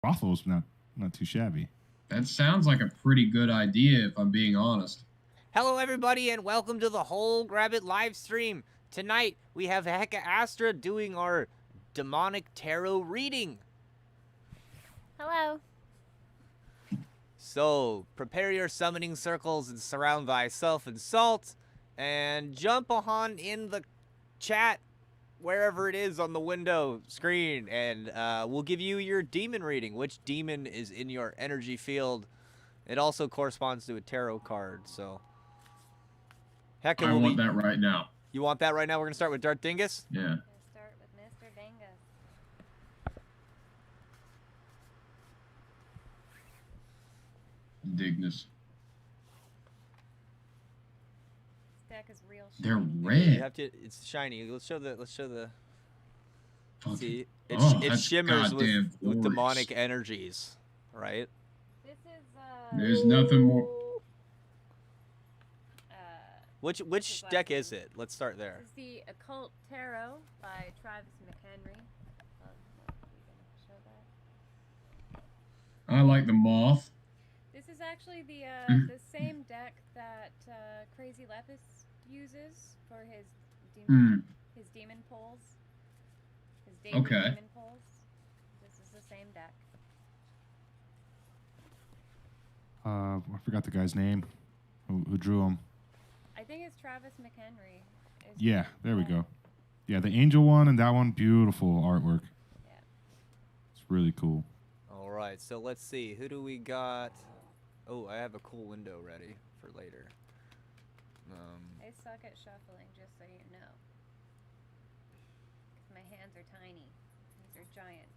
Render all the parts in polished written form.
Brothel's not too shabby. That sounds like a pretty good idea, if I'm being honest. Hello, everybody, and welcome to the Whole Grab It live stream. Tonight, we have Heka Astra doing our demonic tarot reading. Hello. So, prepare your summoning circles and surround thyself in salt, and jump on in the chat wherever it is on the window screen, and we'll give you your demon reading, which demon is in your energy field. It also corresponds to a tarot card, so... Heka, I want that right now. You want that right now? We're going to start with Dingus? Yeah. We're going to start with Mr. Dingus. Dingus. This deck is real shiny. They're red. You have to, it's shiny. Let's show the see, it shimmers with demonic energies, right? This is There's nothing more. Which deck is it? Let's start there. This is the Occult Tarot by Travis McHenry. I like the moth. This is actually the same deck that Crazy Lepus uses for his demon pulls. His daily demon pulls. This is the same deck. I forgot the guy's name. Who drew him? I think it's Travis McHenry. Yeah, there we go. Yeah, the angel one and that one, beautiful artwork. Yeah. It's really cool. All right, so let's see. Who do we got? Oh, I have a cool window ready for later. I suck at shuffling, just so you know. My hands are tiny. These are giant.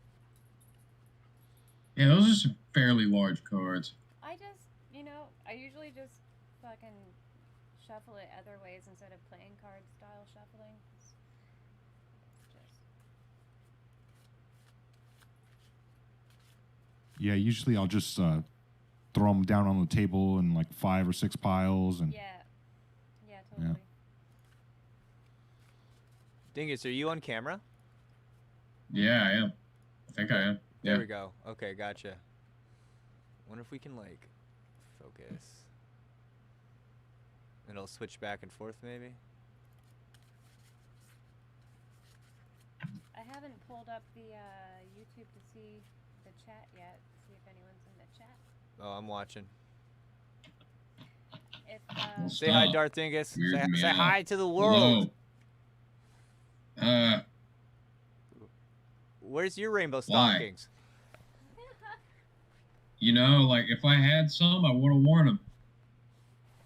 Yeah, those are some fairly large cards. I usually just fucking shuffle it other ways instead of playing card style shuffling. It's just... Yeah, usually I'll just throw them down on the table in like 5 or 6 piles. And yeah, totally. Yeah. Dingus, are you on camera? Yeah, I am. I think I am. There we go. Okay, gotcha. Wonder if we can like focus. And it'll switch back and forth, maybe. I haven't pulled up the YouTube to see the chat yet. See if anyone's in the chat. Oh, I'm watching. If say hi, Darth Dingus. Say hi to the world. Hello. Where's your rainbow stockings? You know, like if I had some, I would have worn them.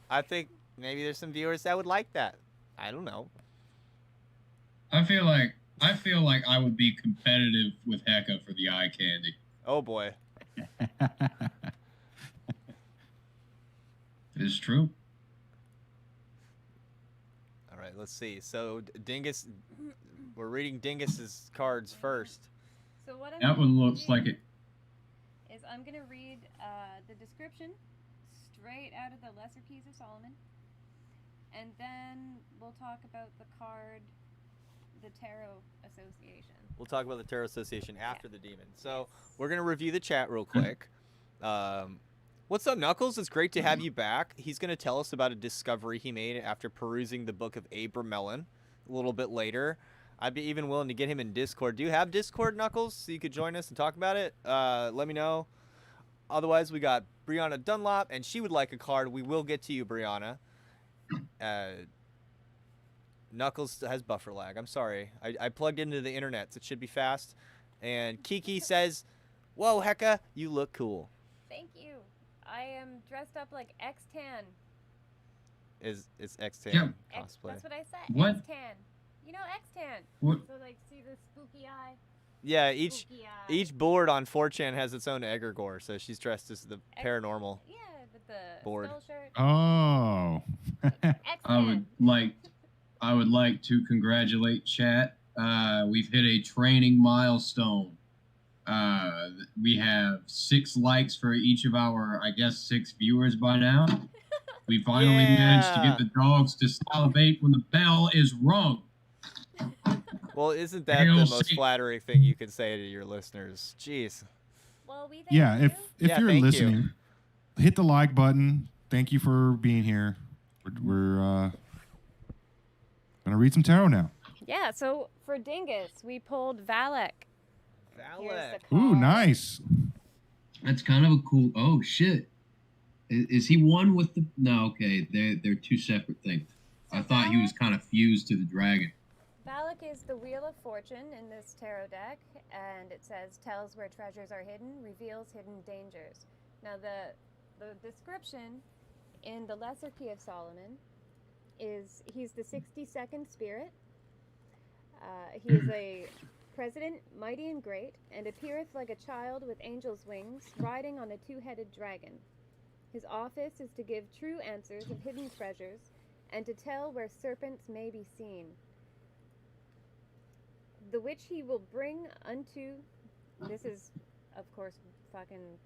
I think maybe there's some viewers that would like that. I don't know. I feel like I would be competitive with Heka for the eye candy. Oh boy. It's true. All right, let's see. So Dingus, we're reading Dingus's cards first. So what I'm that one looks like it. Is I'm gonna read the description straight out of the Lesser Keys of Solomon, and then we'll talk about the card, the Tarot Association. We'll talk about the Tarot Association after the demon. So we're gonna review the chat real quick. What's up, Knuckles? It's great to have you back. He's gonna tell us about a discovery he made after perusing the book of Abram Mellon a little bit later. I'd be even willing to get him in Discord. Do you have Discord, Knuckles, so you could join us and talk about it? Let me know. Otherwise, we got Brianna Dunlop, and she would like a card. We will get to you, Brianna. Knuckles has buffer lag. I'm sorry. I plugged into the internet, so it should be fast. And Kiki says, "Whoa, Heka, you look cool." Thank you. I am dressed up like X-Tan. It's X-Tan cosplay. That's what I said. What? X-Tan. You know X-Tan. What? So like, see the spooky eye. Yeah, each board on 4chan has its own egregore, so she's dressed as the paranormal. Yeah, with the board. skull shirt. Oh. I would like to congratulate chat. We've hit a training milestone. We have 6 likes for each of our, I guess, 6 viewers by now. We finally managed to get the dogs to salivate when the bell is rung. Well, isn't that the most flattering thing you can say to your listeners? Jeez. Well, we thank Yeah, you. if Yeah, you're thank you. listening, hit the like button. Thank you for being here. We're gonna read some tarot now. Yeah, so for Dingus, we pulled Valak. Here's the Ooh, card. nice. That's kind of a cool. Oh shit! Is he one with the? No, okay. They're two separate things. So I thought he was Valak- kind of fused to the dragon. Valak is the Wheel of Fortune in this tarot deck, and it says tells where treasures are hidden, reveals hidden dangers. Now the description in the Lesser Key of Solomon is he's the 62nd spirit. He is a president, mighty and great, and appeareth like a child with angel's wings, riding on a two-headed dragon. His office is to give true answers of hidden treasures, and to tell where serpents may be seen. The which he will bring unto, this is, of course, fucking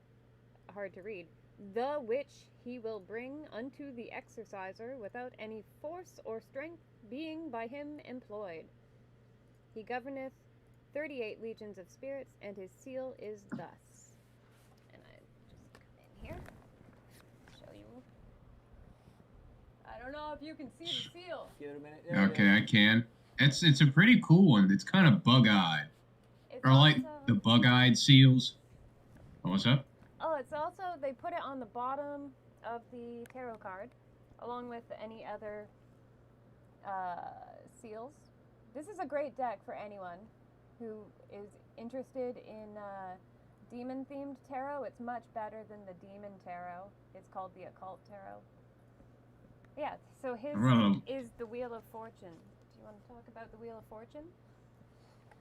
hard to read, the which he will bring unto the exerciser without any force or strength being by him employed. He governeth 38 legions of spirits, and his seal is thus. And I just come in here, show you. I don't know if you can see the seal. Give it a minute. Okay, I can. It's a pretty cool one. It's kind of bug-eyed, It's or like also, the bug-eyed seals. Oh, what's up? oh, it's also, they put it on the bottom of the tarot card, along with any other seals. This is a great deck for anyone who is interested in demon-themed tarot. It's much better than the demon tarot. It's called the Occult tarot. Yeah, so his is the Wheel of Fortune. Do you want to talk about the Wheel of Fortune?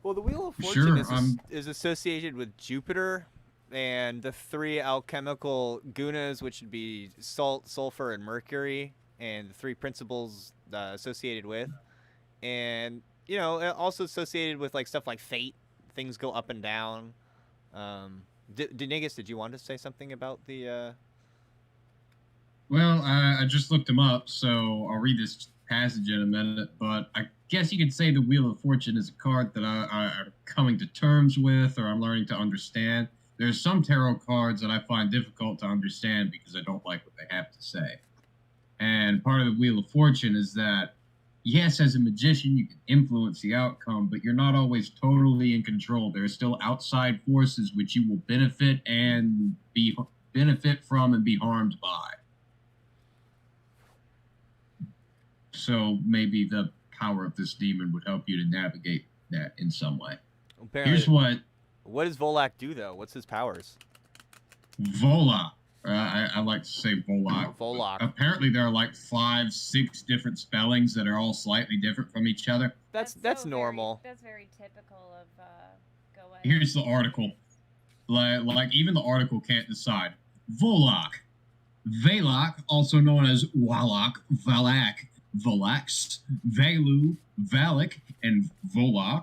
Well, the Wheel of Fortune Sure, is associated with Jupiter and the three alchemical gunas, which would be salt, sulfur, and mercury, and the three principles associated with. And, you know, also associated with like stuff like fate. Things go up and down. Dingus, did you want to say something about the... Well, I just looked them up, so I'll read this passage in a minute, but I guess you could say the Wheel of Fortune is a card that I'm coming to terms with, or I'm learning to understand. There's some tarot cards that I find difficult to understand because I don't like what they have to say. And part of the Wheel of Fortune is that, yes, as a magician, you can influence the outcome, but you're not always totally in control. There are still outside forces which you will benefit from and be harmed by. So maybe the power of this demon would help you to navigate that in some way. Apparently, Here's what does Volak do, though? What's his powers? Volak. I like to say Volak. Volak. Apparently there are like 5-6 different spellings that are all slightly different from each other. That's so normal. That's very typical of Goa. Here's the article. Like even the article can't decide. Volak. Valak, also known as Walak, Valak, Valax, Valu, Valak, and Volak,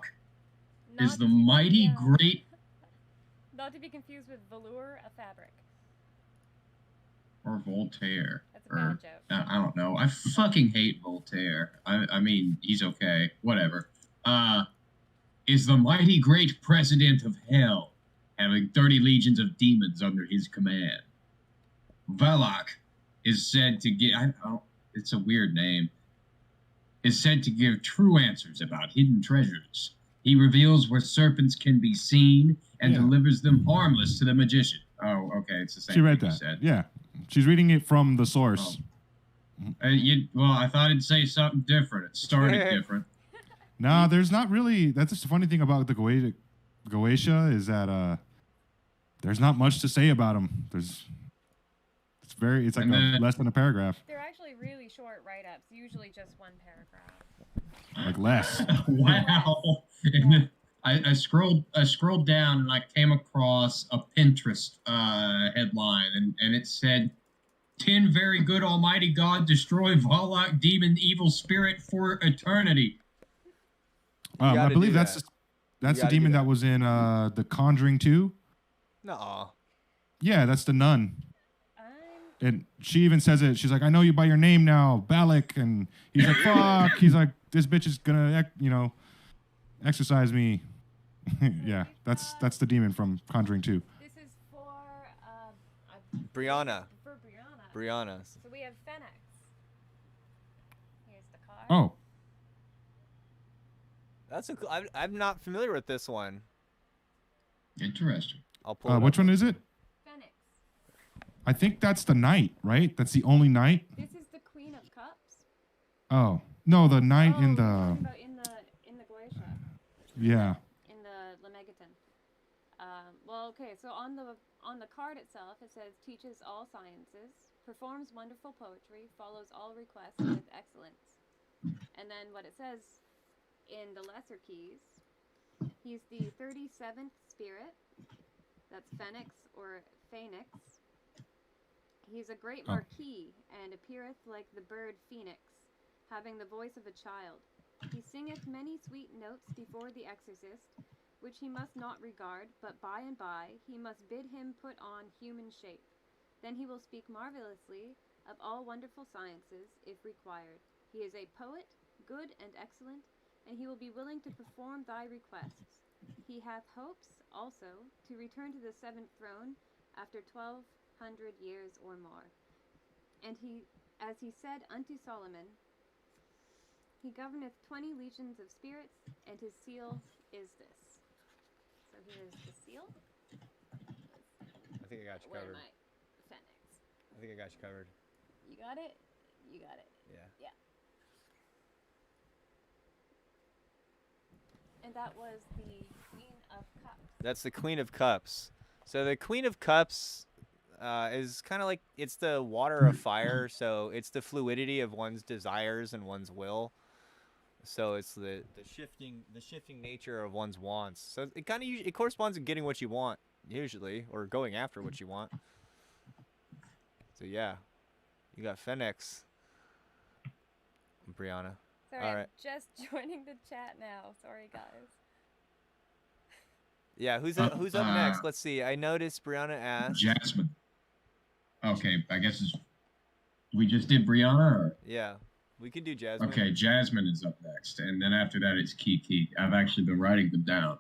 is the mighty great... Not to be confused with velour, a fabric. Or Voltaire. That's a bad joke. I don't know. I fucking hate Voltaire. I mean, he's okay. Whatever. Is the mighty great president of hell, having 30 legions of demons under his command. Valak is said to get... it's a weird name. Is said to give true answers about hidden treasures. He reveals where serpents can be seen and delivers them harmless to the magician. Oh, okay. It's the same She read thing that. you said. Yeah. She's reading it from the source. Well, I thought it'd say something different. It started different. No, there's not really. That's just the funny thing about the Goetia is that there's not much to say about him. It's like less than a paragraph. They're actually really short write-ups, usually just one paragraph. Like less. Wow. And I scrolled down and I came across a Pinterest headline and it said 10 very good almighty God destroy Volak demon evil spirit for eternity. I believe that's the demon that was in The Conjuring 2. No. Yeah, that's the nun. And she even says it. She's like, I know you by your name now, Balak. And he's like, fuck. He's like, this bitch is gonna, exercise me. Yeah, that's the demon from Conjuring 2. This is Brianna. For Brianna. Brianna. So we have Phoenix. Here's the card. Oh. That's I'm not familiar with this one. Interesting. I'll pull it Which up. one is it? Phoenix. I think that's the knight, right? That's the only knight. This is the Queen of Cups. Oh no, the knight in you're the. talking about in the Glacier. Yeah. In the Lemegeton. Well, okay. So on the card itself, it says teaches all sciences, performs wonderful poetry, follows all requests with excellence. And then what it says in the lesser keys, he's the 37th spirit. That's Phoenix or Phoenix. He's a great marquis and appeareth like the bird Phoenix, having the voice of a child. He singeth many sweet notes before the exorcist, which he must not regard, but by and by he must bid him put on human shape. Then he will speak marvelously of all wonderful sciences, if required. He is a poet, good and excellent, and he will be willing to perform thy requests. He hath hopes, also, to return to the seventh throne after 1200 years or more. And he, as he said unto Solomon, he governeth 20 legions of spirits, and his seal is this. So here's the seal. I think I got you Where covered. am I? Phoenix. I think I got you covered. You got it? You got it. Yeah. Yeah. And that was the Queen of Cups. That's the Queen of Cups. So the Queen of Cups is kind of like, it's the water of fire. So it's the fluidity of one's desires and one's will. So it's the shifting nature of one's wants. So it kind of it corresponds to getting what you want usually, or going after what you want. So yeah, you got Phoenix, Brianna. Sorry, All I'm right. just joining the chat now. Sorry, guys. Yeah, who's up next? Let's see. I noticed Brianna asked. Jasmine. Okay, I guess we just did Brianna, or? Yeah, we can do Jasmine. Okay, Jasmine is up next, and then after that it's Kiki. I've actually been writing them down.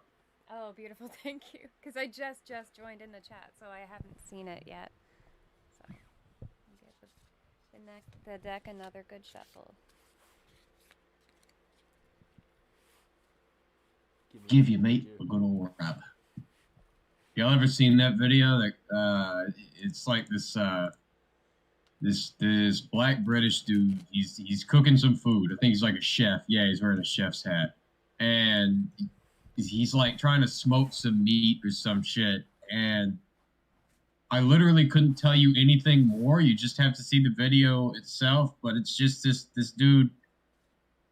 Oh, beautiful. Thank you. Because I just joined in the chat, so I haven't seen it yet. So, give the deck another good shuffle. Give you, mate, a good old rub. Y'all ever seen that video? That it's like this black British dude. He's cooking some food. I think he's like a chef. Yeah, he's wearing a chef's hat, and he's like trying to smoke some meat or some shit. And I literally couldn't tell you anything more. You just have to see the video itself. But it's just this dude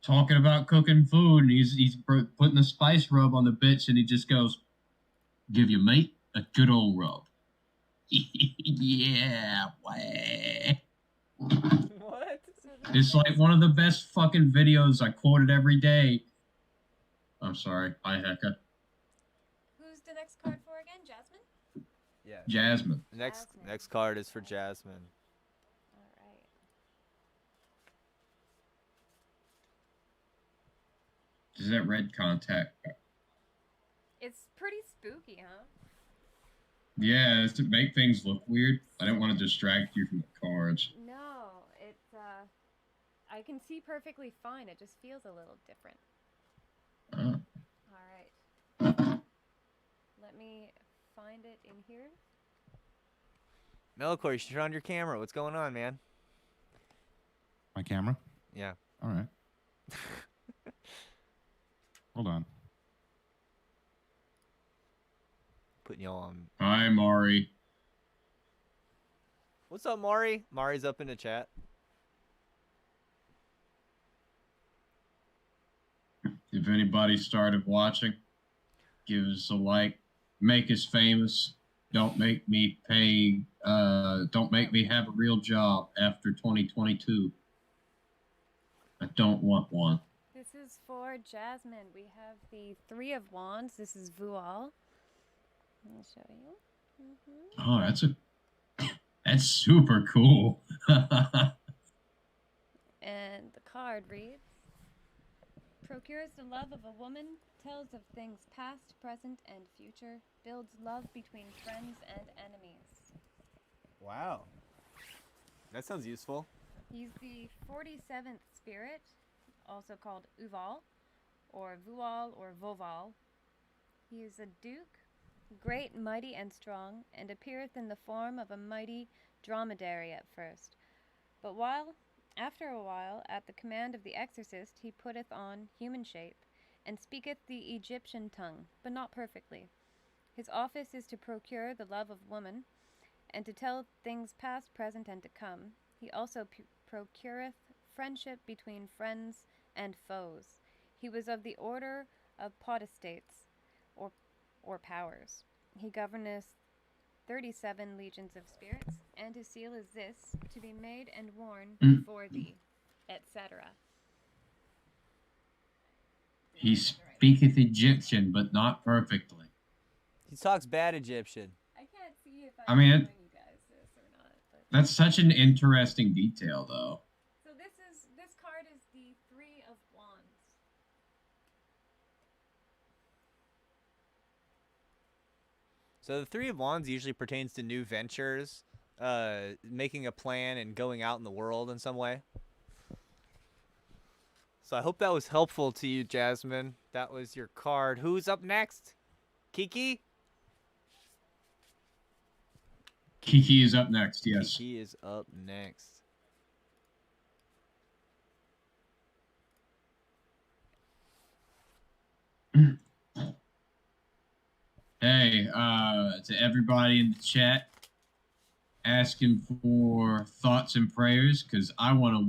talking about cooking food, and he's putting a spice rub on the bitch, and he just goes, "Give your mate a good old rub." Yeah, way. What? It's like one of the best fucking videos. I quote it every day. I'm sorry. Hi, Heka. Who's the next card for again? Jasmine? Yeah. Jasmine. Next card is for Jasmine. All right. Is that red contact? It's pretty spooky, huh? Yeah, it's to make things look weird. I don't want to distract you from the cards. No, it's I can see perfectly fine. It just feels a little different. Oh. All right. Let me find it in here. Malchor, you should turn on your camera. What's going on, man? My camera? Yeah. All right. Hold on. Putting y'all on. Hi, Mari. What's up, Mari? Mari's up in the chat. If anybody started watching, give us a like. Make us famous. Don't make me pay. Don't make me have a real job after 2022. I don't want one. This is for Jasmine. We have the Three of Wands. This is Vual. Let me show you. Oh, that's super cool. And the card reads, procures the love of a woman, tells of things past, present, and future, builds love between friends and enemies. Wow. That sounds useful. He's the 47th spirit, also called Uval, or Vual, or Voval. He is a duke, great, mighty, and strong, and appeareth in the form of a mighty dromedary at first. But after a while, at the command of the exorcist, he putteth on human shape, and speaketh the Egyptian tongue, but not perfectly. His office is to procure the love of woman, and to tell things past, present, and to come. He also procureth friendship between friends and foes. He was of the order of potestates, or powers. He governeth 37 legions of spirits, and his seal is this, to be made and worn before thee, etc. He speaketh Egyptian, but not perfectly. He talks bad Egyptian. I can't see if I mean, showing you guys this or not. But... That's such an interesting detail, though. So this card is the Three of Wands. So the Three of Wands usually pertains to new ventures, making a plan and going out in the world in some way. So I hope that was helpful to you, Jasmine. That was your card. Who's up next? Kiki? Kiki is up next, yes. Kiki is up next. Hey, to everybody in the chat, asking for thoughts and prayers, because I want to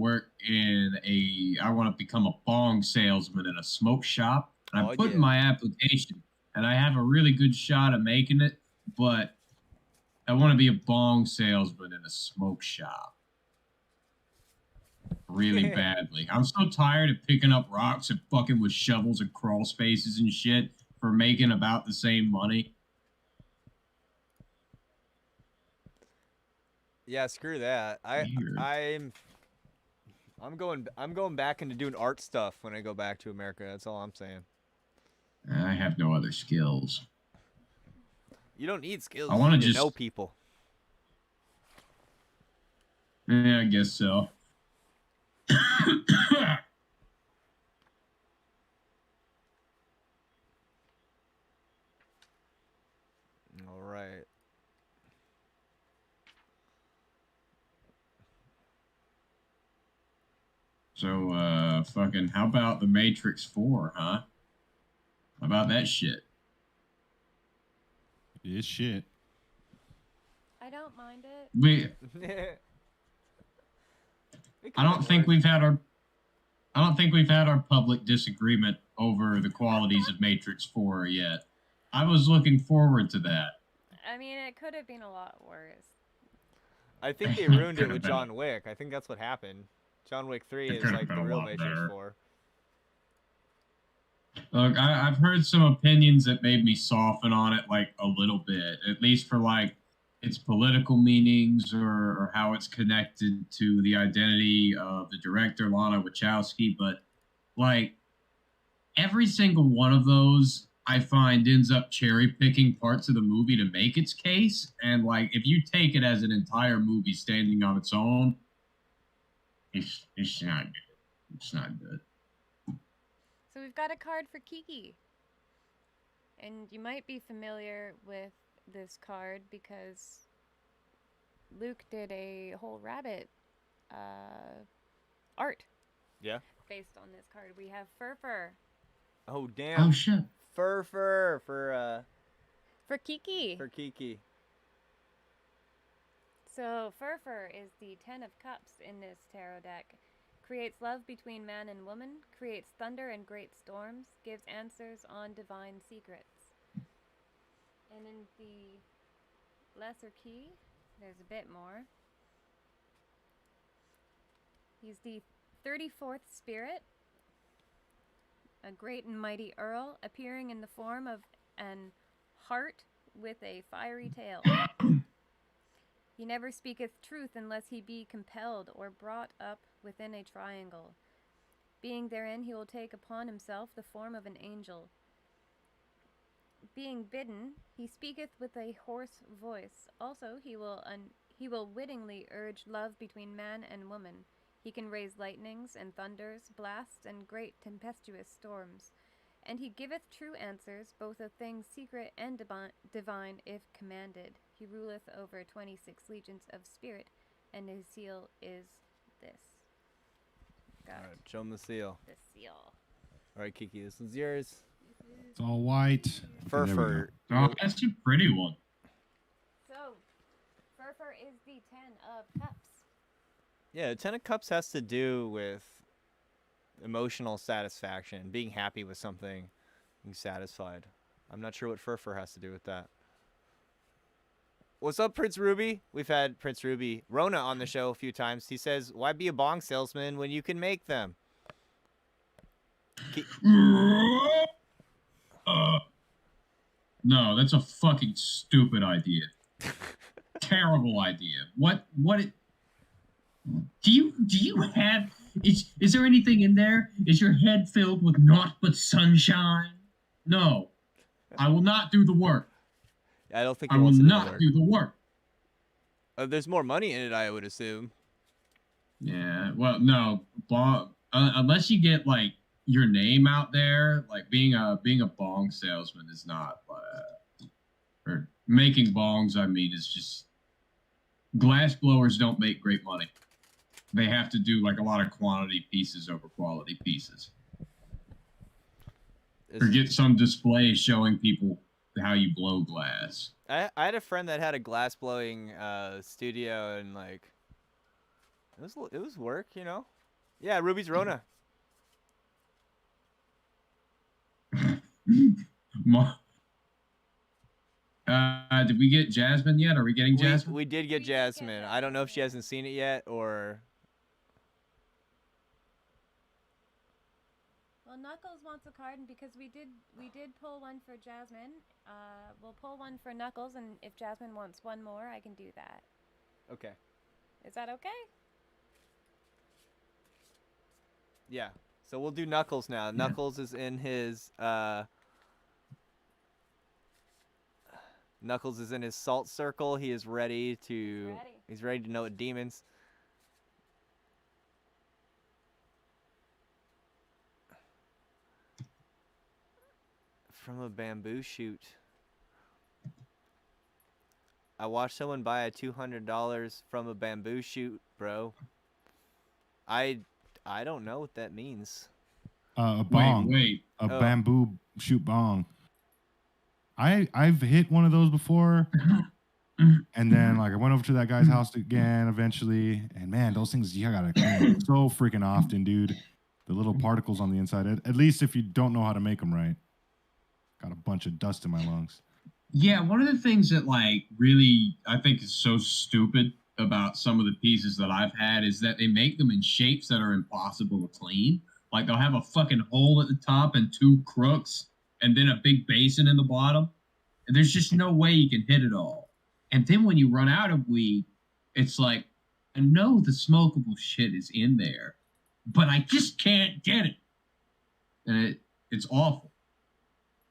become a bong salesman in a smoke shop. And I put in my application, and I have a really good shot of making it, but I want to be a bong salesman in a smoke shop. Really badly. I'm so tired of picking up rocks and fucking with shovels and crawl spaces and shit for making about the same money. Yeah, screw that. I'm going back into doing art stuff when I go back to America. That's all I'm saying. I have no other skills. You don't need skills. I want to just know people. Yeah, I guess so. All right. So, fucking, how about the Matrix 4, huh? How about that shit? It is shit. I don't mind it. I don't think we've had our public disagreement over the qualities of Matrix 4 yet. I was looking forward to that. I mean, it could have been a lot worse. I think they ruined it with John Wick. I think that's what happened. John Wick 3 is like the real Matrix 4. Look, I've heard some opinions that made me soften on it like a little bit, at least for like its political meanings or how it's connected to the identity of the director, Lana Wachowski. But like every single one of those, I find ends up cherry picking parts of the movie to make its case. And like, if you take it as an entire movie standing on its own, it's not good. It's not good. So we've got a card for Kiki. And you might be familiar with this card because Luke did a whole rabbit art. Yeah. Based on this card. We have Furfur. Oh damn. Oh shit. Furfur for Kiki. For Kiki. So Furfur is the 10 of Cups in this tarot deck. Creates love between man and woman, creates thunder and great storms, gives answers on divine secrets. And in the lesser key, there's a bit more. He's the 34th spirit, a great and mighty earl, appearing in the form of an hart with a fiery tail. He never speaketh truth unless he be compelled or brought up within a triangle. Being therein, he will take upon himself the form of an angel. being bidden, he speaketh with a hoarse voice. Also, he will wittingly urge love between man and woman. He can raise lightnings and thunders, blasts and great tempestuous storms. And he giveth true answers, both of things secret and divine, if commanded. He ruleth over 26 legions of spirit, and his seal is this. All right, show him the seal. The seal. All right, Kiki, this one's yours. It's all white. Fur. Oh, that's a pretty one. So, Fur is the 10 of cups. Yeah, 10 of cups has to do with emotional satisfaction, being happy with something, being satisfied. I'm not sure what Fur has to do with that. What's up, Prince Ruby? We've had Prince Ruby Rona on the show a few times. He says, why be a bong salesman when you can make them? No, that's a fucking stupid idea. Terrible idea. Do you have is there anything in there? Is your head filled with naught but sunshine? No. I will not do the work. I don't think I will not do the work. There's more money in it, I would assume. Yeah, well, no, unless you get like your name out there, like being a bong salesman is not, or making bongs. I mean, is just glass blowers don't make great money. They have to do like a lot of quantity pieces over quality pieces, or get some display showing people how you blow glass. I had a friend that had a glass blowing studio, and like it was work, you know. Yeah, Ruby's Rona. Did we get Jasmine yet? Are we getting Jasmine? We did get Jasmine. I don't know if she hasn't seen it yet or. Well, Knuckles wants a card, and because we did pull one for Jasmine, we'll pull one for Knuckles, and if Jasmine wants one more, I can do that. Okay. Is that okay? Yeah. So we'll do Knuckles now. Yeah. Knuckles is in his Knuckles is in his salt circle. He is ready to he's ready to know what demons. From a bamboo shoot. I watched someone buy a $200 from a bamboo shoot, bro. I don't know what that means. A bong. Wait. A bamboo shoot bong. I've hit one of those before. And then like I went over to that guy's house again eventually. And man, those things you gotta clean so freaking often, dude. The little particles on the inside. At least if you don't know how to make them right. Got a bunch of dust in my lungs. Yeah, one of the things that like really I think is so stupid about some of the pieces that I've had is that they make them in shapes that are impossible to clean. Like they'll have a fucking hole at the top and two crooks and then a big basin in the bottom. And there's just no way you can hit it all. And then when you run out of weed, it's like, I know the smokable shit is in there, but I just can't get it. And it's awful.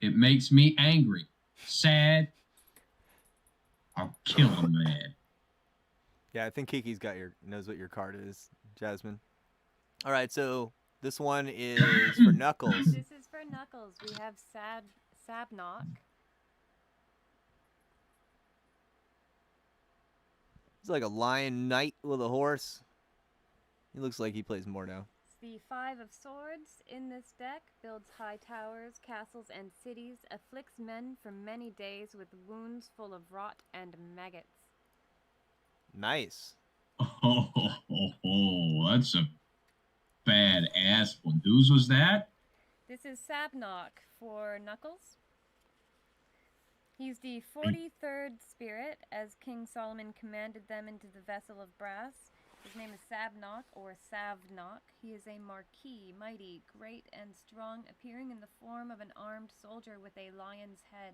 It makes me angry, sad. I'll kill a man. Yeah, I think Kiki's knows what your card is, Jasmine. All right, so this one is for Knuckles. This is for Knuckles. We have Sabnock. He's like a lion knight with a horse. He looks like he plays more now. The 5 of Swords in this deck builds high towers, castles, and cities, afflicts men for many days with wounds full of rot and maggots. Nice. Oh, that's a badass one. Whose was that? This is Sabnock for Knuckles. He's the 43rd spirit, as King Solomon commanded them into the vessel of brass. His name is Sabnock, or Savnock. He is a marquis, mighty, great, and strong, appearing in the form of an armed soldier with a lion's head,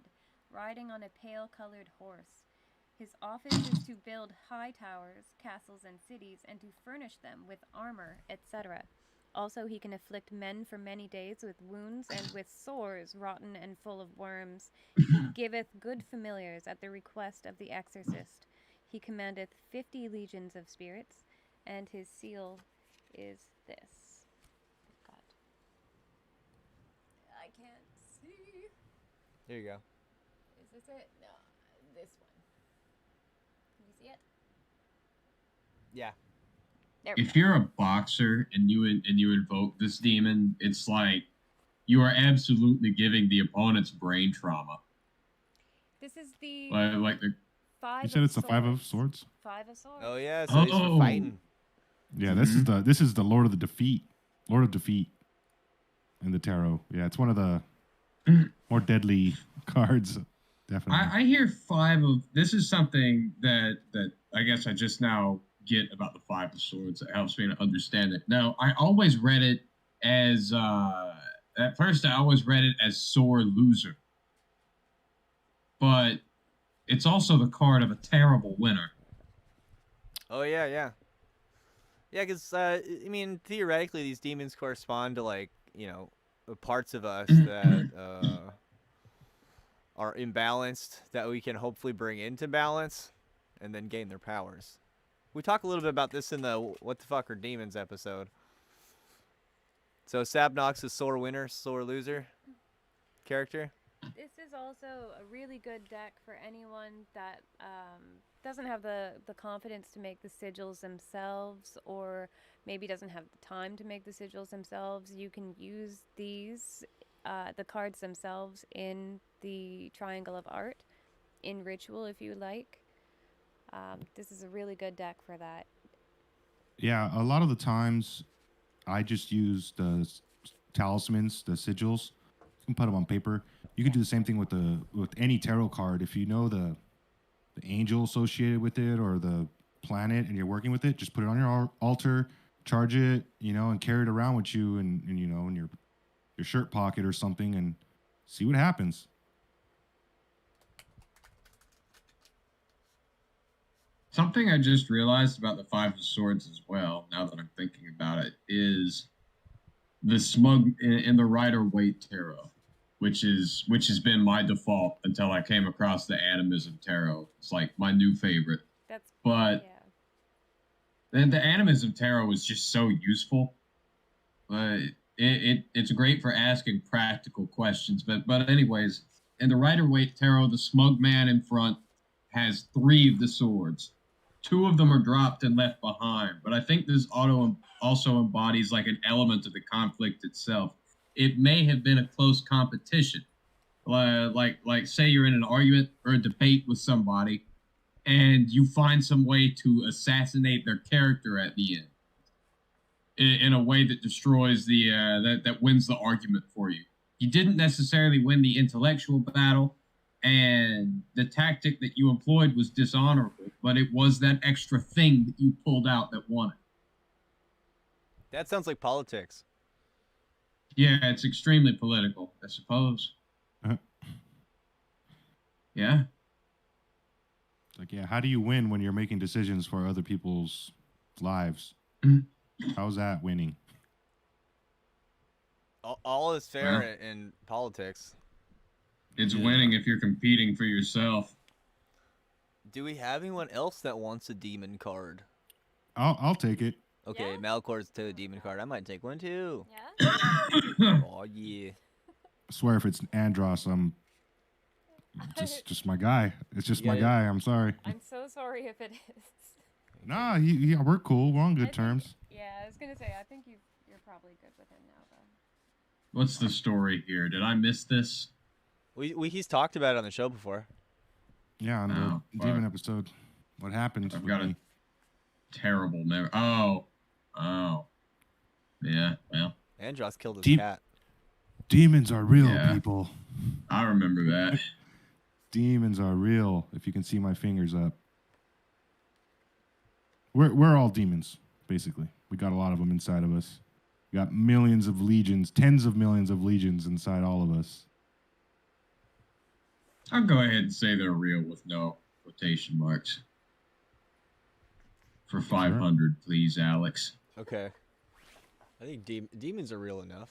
riding on a pale-colored horse. His office is to build high towers, castles, and cities, and to furnish them with armor, etc. Also, he can afflict men for many days with wounds and with sores rotten and full of worms. He giveth good familiars at the request of the exorcist. He commandeth 50 legions of spirits, and his seal is this. God. I can't see. There you go. Is this it? No, this one. Can you see it? Yeah. If you're a boxer and you invoke this demon, it's like you are absolutely giving the opponent's brain trauma. This is the Like the. five. You said it's the swords. 5 of swords? 5 of swords. Oh yeah, so he's for fighting. Yeah, this is the Lord of Defeat in the tarot. Yeah, it's one of the more deadly cards. Definitely. I hear 5 of. This is something that I guess I just now get about the 5 of swords that helps me to understand it. Now, I always read it as at first I always read it as sore loser, but it's also the card of a terrible winner. Oh yeah. Yeah, because I mean, theoretically, these demons correspond to, like, you know, parts of us that are imbalanced that we can hopefully bring into balance, and then gain their powers. We talk a little bit about this in the "What the fuck are demons" episode. So Sabnox is sore winner, sore loser character. This is also a really good deck for anyone that doesn't have the confidence to make the sigils themselves, or maybe doesn't have the time to make the sigils themselves. You can use these, the cards themselves, in the Triangle of Art, in Ritual if you like. This is a really good deck for that. Yeah, a lot of the times I just use the talismans, the sigils. You can put them on paper. You can do the same thing with any tarot card. If you know the angel associated with it or the planet and you're working with it, just put it on your altar, charge it, and carry it around with you and in your shirt pocket or something, and see what happens. Something I just realized about the 5 of Swords as well, now that I'm thinking about it, is the smug in the Rider-Waite Tarot, which has been my default until I came across the Animism Tarot. It's like my new favorite. The Animism Tarot is just so useful. It's great for asking practical questions. But anyways, in the Rider-Waite Tarot, the smug man in front has 3 of the swords. 2 of them are dropped and left behind, but I think this also embodies like an element of the conflict itself. It may have been a close competition, like say you're in an argument or a debate with somebody, and you find some way to assassinate their character at the end in a way that destroys that wins the argument for you. You didn't necessarily win the intellectual battle, and the tactic that you employed was dishonorable, but it was that extra thing that you pulled out that won it. That sounds like politics. Yeah, it's extremely political, I suppose. Yeah. It's like, yeah, how do you win when you're making decisions for other people's lives? How's that winning? All is fair in politics. It's winning if you're competing for yourself. Do we have anyone else that wants a demon card? I'll take it. Okay, yeah. Malchor's to a demon card. I might take one too. Yeah? Oh yeah. I swear if it's Andros, I'm just my guy. It's just my guy. I'm sorry. I'm so sorry if it is. Nah, we're cool. We're on good terms. I was gonna say, I think you're probably good with him now, though. What's the story here? Did I miss this? He's talked about it on the show before. Yeah, on the demon episode. What happened? I've got a terrible memory. Oh. Yeah, well. Andros killed his cat. Demons are real, people. I remember that. Demons are real. If you can see my fingers up. We're all demons, basically. We got a lot of them inside of us. We got millions of legions, tens of millions of legions inside all of us. I'll go ahead and say they're real with no quotation marks. For 500, please, Alex. Okay. I think demons are real enough.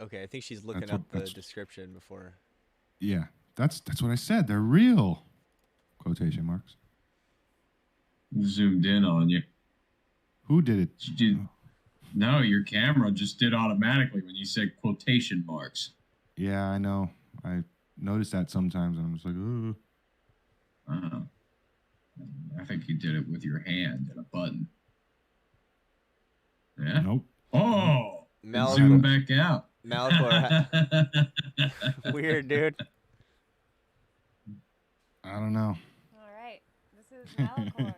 Okay, I think she's looking up the description before. Yeah, that's what I said. They're real. Quotation marks. Zoomed in on you. Who did it? No, your camera just did automatically when you said quotation marks. Yeah, I know. I notice that sometimes, and I'm just like, ooh. I think you did it with your hand and a button. Yeah. Nope. Oh, Malchor. zoom back out. Malchor. Weird, dude. I don't know. All right, this is Malchor's.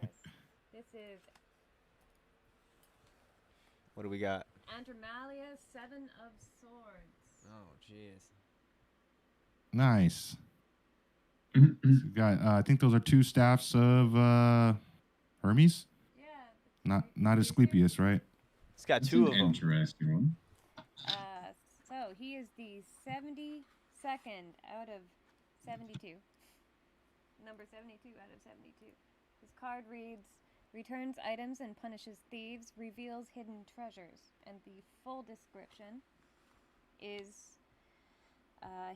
This is What do we got? Andromalia, 7 of Swords. Oh, jeez. Nice. Got. I think those are 2 staffs of Hermes. Yeah. Not Asclepius, right? It's got 2 of them. Interesting one. So he is the 72nd out of 72. Number 72 out of 72. His card reads, returns items and punishes thieves, reveals hidden treasures. And the full description is,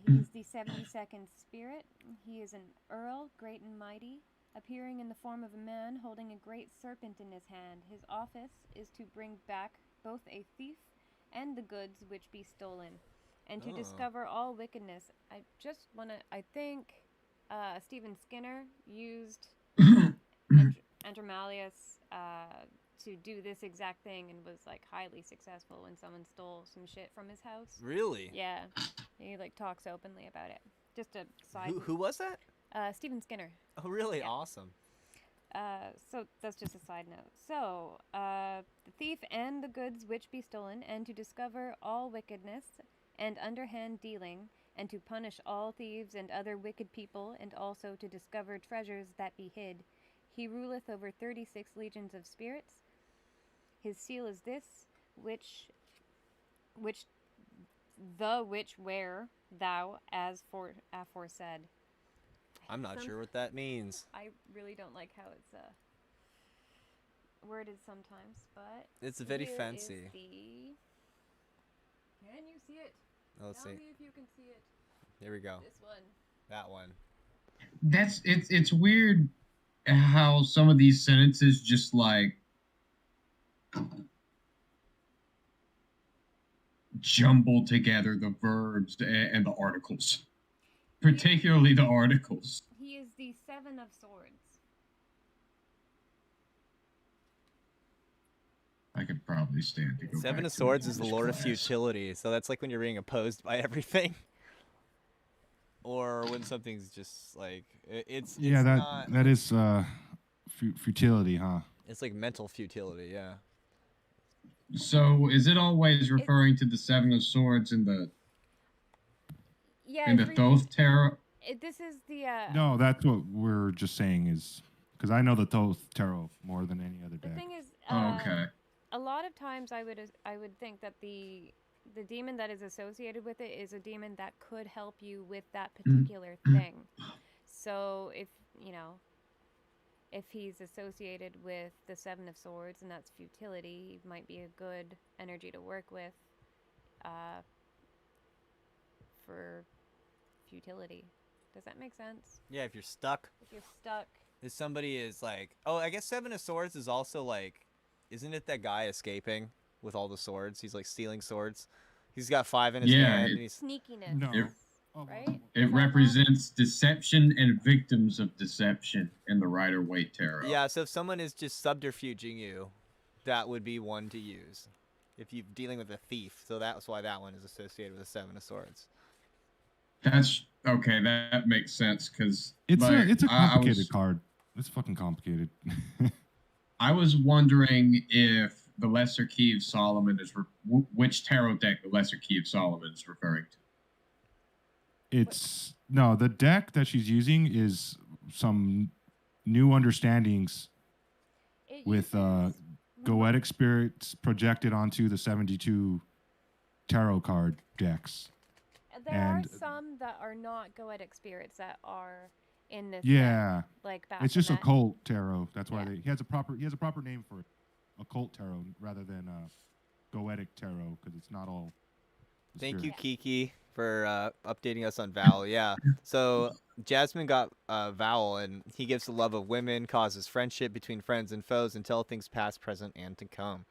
he is the 72nd spirit. He is an earl, great and mighty, appearing in the form of a man holding a great serpent in his hand. His office is to bring back both a thief and the goods which be stolen, and to discover all wickedness. I think Stephen Skinner used Andromalius to do this exact thing and was like highly successful when someone stole some shit from his house. Really? Yeah, he like talks openly about it. Just a side. Who was that? Stephen Skinner. Oh, really? Yeah. Awesome. So that's just a side note. So, the thief and the goods which be stolen, and to discover all wickedness and underhand dealing, and to punish all thieves and other wicked people, and also to discover treasures that be hid. He ruleth over 36 legions of spirits. His seal is this, which wear thou as aforesaid. I'm not sure what that means. I really don't like how it's worded sometimes, but It's very here fancy. is Can you see it? Let's Tell see. me if you can see it. There we go. This one. That one. It's weird how some of these sentences just like jumble together the verbs and the articles, particularly the articles. He is the 7 of Swords. I could probably stand to go. 7 back of to Swords the is the English Lord of class. Futility, so that's like when you're being opposed by everything. Or when something's just like it's Yeah, not, that is futility, huh? it's like mental futility, yeah. So is it always referring to the 7 of Swords in the Thoth tarot? This is the No, that's what we're just saying is because I know the Thoth tarot more than any other the deck. thing is Okay. a lot of times I would think that the demon that is associated with it is a demon that could help you with that particular thing. So if he's associated with the 7 of Swords and that's futility, he might be a good energy to work with for futility. Does that make sense? Yeah, if you're stuck. If you're stuck. If somebody is like, oh, I guess 7 of Swords is also like, isn't it that guy escaping with all the swords? He's like stealing swords. He's got 5 in his hand. And he's... Sneakiness. No. Right? It represents deception and victims of deception in the Rider-Waite tarot. Yeah, so if someone is just subterfuging you, that would be one to use. If you're dealing with a thief. So that's why that one is associated with the 7 of Swords. That's okay. That makes sense because It's a complicated card. It's fucking complicated. I was wondering if the Lesser Key of Solomon is which tarot deck the Lesser Key of Solomon is referring to. It's no, the deck that she's using is some new understandings with goetic spirits projected onto the 72 tarot card decks. There are some that are not goetic spirits that are in this. Yeah, deck, like it's just occult tarot. That's why he has a proper name for it. occult tarot rather than goetic tarot because it's not all. Thank you, spirit. Kiki, for updating us on Val. Yeah. So Jasmine got Val, and he gives the love of women, causes friendship between friends and foes, and tell things past, present, and to come.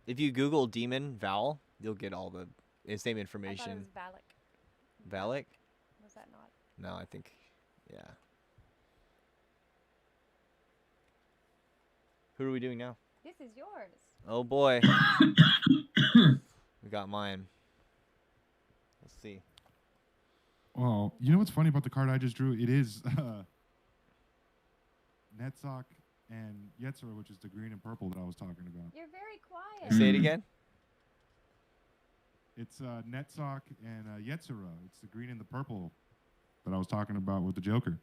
If you Google demon Val, you'll get all the same I thought it information. was Valak. Valak? Was that not? No, I think, yeah. Who are we doing now? This is yours. Oh boy. We got mine. Let's see. Well, you know what's funny about the card I just drew? It is Netzach and Yetzirah, which is the green and purple that I was talking about. You're very quiet. Say it again. It's Netzach and Yetzirah. It's the green and the purple that I was talking about with the Joker.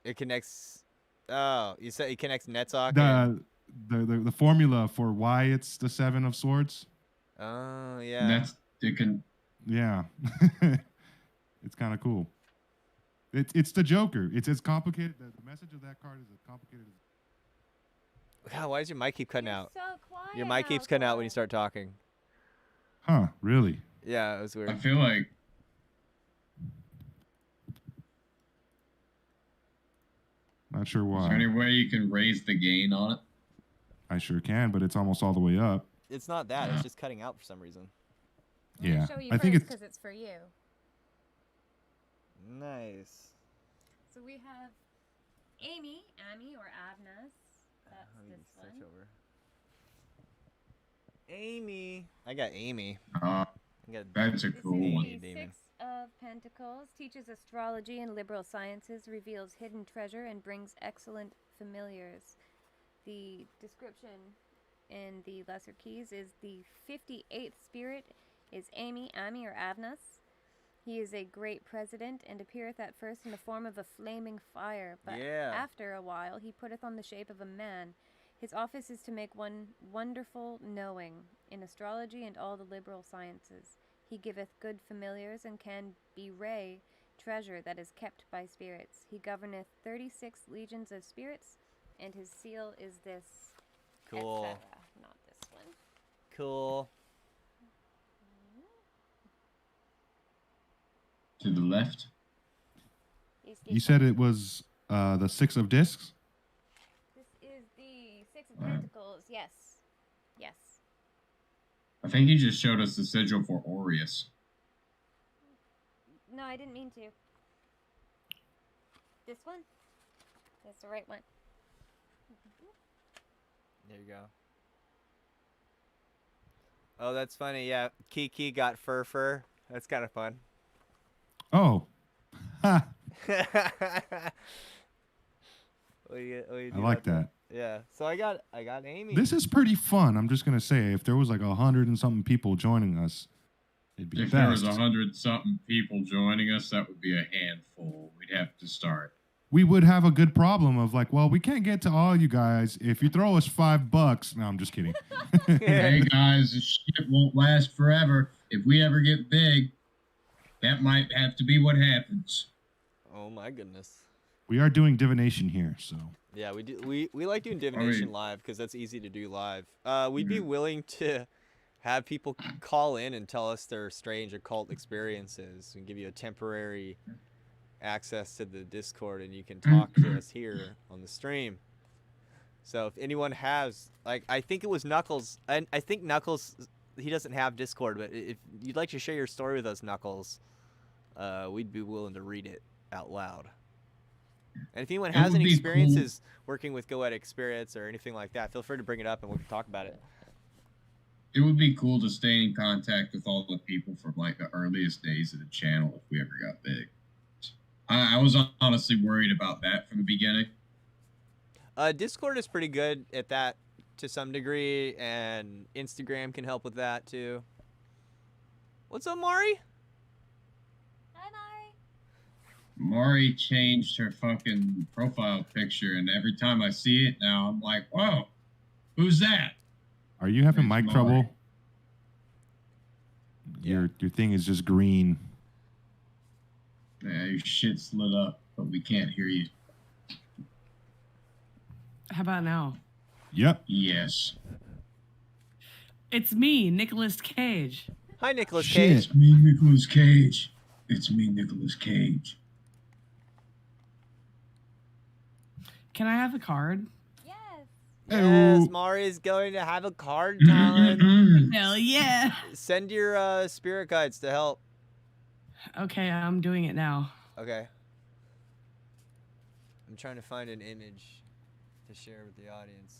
It connects. Oh, you said it connects Netzach. The formula for why it's the 7 of swords. Oh yeah. That's it can. Yeah, it's kind of cool. It's the Joker. It's as complicated. The message of that card is as complicated as. God, why does your mic keep cutting You're out? so quiet. Your mic keeps cutting out when you start talking. Huh? Really? Yeah, it was I weird. feel like Not sure is why. there any way you can raise the gain on it? I sure can, but it's almost all the way up. It's not that. It's just cutting out for some reason. I'm gonna Yeah, show you I think first it's. because it's for you. Nice. So we have Amy, or Avnas. That's Let me this switch one. over. Amy. I got Amy. Uh, I got that's a This cool is one. Amy the demon. Six of Pentacles, teaches astrology and liberal sciences, reveals hidden treasure, and brings excellent familiars. The description in the Lesser Keys is the 58th spirit is Amy, or Avnas. He is a great president, and appeareth at first in the form of a flaming fire, but Yeah. after a while he putteth on the shape of a man. His office is to make one wonderful knowing in astrology and all the liberal sciences. He giveth good familiars, and can bewray treasure that is kept by spirits. He governeth 36 legions of spirits, and his seal is this, Cool. etc. Not this one. Cool. To the left. Is You this said one. it was the 6 of discs. This is the Six of Pentacles. Yes. Yes. I think he just showed us the sigil for Aureus. No, I didn't mean to. This one? That's the right one. There you go. Oh, that's funny. Yeah, Kiki got fur. That's kind of fun. Oh, ha! What do you I do like about that. Yeah. So I got Amy. This is pretty fun. I'm just gonna say, if there was like 100 and something people joining us, it'd be If best. there was 100-something people joining us, that would be a handful. We'd have to start. We would have a good problem of like, well, we can't get to all you guys. If you throw us $5, no, I'm just kidding. Hey guys, this shit won't last forever. If we ever get big, that might have to be what happens. Oh my goodness. We are doing divination here, so Yeah, we do. We like doing divination live because that's easy to do live. We'd be willing to have people call in and tell us their strange occult experiences and give you a temporary access to the Discord, and you can talk to us here on the stream. So if anyone has, like, I think it was Knuckles, and I think Knuckles, he doesn't have Discord, but if you'd like to share your story with us, Knuckles, we'd be willing to read it out loud. And if anyone has any experiences working with Goetic spirits or anything like that, feel free to bring it up and we can talk about it. It would be cool to stay in contact with all the people from like the earliest days of the channel if we ever got big. I was honestly worried about that from the beginning. Discord is pretty good at that to some degree, and Instagram can help with that too. What's up, Mari? Hi, Mari. Mari changed her fucking profile picture, and every time I see it now, I'm like, whoa, who's that? are you having It's mic Mari. trouble? Yeah. Your thing is just green. Yeah, your shit's lit up, but we can't hear you. How about now? Yep. Yes. It's me, Nicolas Cage. Hi, Nicolas Shit. Cage. It's me, Nicolas Cage. It's me, Nicolas Cage. Can I have a card? Yes. Yes, Mari's going to have a card time. Hell yeah. Send your spirit guides to help. Okay, I'm doing it now. Okay. I'm trying to find an image to share with the audience.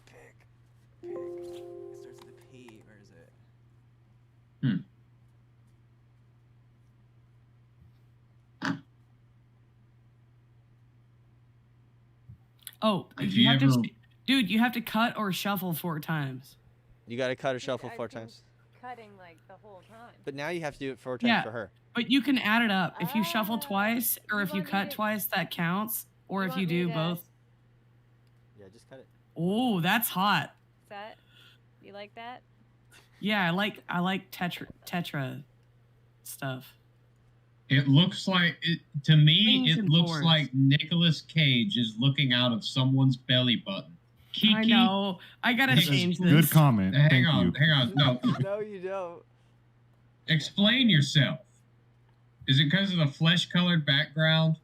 Pig. It starts with a P. Where is it? Oh, you have to, dude, you have to cut or shuffle 4 times. You got to cut or shuffle 4 I've been times. Cutting like the whole time. But now you have to do it 4 times Yeah. for her. But you can add it up. If you shuffle twice, or you if you want me cut to- twice, that counts. Or You if you want me do to- both. Yeah, just cut it. Oh, that's hot. Set. You like that? Yeah, I like tetra stuff. It looks like to me. Things It and looks fours. like Nicolas Cage is looking out of someone's belly button. Kiki, I know. I gotta This is change this. Good comment. hang Thank on, you. hang on. No, No, you don't. explain yourself. Is it because of the flesh-colored background?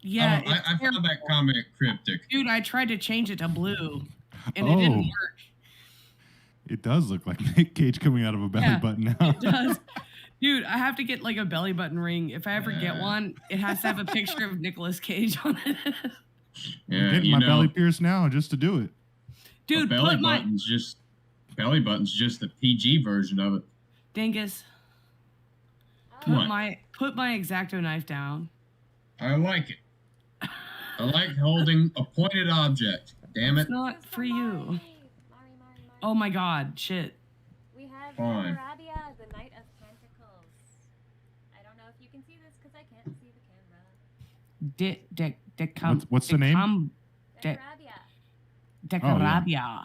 Yeah, I it's found that comment cryptic. dude, I tried to change it to blue, and Oh. it didn't work. It does look like Nick Cage coming out of a belly Yeah, button now. It does. Dude, I have to get like a belly button ring. If I ever get one, it has to have a picture of Nicolas Cage on it. I'm Yeah, getting you my know, belly pierced now just to do it. Dude, belly put my button's just the PG version of it. Dingus. What? Put my X-Acto knife down. I like it. I like holding a pointed object. Damn it. It's not for you. Mari. Oh my god, shit. We have Fine. Arabia, the Knight of Pentacles. I don't know if you can see this because I can't see the camera. What's the name? De- Arabia. Decarabia.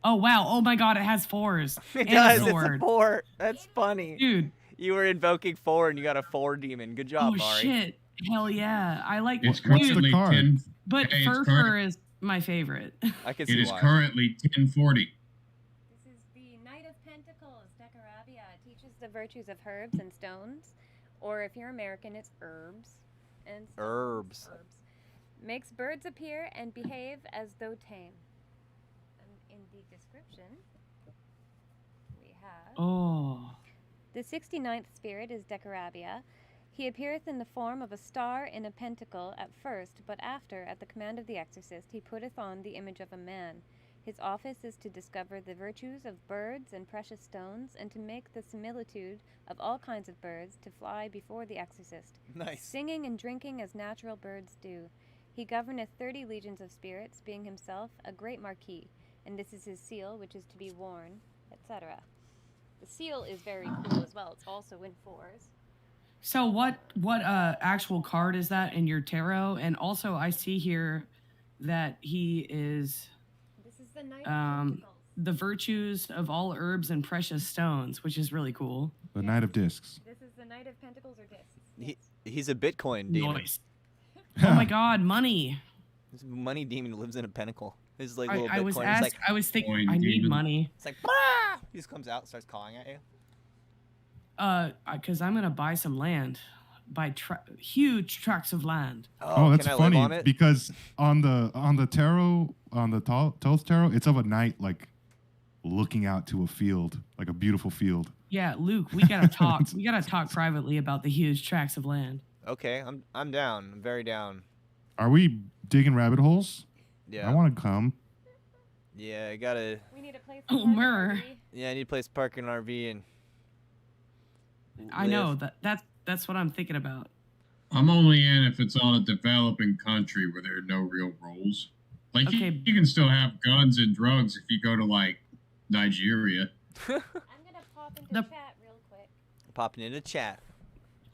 Oh wow. Oh my god, it has 4s. It and does. a It's a sword. 4. That's funny. Dude. You were invoking 4 and you got a 4 demon. Good job, Oh Mari. shit. Hell yeah. I like It's What's the currently card? 10. but Hey, it's Fur current- is my favorite. I can It see is why. currently 10:40. This is the Knight of Pentacles, Decarabia. It teaches the virtues of herbs and stones. Or if you're American, it's herbs and stones. Herbs. Makes birds appear and behave as though tame. And in the description, we have... Oh. The 69th spirit is Decarabia. He appeareth in the form of a star in a pentacle at first, but after, at the command of the exorcist, he putteth on the image of a man. His office is to discover the virtues of birds and precious stones, and to make the similitude of all kinds of birds to fly before the exorcist, Nice. singing and drinking as natural birds do. He governeth 30 legions of spirits, being himself a great marquis, and this is his seal, which is to be worn, etc. The seal is very cool as well. It's also in 4s. So what actual card is that in your tarot? And also I see here that he is This is the Knight of Pentacles. the virtues of all herbs and precious stones, which is really cool. The Knight of Discs. This is the Knight of Pentacles or discs. He's a Bitcoin demon. Nice. Oh my god, money. This money demon lives in a pentacle. This is like I little Bitcoin. was He's asked, like, I was thinking Bitcoin I need demon. money. it's like, "Bah!" He just comes out and starts calling at you. Because I'm gonna buy some land. Buy huge tracts of land. Oh, that's can I live on funny it? because on the tarot, on the Thoth tarot, it's of a knight like looking out to a field, like a beautiful field. Yeah, Luke, we gotta talk. We gotta talk privately about the huge tracts of land. Okay, I'm down. I'm very down. Are we digging rabbit holes? Yeah. I want to come. Yeah, I gotta. We need a place Oh, to park an Mer. RV. Yeah, I need a place to park an RV and. I know live. that's what I'm thinking about. I'm only in if it's on a developing country where there are no real rules. Like Okay. you can still have guns and drugs if you go to like Nigeria. I'm gonna pop into The- chat real quick. Popping into chat.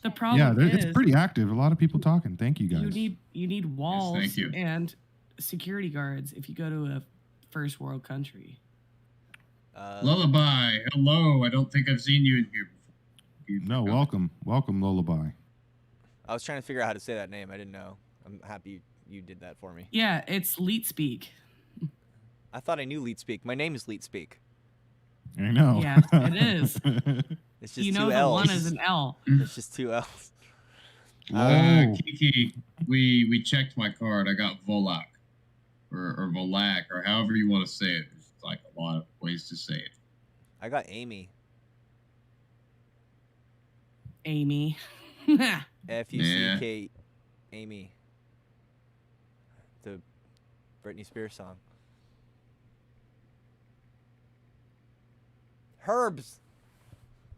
The Yeah, problem it's is pretty active. A lot of people talking. Thank you guys. you need walls thank you. and security guards if you go to a first world country. Lullaby, hello. I don't think I've seen you in here before. No, welcome, Lullaby. I was trying to figure out how to say that name. I didn't know. I'm happy you did that for me. Yeah, it's Leet Speak. I thought I knew Leet Speak. My name is Leet Speak. I know. Yeah, it is. It's just You know two the L's. one is an L. It's just two L's. Kiki, we checked my card. I got Volak, or Volak, or however you want to say it. There's like a lot of ways to say it. I got Amy. Amy. Fuck Amy. The Britney Spears song. Herbs.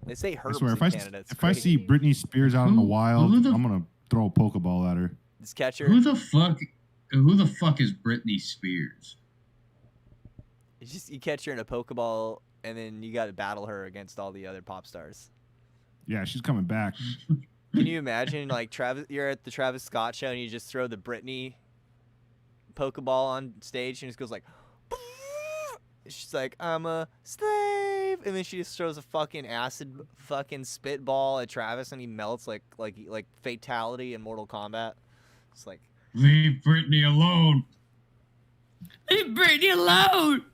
They say herbs I swear, in Canada. if I see Britney Spears out in the wild, I'm gonna throw a Pokeball at her. Just catch her. Who the fuck is Britney Spears? You catch her in a Pokeball, and then you got to battle her against all the other pop stars. Yeah, she's coming back. Can you imagine, like, Travis? You're at the Travis Scott show, and you just throw the Britney Pokeball on stage, and it just goes like, she's like, I'm a slave, and then she just throws a fucking acid fucking spitball at Travis, and he melts like Fatality in Mortal Kombat. It's like, leave Britney alone. Leave Britney alone.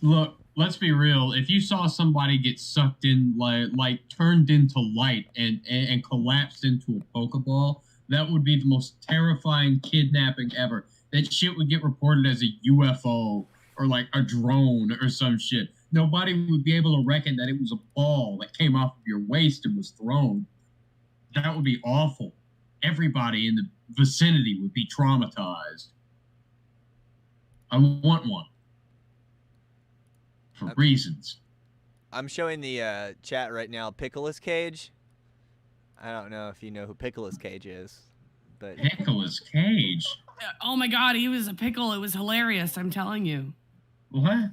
Look, let's be real. If you saw somebody get sucked in, like turned into light and collapsed into a Pokeball, that would be the most terrifying kidnapping ever. That shit would get reported as a UFO or like a drone or some shit. Nobody would be able to reckon that it was a ball that came off of your waist and was thrown. That would be awful. Everybody in the vicinity would be traumatized. I want one. For reasons. I'm showing the chat right now. Pickles Cage. I don't know if you know who Pickles Cage is, but Pickles Cage. Oh my god, he was a pickle. It was hilarious. I'm telling you. What?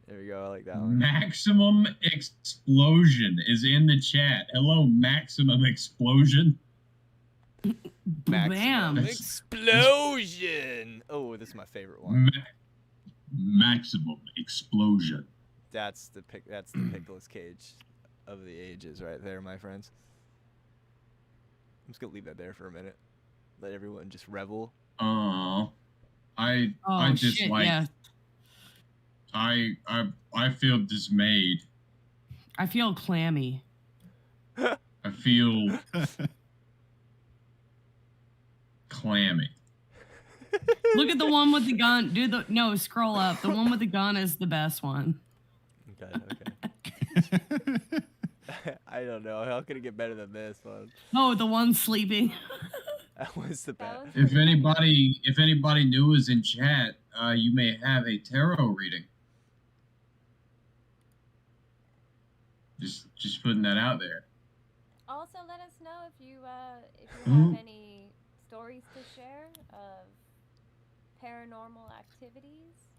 There we go. I like that one. Maximum Explosion is in the chat. Hello, Maximum Explosion. Bam. Explosion. Oh, this is my favorite one. Maximum Explosion. That's the Pickles Cage of the ages right there, my friends. I'm just gonna leave that there for a minute. Let everyone just revel. I just shit, like yeah. I feel dismayed. I feel clammy. I feel clammy. Look at the one with the gun. Scroll up. The one with the gun is the best one. Okay. I don't know. How can it get better than this one? Oh, the one sleeping. That was the best. If anybody new is in chat, you may have a tarot reading. Just putting that out there. Also, let us know if you have any stories to share of paranormal activities,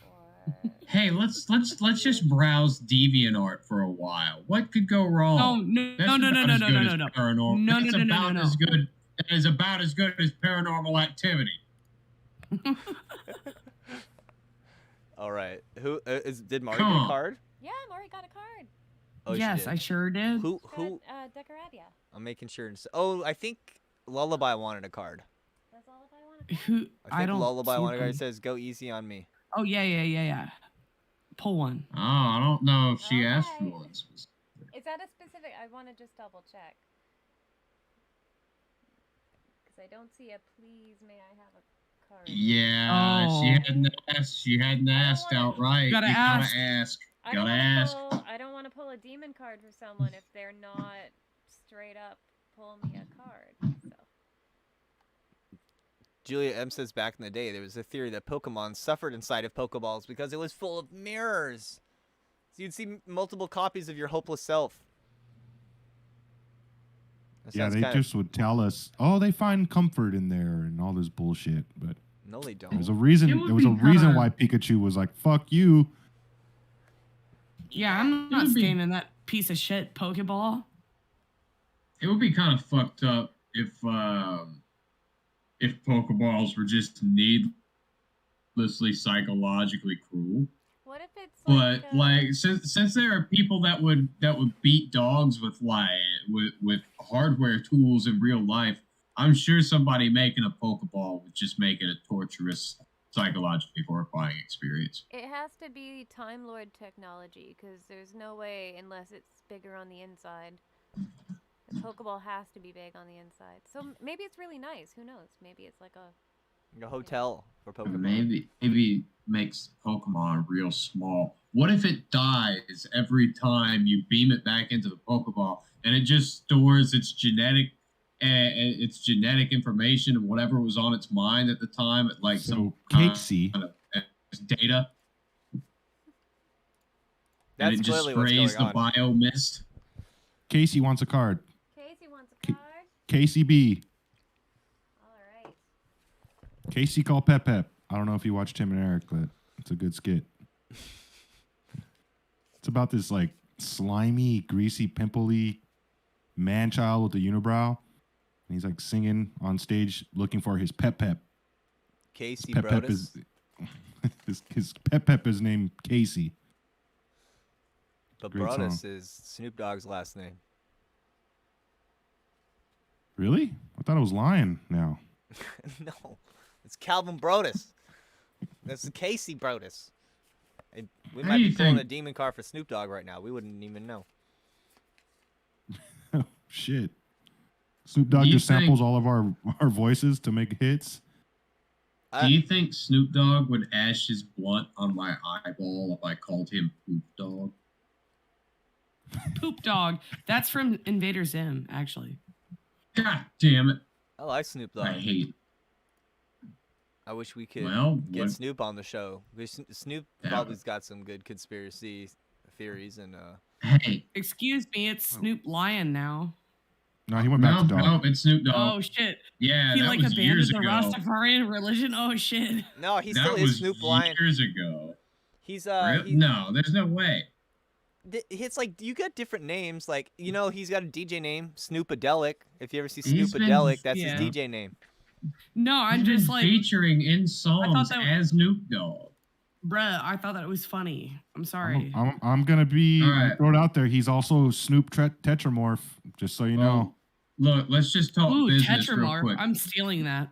or hey, let's just browse DeviantArt for a while. What could go wrong? No. Paranormal. No. That is about as good as Paranormal Activity. All right. Who did Mari get a card? Yeah, Mari got a card. Oh, yes, I sure did. Who? Decoradia. I'm making sure. Oh, I think Lullaby wanted a card. Does Lullaby want a card? Who? I think Lullaby wanted a card. It says, "Go easy on me." Oh yeah. Pull one. Oh, I don't know if she asked for one. Is that a specific? I want to just double check. I don't see a please may I have a card. Yeah, she hadn't asked outright. You gotta ask. I don't want to pull a demon card for someone if they're not straight up pull me a card. So. Julia M says back in the day there was a theory that Pokemon suffered inside of Pokeballs because it was full of mirrors. So you'd see multiple copies of your hopeless self. Yeah, they just would tell us, "Oh, they find comfort in there," and all this bullshit. But no, they don't. There was a reason. There was a reason why Pikachu was like, "Fuck you." Yeah, I'm not scanning that piece of shit Pokeball. It would be kind of fucked up if Pokeballs were just needlessly psychologically cruel. What if it's But since there are people that would beat dogs with with hardware tools in real life, I'm sure somebody making a Pokeball would just make it a torturous, psychologically horrifying experience. It has to be Time Lord technology, because there's no way, unless it's bigger on the inside. The Pokeball has to be big on the inside. So maybe it's really nice. Who knows? Maybe it's like a hotel for Pokemon. Maybe makes Pokemon real small. What if it dies every time you beam it back into the Pokeball, and it just stores its genetic information and whatever was on its mind at the time, like so Casey kind of data. That's and it just clearly what's sprays going the on. bio mist. Casey wants a card. Casey wants a card? Casey B. Alright. Casey call Pep Pep. I don't know if you watched Tim and Eric, but it's a good skit. It's about this like slimy, greasy, pimply man-child with a unibrow. And he's like singing on stage looking for his Pep Pep. Casey Pep Pep Brodus. is his Pep Pep is named Casey. But Great Brodus song. is Snoop Dogg's last name. Really? I thought it was Lion now. No, it's Calvin Brodus. That's Casey Brodus. And we How might do be you pulling think- a demon card for Snoop Dogg right now. We wouldn't even know. Shit. Snoop Dogg Do you just samples think- all of our voices to make hits. Do you think Snoop Dogg would ash his blunt on my eyeball if I called him Poop Dog? Poop Dog. That's from Invader Zim, actually. God damn it. I like Snoop Dogg. I hate. I wish we could Well, get what- Snoop on the show. Snoop Yeah. probably's got some good conspiracy theories and Hey. Excuse me, it's Snoop Lion now. No, he went back No, to Dog. no, it's Snoop Dogg. Oh shit. Yeah, He that like was years abandoned the ago. Rastafarian religion. Oh shit. no, he That still is was Snoop Lion. years ago. He's No, there's no way. it's like you got different names. Like he's got a DJ name, Snoopadelic. If you ever see He's been- Snoopadelic, that's yeah. his DJ name. No, I'm He's just been like, featuring in songs that- as Snoop Dogg. bruh, I thought that was funny. I'm sorry. I'm gonna be All right. throw it out there. He's also Snoop Tetramorph, just so you know. Look, let's just talk Ooh, business real Tetramorph. quick. I'm stealing that.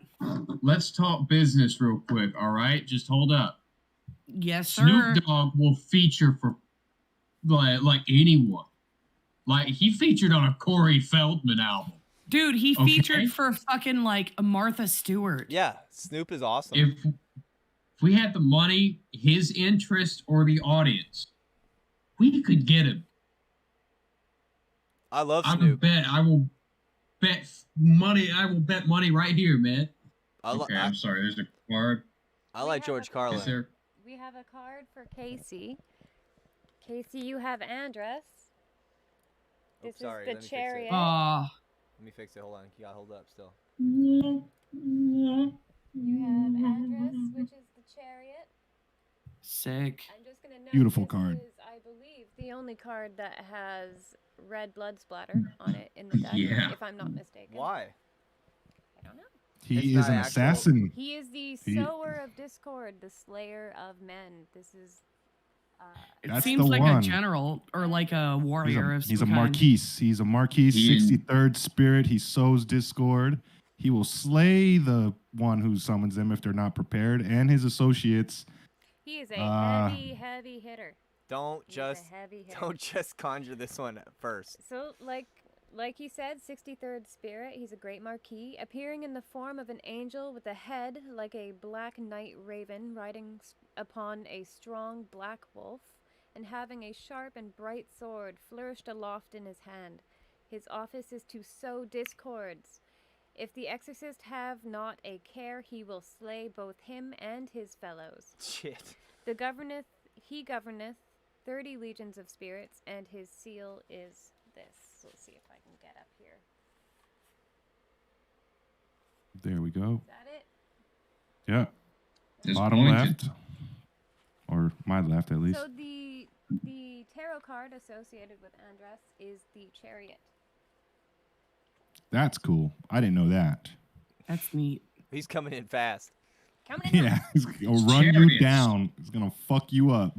Let's talk business real quick, all right? Just hold up. Yes, sir. Snoop Dogg will feature for like anyone. Like he featured on a Corey Feldman album. Dude, he Okay. featured for fucking like Martha Stewart. Yeah, Snoop is awesome. If we had the money, his interest, or the audience, we could get him. I love I Snoop. will bet money right here, man. I I'm sorry. There's a card. like George Is Carlin. there? We have a card for Casey. Casey, you have Andress. This Oops, sorry, is let the me fix it. chariot. Let me fix it. Hold on. You gotta hold up still. You have Andress, which is the chariot. Sick. I'm just gonna note Beautiful this card. is, I believe, the only card that has red blood splatter on it in the deck, Yeah. if I'm not mistaken. Why? I don't know. He It's is not an actual- assassin. He is the He- sower of discord, the slayer of men. This is It That's seems the like one. a general or like a warrior of He's a some kind. Marquise. He's a Marquise, He- 63rd spirit. He sows discord. He will slay the one who summons them if they're not prepared, and his associates. he is a heavy hitter. Don't He's just a heavy hitter. don't just conjure this one at first. So, like he said, 63rd spirit, he's a great marquis, appearing in the form of an angel with a head like a black night raven riding upon a strong black wolf, and having a sharp and bright sword flourished aloft in his hand. His office is to sow discords. If the exorcist have not a care, he will slay both him and his fellows. Shit. He governeth 30 legions of spirits, and his seal is this. So let's see if I can get up here. There we go. Is that it? Yeah. Just Bottom pointed. left. Or my left, at least. So the tarot card associated with Andress is the chariot. That's cool. I didn't know that. That's neat. He's coming in fast. Coming in. Yeah. He's going to run you Chariots. down. He's going to fuck you up.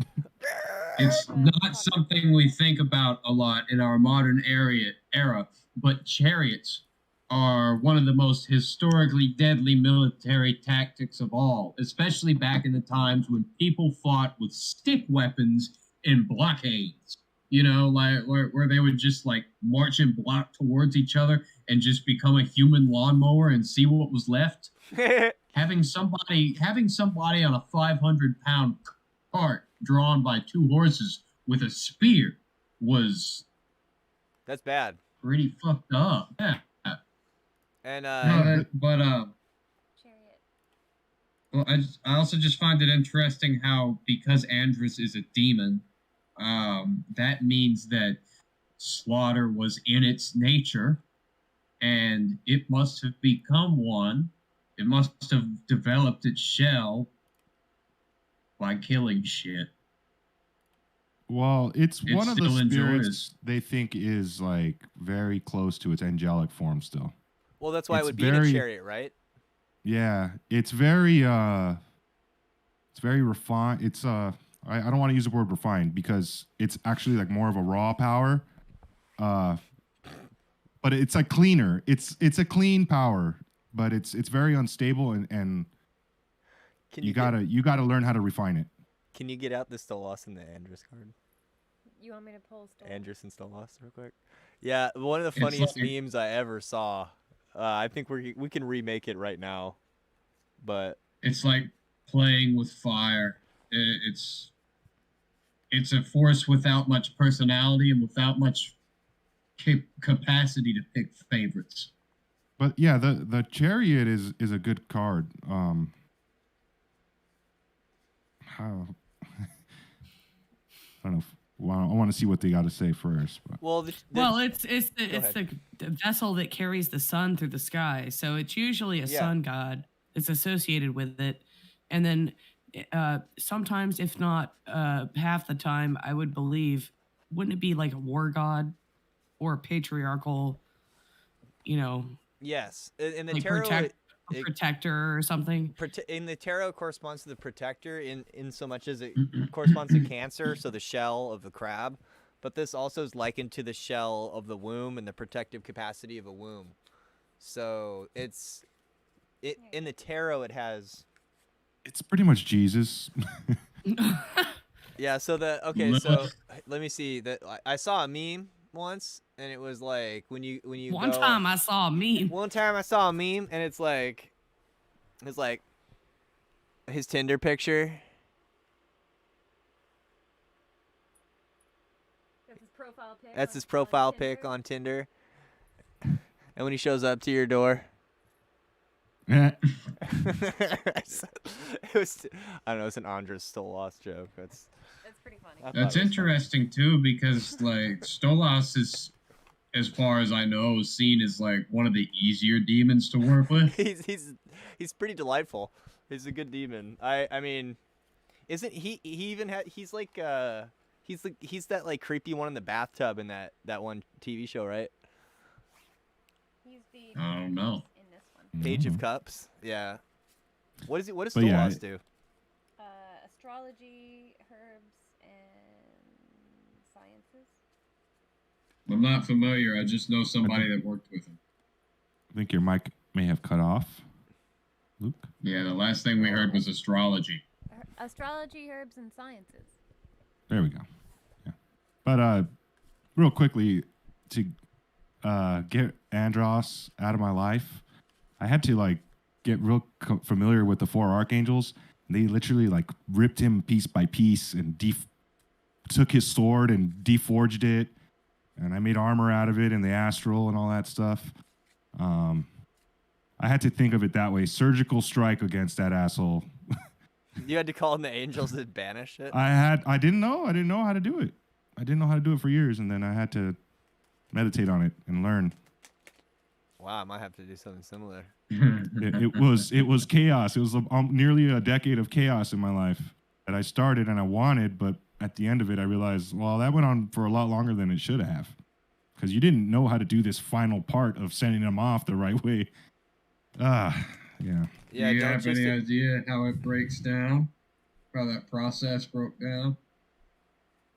It's not something we think about a lot in our modern era, but chariots are one of the most historically deadly military tactics of all, especially back in the times when people fought with stick weapons in blockades. You know, like where they would just like march and block towards each other and just become a human lawnmower and see what was left. having somebody on a 500-pound cart drawn by 2 horses with a spear was that's bad. Pretty fucked up. Yeah. And Chariot. Well, I also just find it interesting how, because Andrus is a demon, that means that slaughter was in its nature, and it must have become one. It must have developed its shell by killing shit. Well, it's one of the still spirits enjoys. they think is like very close to its angelic form still. well, that's why it it's would be in a very- chariot, right? Yeah, it's very refined. It's I don't want to use the word refined because it's actually like more of a raw power. But it's like cleaner. It's a clean power, but it's very unstable and Can you get- gotta learn how to refine it. Can you get out the Stolas and the Andrus card? You want me to pull Stolas? Andrus and Stolas real quick. Yeah, one of the It's funniest like- memes I ever saw. I think we can remake it right now, but It's like playing with fire. It's a force without much personality and without much capacity to pick favorites. But yeah, the chariot is a good card. How I don't know. I want to see what they got to say first. But. well, it's the vessel that carries the sun through the sky. So it's usually a Yeah. sun god that's associated with it, and then sometimes, if not half the time, I would believe, wouldn't it be like a war god or a patriarchal, yes, in the like tarot. protector or something? In the tarot, corresponds to the protector in so much as it corresponds to Cancer, so the shell of the crab. But this also is likened to the shell of the womb and the protective capacity of a womb. So in the tarot it has. It's pretty much Jesus. Yeah. So so let me see that I saw a meme once, and it was like when you One time I saw a meme. One time I saw a meme, and it's like his Tinder picture. That's his profile pic. That's his profile pic on Tinder. And when he shows up to your door, Eh, it was, I don't know, it's an Andres Stolas joke. That's pretty funny. I thought That's it was interesting too, because like Stolas is, as far as I know, seen as like one of the easier demons to work with. he's pretty delightful. He's a good demon. I mean, isn't he even he's like he's that like creepy one in the bathtub in that one TV show, right? He's the I don't know. in this one. Page of Mhm. Cups. Yeah. What does But yeah, Stolas do? Astrology, herbs, and sciences. I'm not familiar. I just know somebody that worked with him. I think your mic may have cut off, Luke. Yeah, the last thing we heard was astrology. Astrology, herbs, and sciences. There we go. Yeah. But real quickly, to get Andros out of my life, I had to like get real familiar with the 4 archangels. They literally like ripped him piece by piece and took his sword and deforged it, and I made armor out of it and the astral and all that stuff. I had to think of it that way: surgical strike against that asshole. You had to call in the angels to banish it. I didn't know how to do it. I didn't know how to do it for years, and then I had to meditate on it and learn. Wow, I might have to do something similar. It was chaos. It was nearly a decade of chaos in my life that I started and I wanted, but at the end of it, I realized, well, that went on for a lot longer than it should have, because you didn't know how to do this final part of sending them off the right way. Yeah. Yeah, Do you don't have just any idea how it breaks down? How that process broke down?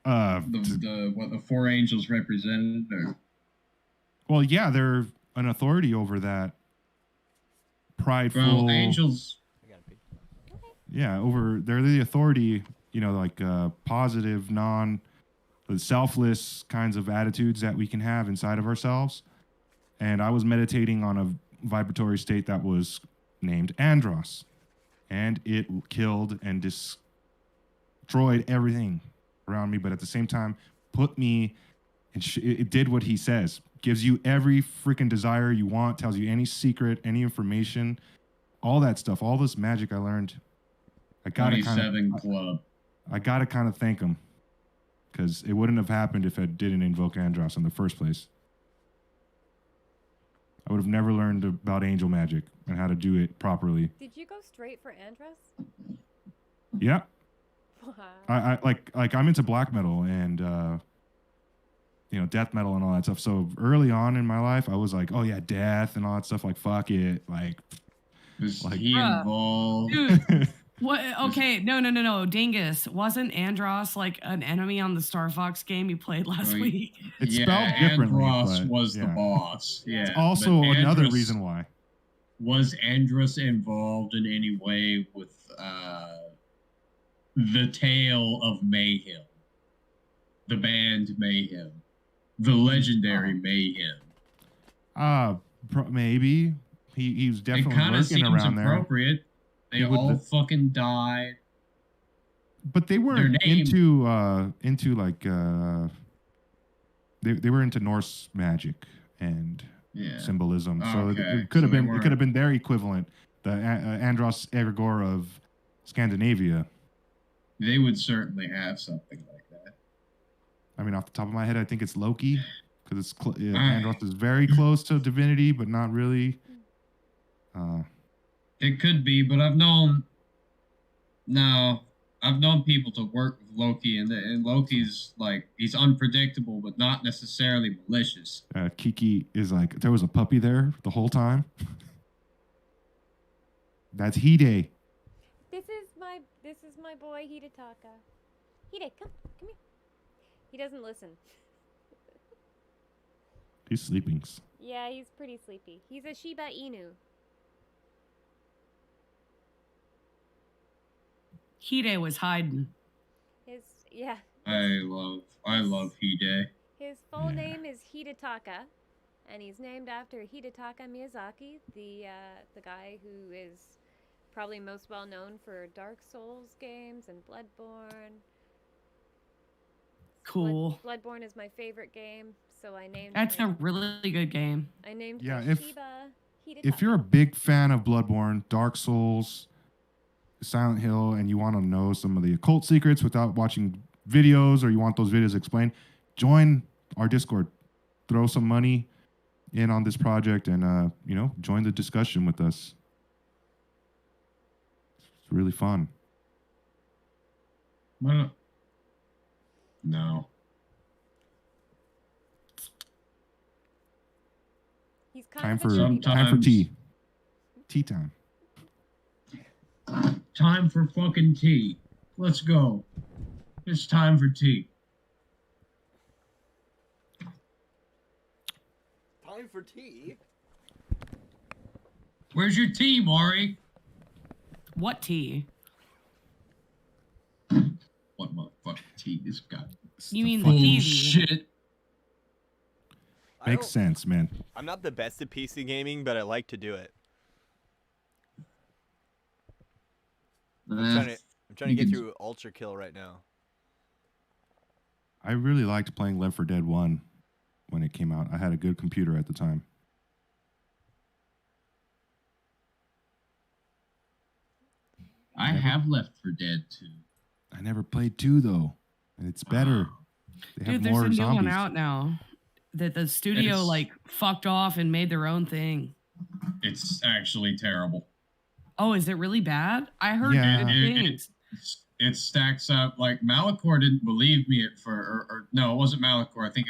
What the four angels represented, or well, yeah, they're an authority over that prideful. well, angels. I gotta pee. Yeah, they're the authority. Like positive, selfless kinds of attitudes that we can have inside of ourselves. And I was meditating on a vibratory state that was named Andros, and it killed and destroyed everything around me, but at the same time put me and it did what he says. Gives you every freaking desire you want, tells you any secret, any information, all that stuff, all this magic I learned. I gotta kind of thank him, because it wouldn't have happened if I didn't invoke Andros in the first place. I would have never learned about angel magic and how to do it properly. Did you go straight for Andros? Yeah. Wow. I like I'm into black metal and death metal and all that stuff. So early on in my life, I was like, oh yeah, death and all that stuff. Like fuck it, was he involved? Dude, what? Okay, no. Dingus, wasn't Andros like an enemy on the Star Fox game you played last week? It's spelled differently. Andros but, was the boss. Yeah. It's also another reason why. Was Andros involved in any way with the Tale of Mayhem, the band Mayhem, the legendary Mayhem? Maybe he was definitely working around there. Appropriate. They all fucking died. But they weren't into like they were into Norse magic and symbolism. So it could have been their equivalent, the Andros Egregor of Scandinavia. They would certainly have something like that. I mean, off the top of my head, I think it's Loki, because Andros is very close to divinity, but not really. It could be, but I've known people to work with Loki, and Loki's like, he's unpredictable, but not necessarily malicious. Kiki is like, there was a puppy there the whole time. That's Hide. This is my boy Hidetaka. Hide, come here. He doesn't listen. He's sleeping. Yeah, he's pretty sleepy. He's a Shiba Inu. Hide was hiding. I love Hide. His full name is Hidetaka, and he's named after Hidetaka Miyazaki, the guy who is probably most well known for Dark Souls games and Bloodborne. Cool. Bloodborne is my favorite game, so I named. That's a really good game. I named Shiba Hidetaka. If you're a big fan of Bloodborne, Dark Souls, Silent Hill, and you want to know some of the occult secrets without watching videos, or you want those videos explained, join our Discord. Throw some money in on this project and join the discussion with us. It's really fun. No. He's time for tea. Tea time. Time for fucking tea. Let's go. It's time for tea. Time for tea? Where's your tea, Maury? What tea? What motherfucking tea? This guy. You mean the bullshit? Makes sense, man. I'm not the best at PC gaming, but I like to do it. I'm trying to get through Ultra Kill right now. I really liked playing Left 4 Dead 1 when it came out. I had a good computer at the time. I have Left 4 Dead 2. I never played 2 though, and it's better. Dude, there's a new one out now that the studio fucked off and made their own thing. It's actually terrible. Oh, is it really bad? I heard good things. It stacks up. Like, Malchor didn't believe me at first, or no, it wasn't Malchor. I think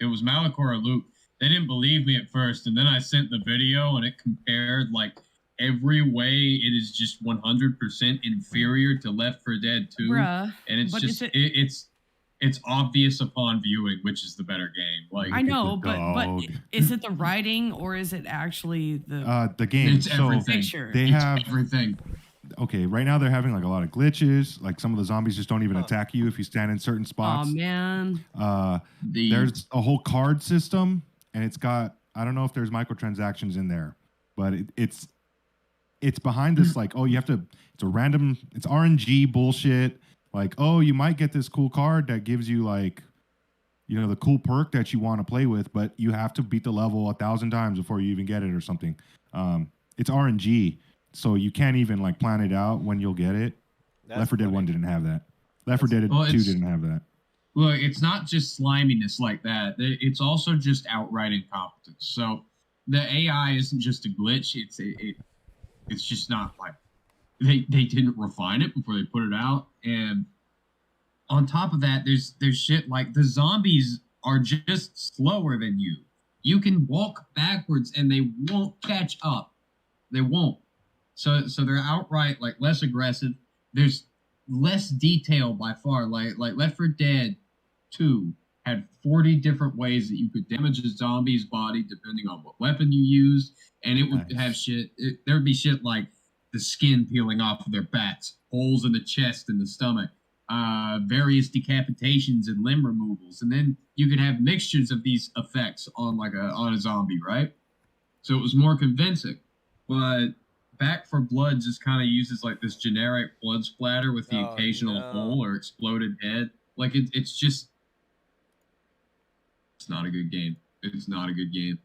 it was Malchor or Luke. They didn't believe me at first, and then I sent the video, and it compared like every way. It is just 100% inferior to Left 4 Dead 2, Bruh, and it's just it's it's obvious upon viewing which is the better game. Like I know, Look at the but dog. is it the writing or is it actually The game. it's everything. picture? They It's have everything. okay. Right now they're having like a lot of glitches. Like some of the zombies just don't even attack you if you stand in certain Oh spots. man. There's a whole card system, and it's got I don't know if there's microtransactions in there, but it's behind this like oh you have to it's a random it's RNG bullshit. Like oh you might get this cool card that gives you like you know the cool perk that you want to play with, but you have to beat the level 1,000 times before you even get it or something. It's RNG, so you can't even like plan it out when you'll get it. That's Left 4 Dead funny. 1 didn't have that. Left 4 Dead 2 didn't have that. Well, it's not just sliminess like that. It's also just outright incompetence. So the AI isn't just a glitch. It's just not like they didn't refine it before they put it out. And on top of that, there's shit like the zombies are just slower than you. You can walk backwards and they won't catch up. They won't. So they're outright like less aggressive. There's less detail by far. Like Left 4 Dead 2 had 40 different ways that you could damage a zombie's body depending on what weapon you used, and it would have shit. There would be shit like the skin peeling off of their backs, holes in the chest and the stomach, various decapitations and limb removals, and then you could have mixtures of these effects on a zombie, right? So it was more convincing. But Back for Blood just kind of uses like this generic blood splatter with the occasional hole or exploded head. Like it's just, it's not a good game. It's not a good game.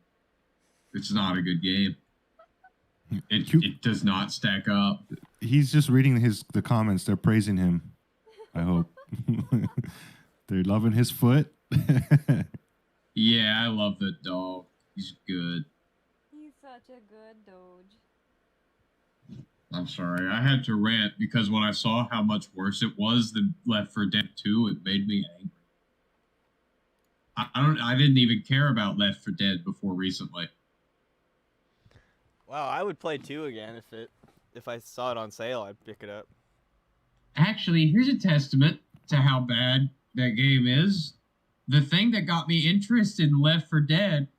It's not a good game. It does not stack up. He's just reading the comments. They're praising him. I hope they're loving his foot. Yeah, I love the dog. He's good. He's such a good doge. I'm sorry, I had to rant because when I saw how much worse it was than Left 4 Dead 2, it made me angry. I didn't even care about Left 4 Dead before recently. Wow, I would play 2 again if I saw it on sale. I'd pick it up. Actually, here's a testament to how bad that game is. The thing that got me interested in Left 4 Dead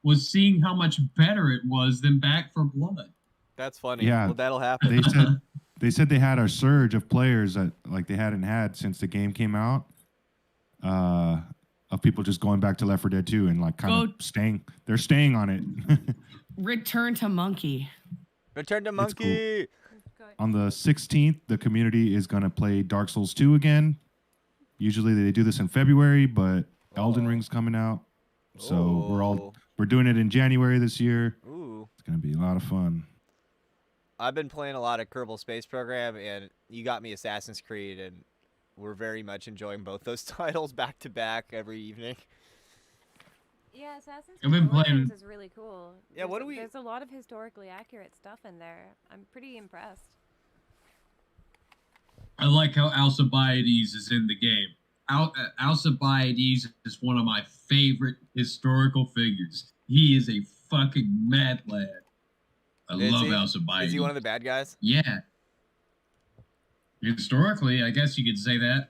was seeing how much better it was than Back 4 Blood. That's funny. Yeah, well, that'll happen. They said they had a surge of players that like they hadn't had since the game came out. Of people just going back to Left 4 Dead 2 and like kind of staying. They're staying on it. Return to Monkey. Return to Monkey. Cool. On the 16th, the community is going to play Dark Souls 2 again. Usually they do this in February, but Elden Ring's coming out. So we're doing it in January this year. Ooh. It's going to be a lot of fun. I've been playing a lot of Kerbal Space Program, and you got me Assassin's Creed, and we're very much enjoying both those titles back to back every evening. Yeah, Assassin's I've been Creed playing- Origins is really cool. Yeah, There's a lot of historically accurate stuff in there. I'm pretty impressed. I like how Alcibiades is in the game. Alcibiades is one of my favorite historical figures. He is a fucking mad lad. I love Alcibiades. Is he one of the bad guys? Yeah. Historically, I guess you could say that.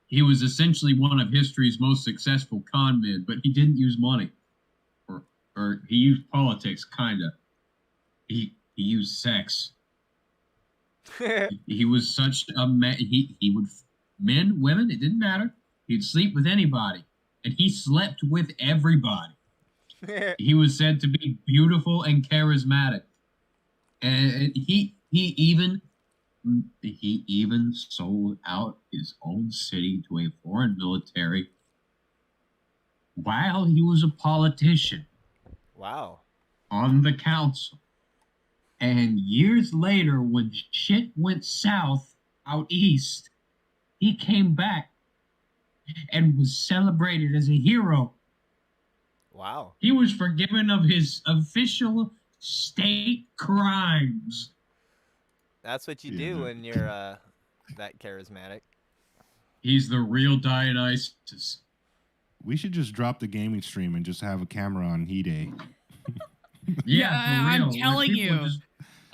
He was essentially one of history's most successful con men, but he didn't use money. Or he used politics, kinda. He used sex. He was such a man. He would, men, women, it didn't matter. He'd sleep with anybody. And he slept with everybody. He was said to be beautiful and charismatic. And he even sold out his own city to a foreign military while he was a politician. Wow. On the council. And years later, when shit went south out east, he came back and was celebrated as a hero. Wow. He was forgiven of his official state crimes. That's what you do when you're that charismatic. He's the real Dionysus. We should just drop the gaming stream and just have a camera on He Day. Yeah, for real. I'm telling you.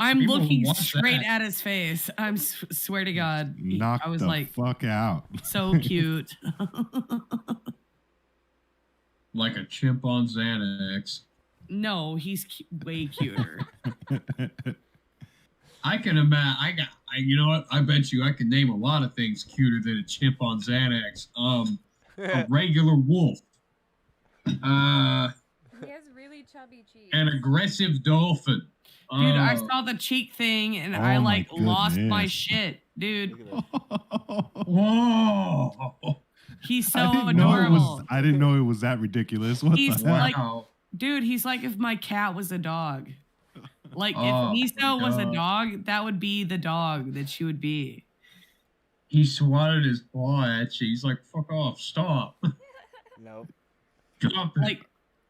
I'm People looking want straight that. at his face. I'm swear to God. Knock I was the like, fuck out. so cute. Like a chimp on Xanax. No, he's way cuter. I can imagine. You know what? I bet you I can name a lot of things cuter than a chimp on Xanax. A regular wolf. He has really chubby cheeks. An aggressive dolphin. Dude, I saw the cheek thing and I Oh my lost my goodness. shit, dude. Look at that. Whoa! He's so I didn't adorable. I didn't know it was that ridiculous. What He's the hell? like- Wow! Dude, he's like if my cat was a dog. Like Oh, if Miso my was a God. dog, that would be the dog that she would be. He swatted his paw at you. He's like, "Fuck off! Stop! Nope. Stop it!"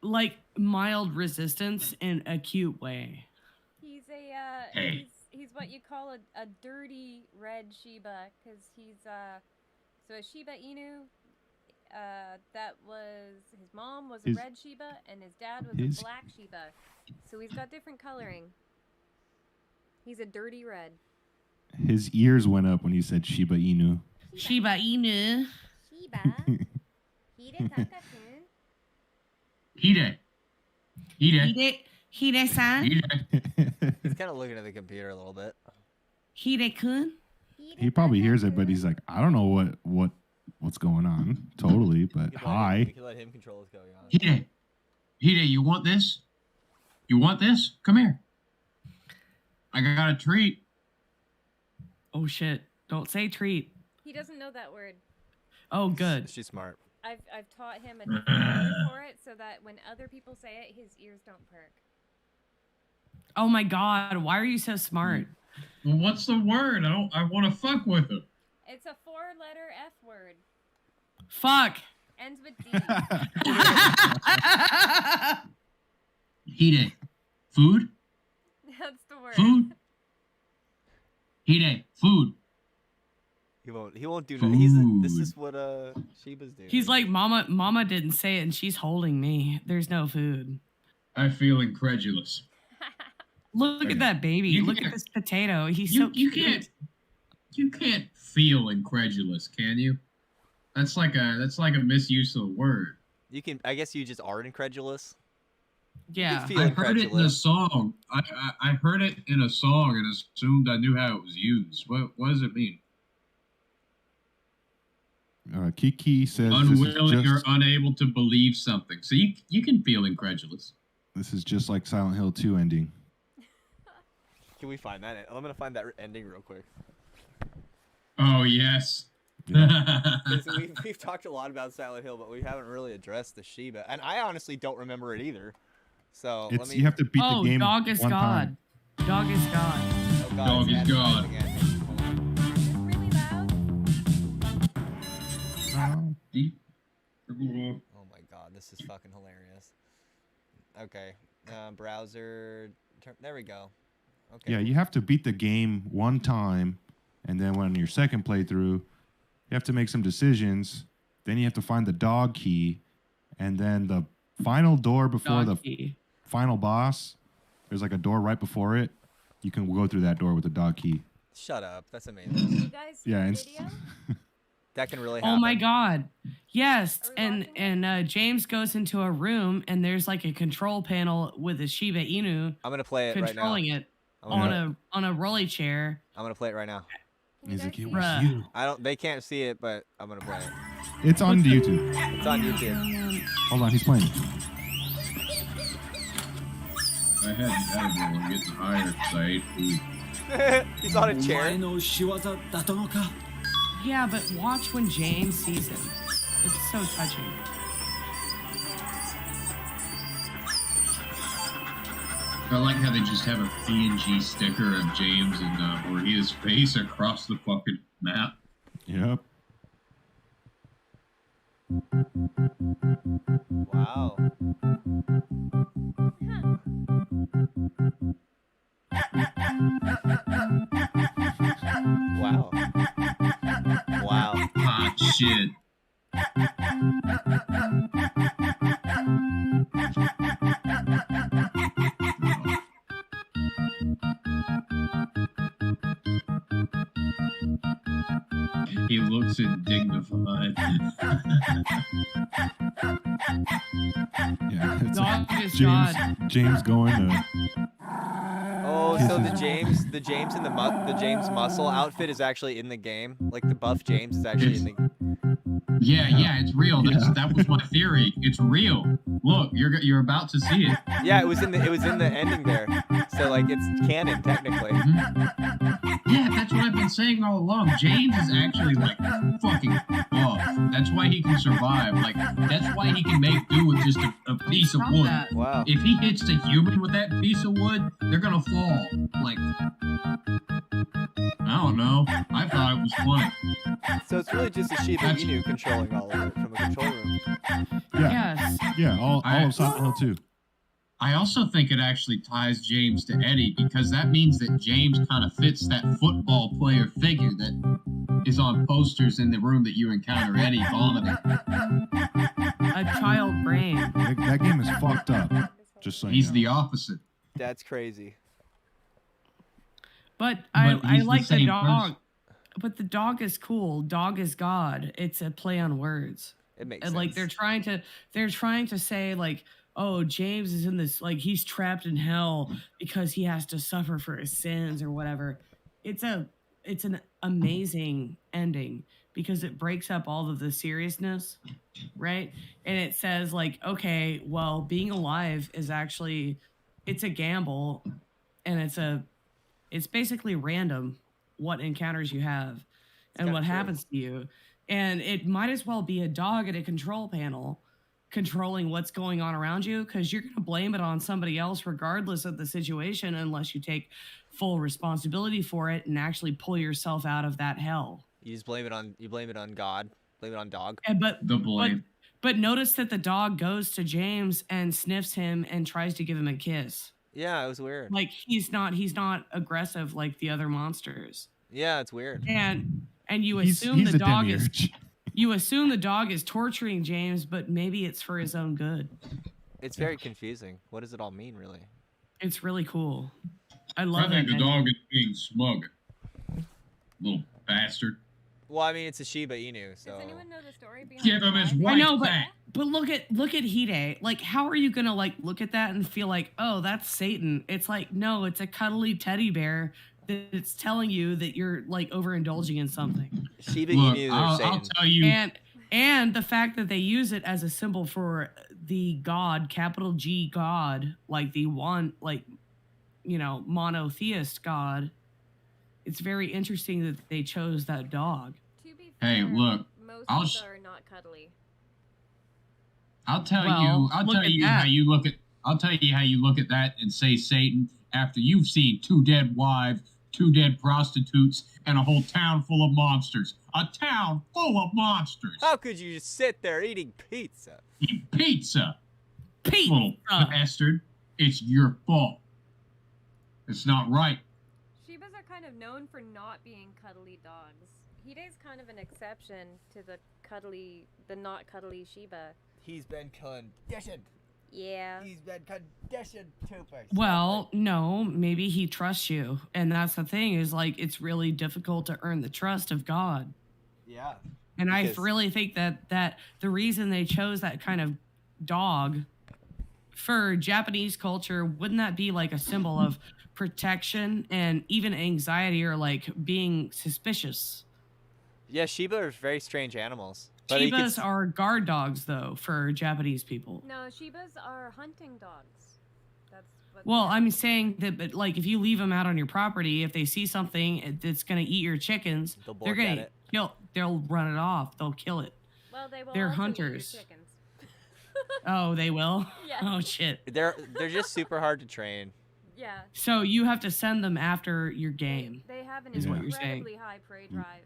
Like mild resistance in a cute way. He's a Hey. he's what you call a dirty red Shiba, because he's so a Shiba Inu. That was his mom was a His- red Shiba and his dad was his- a black Shiba. So he's got different coloring. He's a dirty red. His ears went up when he said Shiba Inu. Shiba Inu. Shiba. Hide Taka-kun. Hide. Hide-san. He's kind of looking at the computer a little bit. Hide-kun. He probably hears it, but he's like, I don't know what's going on. Totally, but We hi. can let him control what's going on. Hide. You want this? You want this? Come here. I got a treat. Oh shit. Don't say treat. He doesn't know that word. Oh good. She's smart. I've taught him a different word for it so that when other people say it, his ears don't perk. Oh my god, why are you so smart? Well, what's the word? I want to fuck with him. It's a 4-letter F word. Fuck. Ends with D. Hide. Food? That's the word. Food? Hide. Food. He won't do that. This is what Shiba's doing. He's like, Mama didn't say it and she's holding me. There's no food. I feel incredulous. Look at that baby. You Look at can't- this potato. He's so You cute. can't feel incredulous, can you? That's like a misuse of the word. You can. I guess you just are incredulous. Yeah. feel I heard it in a incredulous. song. I heard it in a song and assumed I knew how it was used. What does it mean? Kiki says Unwilling or unable to believe something. So you can feel incredulous. this is just like Silent Hill 2 ending. Can we find that? I'm gonna find that ending real quick. Oh yes. We've talked a lot about Silent Hill, but we haven't really addressed the Shiba, and I honestly don't remember it either. So let me. You have to beat Oh, the game dog is one God. time. Dog is God. Oh God, Dog it's is God. advertising again. Hold on. Is this really loud? Oh my God, this is fucking hilarious. Okay, browser. There we go. Okay. Yeah, you have to beat the game one time, and then on your second playthrough, you have to make some decisions. Then you have to find the dog key, and then the final door before Dog the key. final boss. There's like a door right before it. You can go through that door with the dog key. Shut up. That's amazing. You guys see Yeah, the and video? That can really happen. Oh my God. Yes. Are we And watching it? James goes into a room and there's like a control panel with a Shiba Inu I'm gonna play it right now. controlling it I'm gonna, on a rolly chair. I'm gonna play it right now. Can you He's guys like, see it it? was Bruh. you. They can't see it, but I'm gonna play it. It's on What's the- YouTube. It's on YouTube. Hold on, he's playing. I hadn't had getting higher because I ate food. He's on a chair. Yeah, but watch when James sees him. It's so touching. I like how they just have a PNG sticker of James and or his face across the fucking map. Yep. Wow. Wow. Wow. Hot shit. mind. Yeah, it's Dog is James, God. James going to. Oh, so the Kisses. James and the James muscle outfit is actually in the game. Like the buff James is actually in the. Yeah, it's real. Yeah. That was my theory. It's real. Look, you're about to see it. Yeah, it was in the ending there. So like it's canon technically. Yeah, that's what I've been saying all along. James is actually like fucking buff. That's why he can survive. Like that's why he can make do with just a piece of wood. That. Wow. If he hits the human with that piece of wood, they're gonna fall. Like I don't know. I thought it was funny. So it's really just a Shiba Inu controlling all of it from a control room. Yeah, Yes. yeah, all of Silent Hill 2. I also think it actually ties James to Eddie because that means that James kind of fits that football player figure that is on posters in the room that you encounter Eddie vomiting. A child brain. That game is fucked up. Just so you He's know. the opposite. That's crazy. But I he's like the same dog. person. But the dog is cool. Dog is God. It's a play on words. It makes And sense. like they're trying to say like, oh, James is in this, like he's trapped in hell because he has to suffer for his sins or whatever. It's an amazing ending because it breaks up all of the seriousness, right? And it says like, okay, well, being alive is actually, it's a gamble, and it's basically random what encounters you have and kinda what true. happens to you. And it might as well be a dog at a control panel controlling what's going on around you, because you're going to blame it on somebody else regardless of the situation unless you take full responsibility for it and actually pull yourself out of that hell. You just blame it on God. Blame it on dog. And The blame. but notice that the dog goes to James and sniffs him and tries to give him a kiss. Yeah, it was weird. Like he's not aggressive like the other monsters. Yeah, it's weird. And you He's assume the a dog is demiurge. you assume the dog is torturing James, but maybe it's for his own good. It's very confusing. What does it all mean, really? It's really cool. I I love think it. the dog is being smug. Little bastard. Well, I mean, it's a Shiba Inu, so. Does anyone know the story behind Give him his why? I know, wife back. but look at Hide. Like, how are you gonna like look at that and feel like, oh, that's Satan? It's like, no, it's a cuddly teddy bear that's telling you that you're like overindulging in something. Shiba Look, Inu, I'll Satan. tell you. And the fact that they use it as a symbol for the God, capital G God, like the one, like, you know, monotheist God. It's very interesting that they chose that dog. To be Hey, fair, look, most I'll Shiba are not cuddly. I'll tell Well, you. I'll look tell at you that. how you look at. I'll tell you how you look at that and say Satan after you've seen 2 dead wives, 2 dead prostitutes, and a whole town full of monsters. A town full of monsters. How could you just sit there eating pizza? Eat pizza, Pete. little bastard. It's your fault. It's not right. Shibas are kind of known for not being cuddly dogs. Hide's kind of an exception to the not cuddly Shiba. He's been conditioned. Yeah. He's been conditioned to pursue. Well, no, maybe he trusts you. And that's the thing is like, it's really difficult to earn the trust of God. Yeah. And Because- I really think that the reason they chose that kind of dog for Japanese culture, wouldn't that be like a symbol of protection and even anxiety or like being suspicious? Yeah, Shiba are very strange animals. But you Shibas could- are guard dogs though for Japanese people. No, Shibas are hunting dogs. That's what Well, they are. I'm saying that, but like if you leave them out on your property, if they see something that's gonna eat your chickens, They'll they're bark at gonna it. kill. They'll run it off. They'll kill it. Well, they will they're also eat your hunters. chickens. Oh, they will. Yeah. Oh shit. They're just super hard to train. Yeah. So you have to send them after your game. They have an is what you're saying. incredibly high prey drive,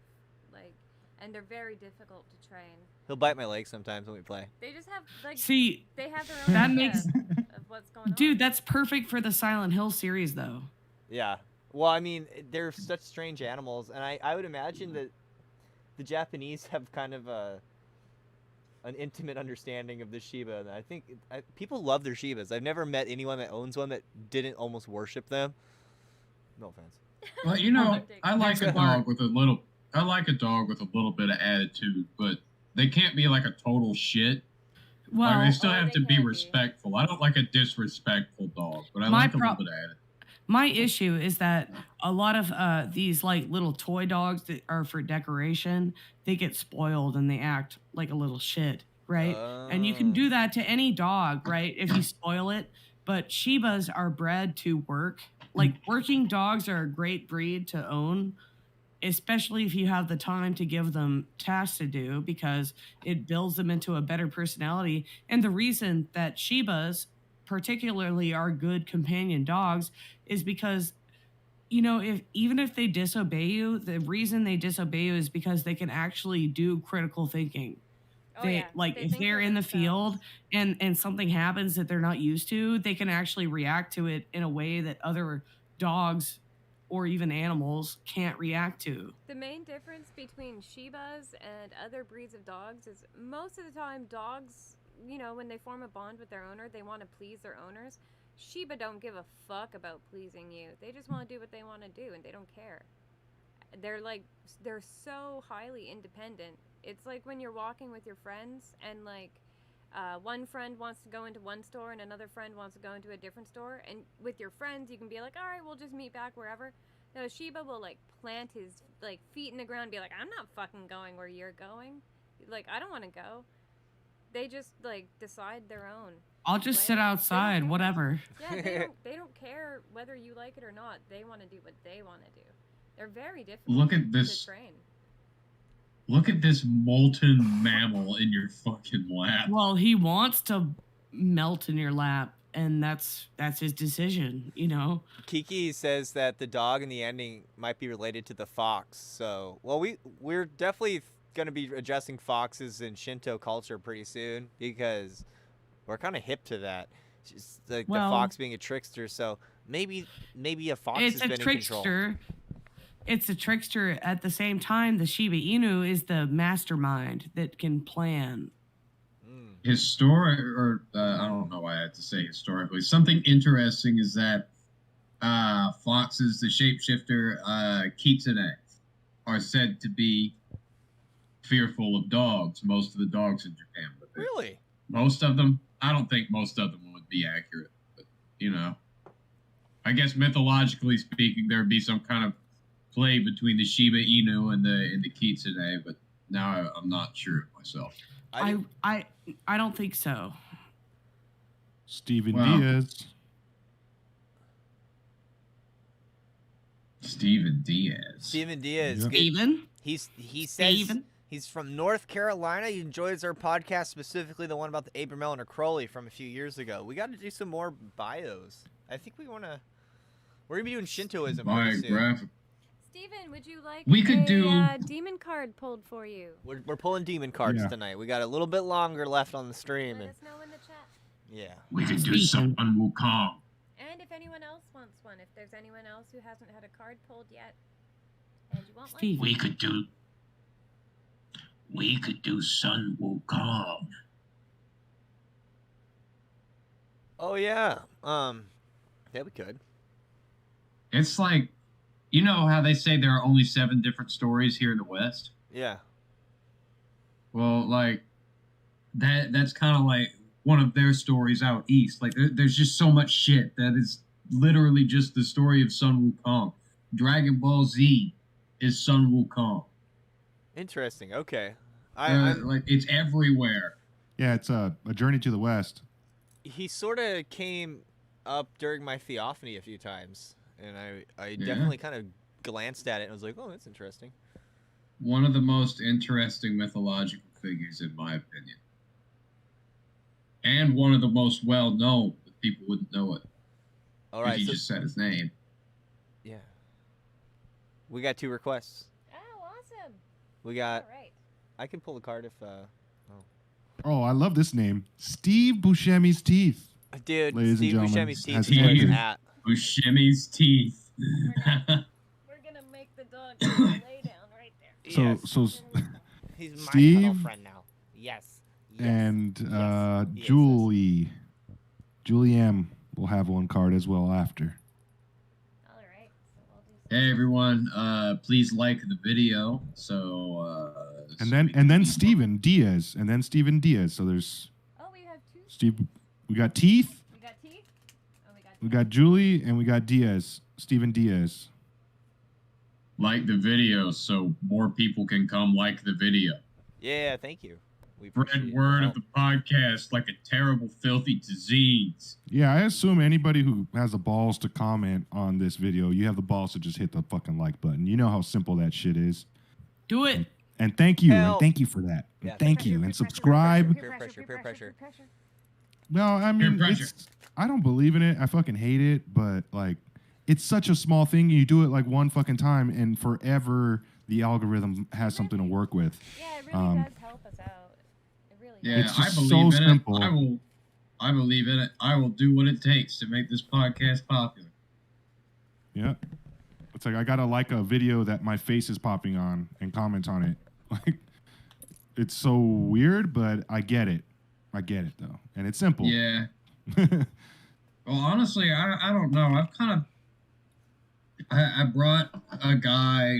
like, and they're very difficult to train. He'll bite my leg sometimes when we play. They just have like See, they have their own that idea makes- of what's going on. dude, that's perfect for the Silent Hill series though. Yeah. Well, I mean, they're such strange animals, and I would imagine that the Japanese have kind of an intimate understanding of the Shiba. And I think people love their Shibas. I've never met anyone that owns one that didn't almost worship them. No offense. Well, you know, I like That's a dog with a little. I like a dog with a little bit of attitude, but they can't be like a total shit. Well, like, they still have they to be can be. respectful. I don't like a disrespectful dog, but I My like a little bit of attitude. My issue is that a lot of these like little toy dogs that are for decoration, they get spoiled and they act like a little shit, right? And you can do that to any dog, right? If you spoil it. But Shibas are bred to work. Like working dogs are a great breed to own, especially if you have the time to give them tasks to do, because it builds them into a better personality. And the reason that Shibas particularly are good companion dogs is because, you know, even if they disobey you, the reason they disobey you is because they can actually do critical thinking. Like if they're in the field and something happens that they're not used to, they can actually react to it in a way that other dogs or even animals can't react to. The main difference between Shibas and other breeds of dogs is most of the time dogs, you know, when they form a bond with their owner, they want to please their owners. Shiba don't give a fuck about pleasing you. They just want to do what they want to do and they don't care. They're so highly independent. It's like when you're walking with your friends and like one friend wants to go into one store and another friend wants to go into a different store, and with your friends you can be like, all right, we'll just meet back wherever. No, Shiba will like plant his like feet in the ground and be like, I'm not fucking going where you're going. Like, I don't want to go. They just like decide their own. I'll just sit outside, whatever. Yeah, they don't care whether you like it or not. They want to do what they want to do. They're very difficult Look at this. to train. Look at this molten mammal in your fucking lap. Well, he wants to melt in your lap, and that's his decision, you know. Kiki says that the dog in the ending might be related to the fox. So, well, we're definitely going to be addressing foxes in Shinto culture pretty soon because we're kind of hip to that. Just like the fox being a trickster. So maybe a fox has been in control. It's a trickster. At the same time, the Shiba Inu is the mastermind that can plan. I don't know why I had to say historically. Something interesting is that foxes, the shapeshifter Kitsune, are said to be fearful of dogs. Most of the dogs in Japan. But Really? Most of them? I don't think most of them would be accurate. But, you know, I guess mythologically speaking, there would be some kind of play between the Shiba Inu and the Kitsune, but now I'm not sure myself. I don't think so. Steven Diaz. Yep. He says he's from North Carolina. He enjoys our podcast, specifically the one about the Abramelin or Crowley from a few years ago. We got to do some more bios. I think we're gonna be doing Shintoism pretty soon. Steven, would you like a demon card pulled for you? We're pulling demon cards tonight. We got a little bit longer left on the stream. Let us know in the chat. Yeah. We could do someone Wukong. And if anyone else wants one, if there's anyone else who hasn't had a card pulled yet, and you want one, we could do Sun Wukong. Oh yeah. Yeah, we could. It's like, you know how they say there are only 7 different stories here in the West? Yeah. Well, like, that's kind of like one of their stories out east. Like, there's just so much shit that is literally just the story of Sun Wukong. Dragon Ball Z is Sun Wukong. Interesting. Okay. Like, it's everywhere. Yeah, it's a journey to the West. He sort of came up during my theophany a few times. And I definitely kind of glanced at it and was like, oh, that's interesting. One of the most interesting mythological figures, in my opinion. And one of the most well-known, but people wouldn't know it. All right. He just said his name. Yeah. We got 2 requests. Oh, awesome. We got... All right. I can pull a card if... Oh, I love this name. Steve Buscemi's Teeth. Dude, Ladies Steve and gentlemen, Buscemi's Teeth has is his where he's record. at. Buscemi's Teeth. We're gonna make the dog lay down right there. So He's my Steve cuddle friend now. Yes. and Yes. Julie M will have one card as well after. All right. So I'll do Hey everyone, please like the video so this. And then Steven Diaz. And then Steven Diaz. So there's Oh, we have two. Steve. We got Teeth. We got teeth. Oh, We got Julie, and we got Diaz. Steven Diaz. Like the video so more people can come like the video. Yeah, thank you. We Spread word of the podcast like a terrible, filthy disease. Yeah, I assume anybody who has the balls to comment on this video, you have the balls to just hit the fucking like button. You know how simple that shit is. Do it. And thank you. Hell. And thank you for that. Yeah, And thank you. And subscribe. Peer pressure. No, I mean, Peer pressure. I don't believe in it. I fucking hate it. But, like, it's such a small thing. You do it, like, one fucking time, and forever the algorithm has something to work with. Yeah, it really does help us out. It really Yeah, It's I just believe so in simple. it. I believe in it. I will do what it takes to make this podcast popular. Yeah. It's like I gotta like a video that my face is popping on and comment on it. Like, it's so weird, but I get it. I get it though, and it's simple. Yeah. Well, honestly, I don't know. I've kind of I brought a guy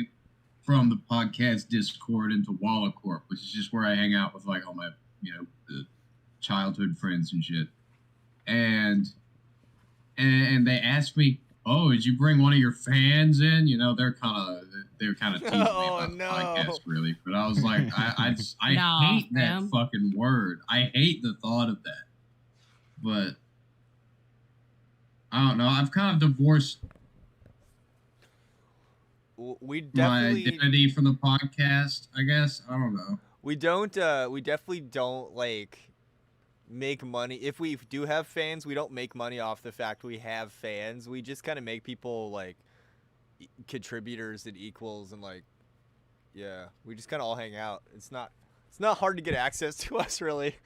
from the podcast Discord into Malchor, which is just where I hang out with like all my the childhood friends and shit. And they asked me, "Oh, did you bring one of your fans in?" They're kind of teasing me about the podcast, really. But I was like, I hate that fucking word. I hate the thought of that. But I don't know. I've kind of divorced my identity from the podcast, I guess. I don't know. We definitely don't like make money. If we do have fans, we don't make money off the fact we have fans. We just kind of make people like contributors and equals, and like, yeah, we just kind of all hang out. It's not hard to get access to us, really.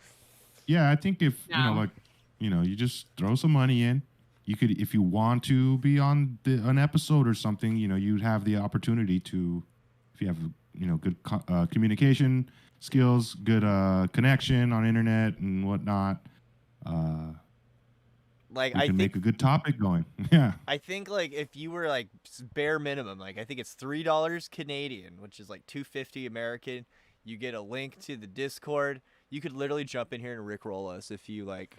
Yeah, I think if you just throw some money in. You could, if you want to be on an episode or something, you'd have the opportunity to, if you have, good communication skills, good connection on internet and whatnot. Like, I think make a good topic going. Yeah. I think like if you were like bare minimum, like I think it's $3 Canadian, which is like $2.50 American. You get a link to the Discord. You could literally jump in here and rickroll us if you like.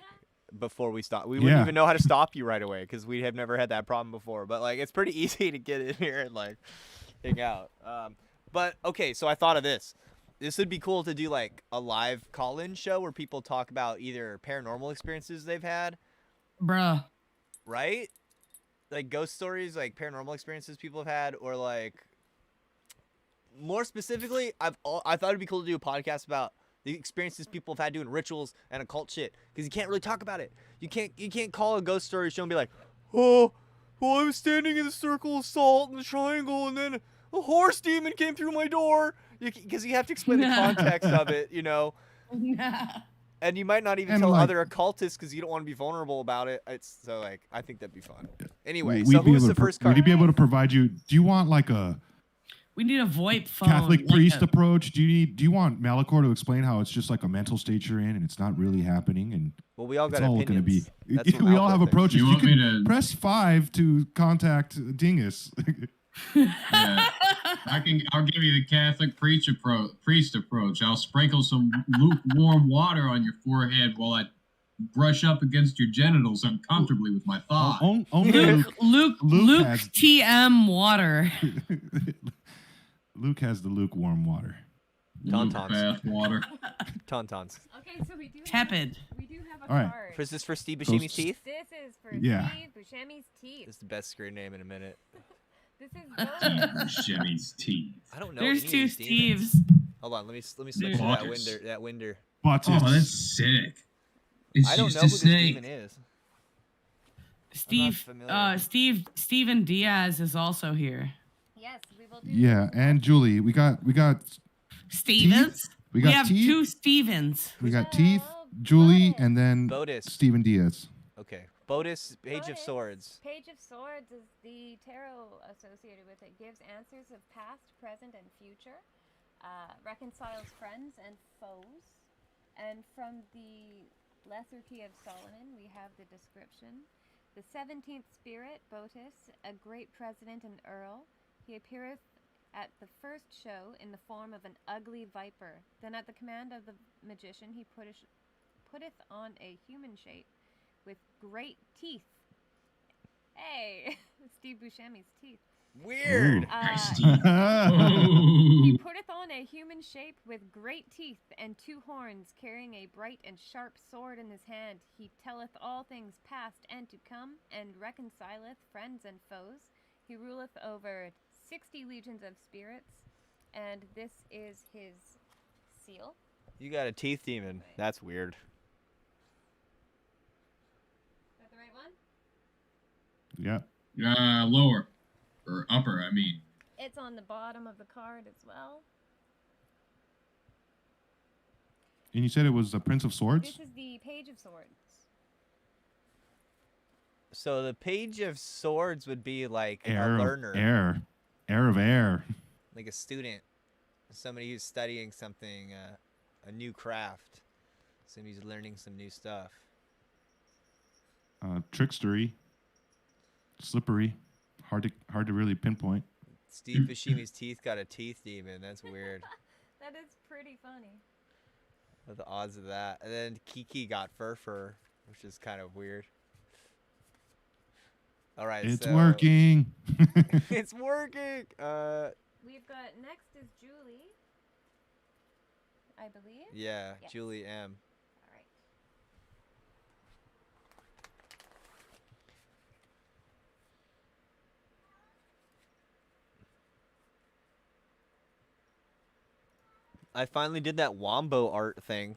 Before we stop, we wouldn't even know how to stop you right away because we have never had that problem before. But like, it's pretty easy to get in here and like hang out. But okay, so I thought of this. This would be cool to do like a live call-in show where people talk about either paranormal experiences they've had, bruh, right? Like ghost stories, like paranormal experiences people have had, or like more specifically, I thought it'd be cool to do a podcast about the experiences people have had doing rituals and occult shit, because you can't really talk about it. You can't call a ghost story show and be like, oh, well, I was standing in the circle of salt in the triangle, and then a horse demon came through my door. Because you have to explain the context of it, And you might not even tell other occultists because you don't want to be vulnerable about it. So like, I think that'd be fun. Anyway, so who's the first card? Would he be able to provide you? Do you want like a? We need a VoIP phone. Catholic priest approach. Do you want Malchor to explain how it's just like a mental state you're in and it's not really happening? And well, we all got all opinions. We all have approaches. You can press 5 to contact Dingus. Yeah. I'll give you the Catholic priest approach. I'll sprinkle some lukewarm water on your forehead while I brush up against your genitals uncomfortably with my thigh. Luke TM water. Luke has the lukewarm water. Tauntauns. Bath water. Tauntauns. Okay, so we do tepid. We do have a card. Is this for Steve Buscemi's teeth? This is for Steve Buscemi's teeth. This is the best screen name in a minute. This is Buscemi's teeth. I don't know. There's two Steves. Hold on, let me switch to that window. Oh, that's sick. I don't know who this demon is. Steven Diaz is also here. Yes, we will do. Yeah, and Julie, we got Stevens. Teeth. We have teeth. 2 Stevens. We got Teeth, Julie, and then Bodis. Steven Diaz. Okay. Bodis, Page of Swords. Page of Swords is the tarot associated with it. Gives answers of past, present, and future. Reconciles friends and foes. And from the Lesser Key of Solomon, we have the description. The 17th spirit, Botis, a great president and earl. He appeareth At the first show, in the form of an ugly viper. Then at the command of the magician, he putteth on a human shape with great teeth. Hey, Steve Buscemi's teeth. Weird. He putteth on a human shape with great teeth and 2 horns, carrying a bright and sharp sword in his hand. He telleth all things past and to come, and reconcileth friends and foes. He ruleth over 60 legions of spirits, and this is his seal. You got a teeth demon. That's weird. Is that the right one? Yeah. Lower. Or upper, I mean. It's on the bottom of the card as well. And you said it was the Prince of Swords? This is the Page of Swords. So the Page of Swords would be like a Heir learner. Heir of air. Like a student. Somebody who's studying something, a new craft. Somebody's learning some new stuff. Trickstery. Slippery. Hard to really pinpoint. Steve Buscemi's teeth got a teeth demon. That's weird. That is pretty funny. What the odds of that? And then Kiki got fur, which is kind of weird. All right, it's working. It's working. We've got next is Julie, I believe. Yeah, yes. Julie M. All right. I finally did that Wombo art thing.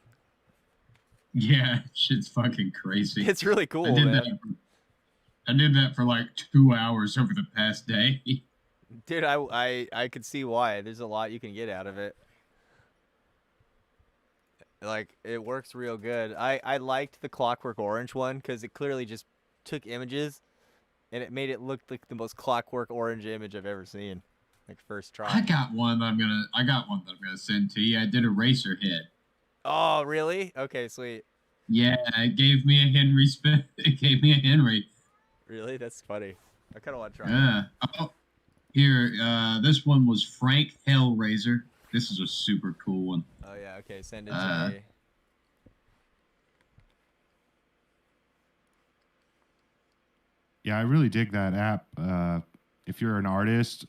Yeah, shit's fucking crazy. It's really cool, man. I did that for like 2 hours over the past day. Dude, I could see why. There's a lot you can get out of it. Like, it works real good. I liked the Clockwork Orange one because it clearly just took images and it made it look like the most Clockwork Orange image I've ever seen. Like, first try. I got one that I'm gonna send to you. I did a racer head. Oh, really? Okay, sweet. Yeah, it gave me a Henry spin. It gave me a Henry. Really? That's funny. I kind of want to try. Yeah. Oh, here, this one was Frank Hellraiser. This is a super cool one. Oh yeah. Okay, send it to me. Yeah, I really dig that app. If you're an artist,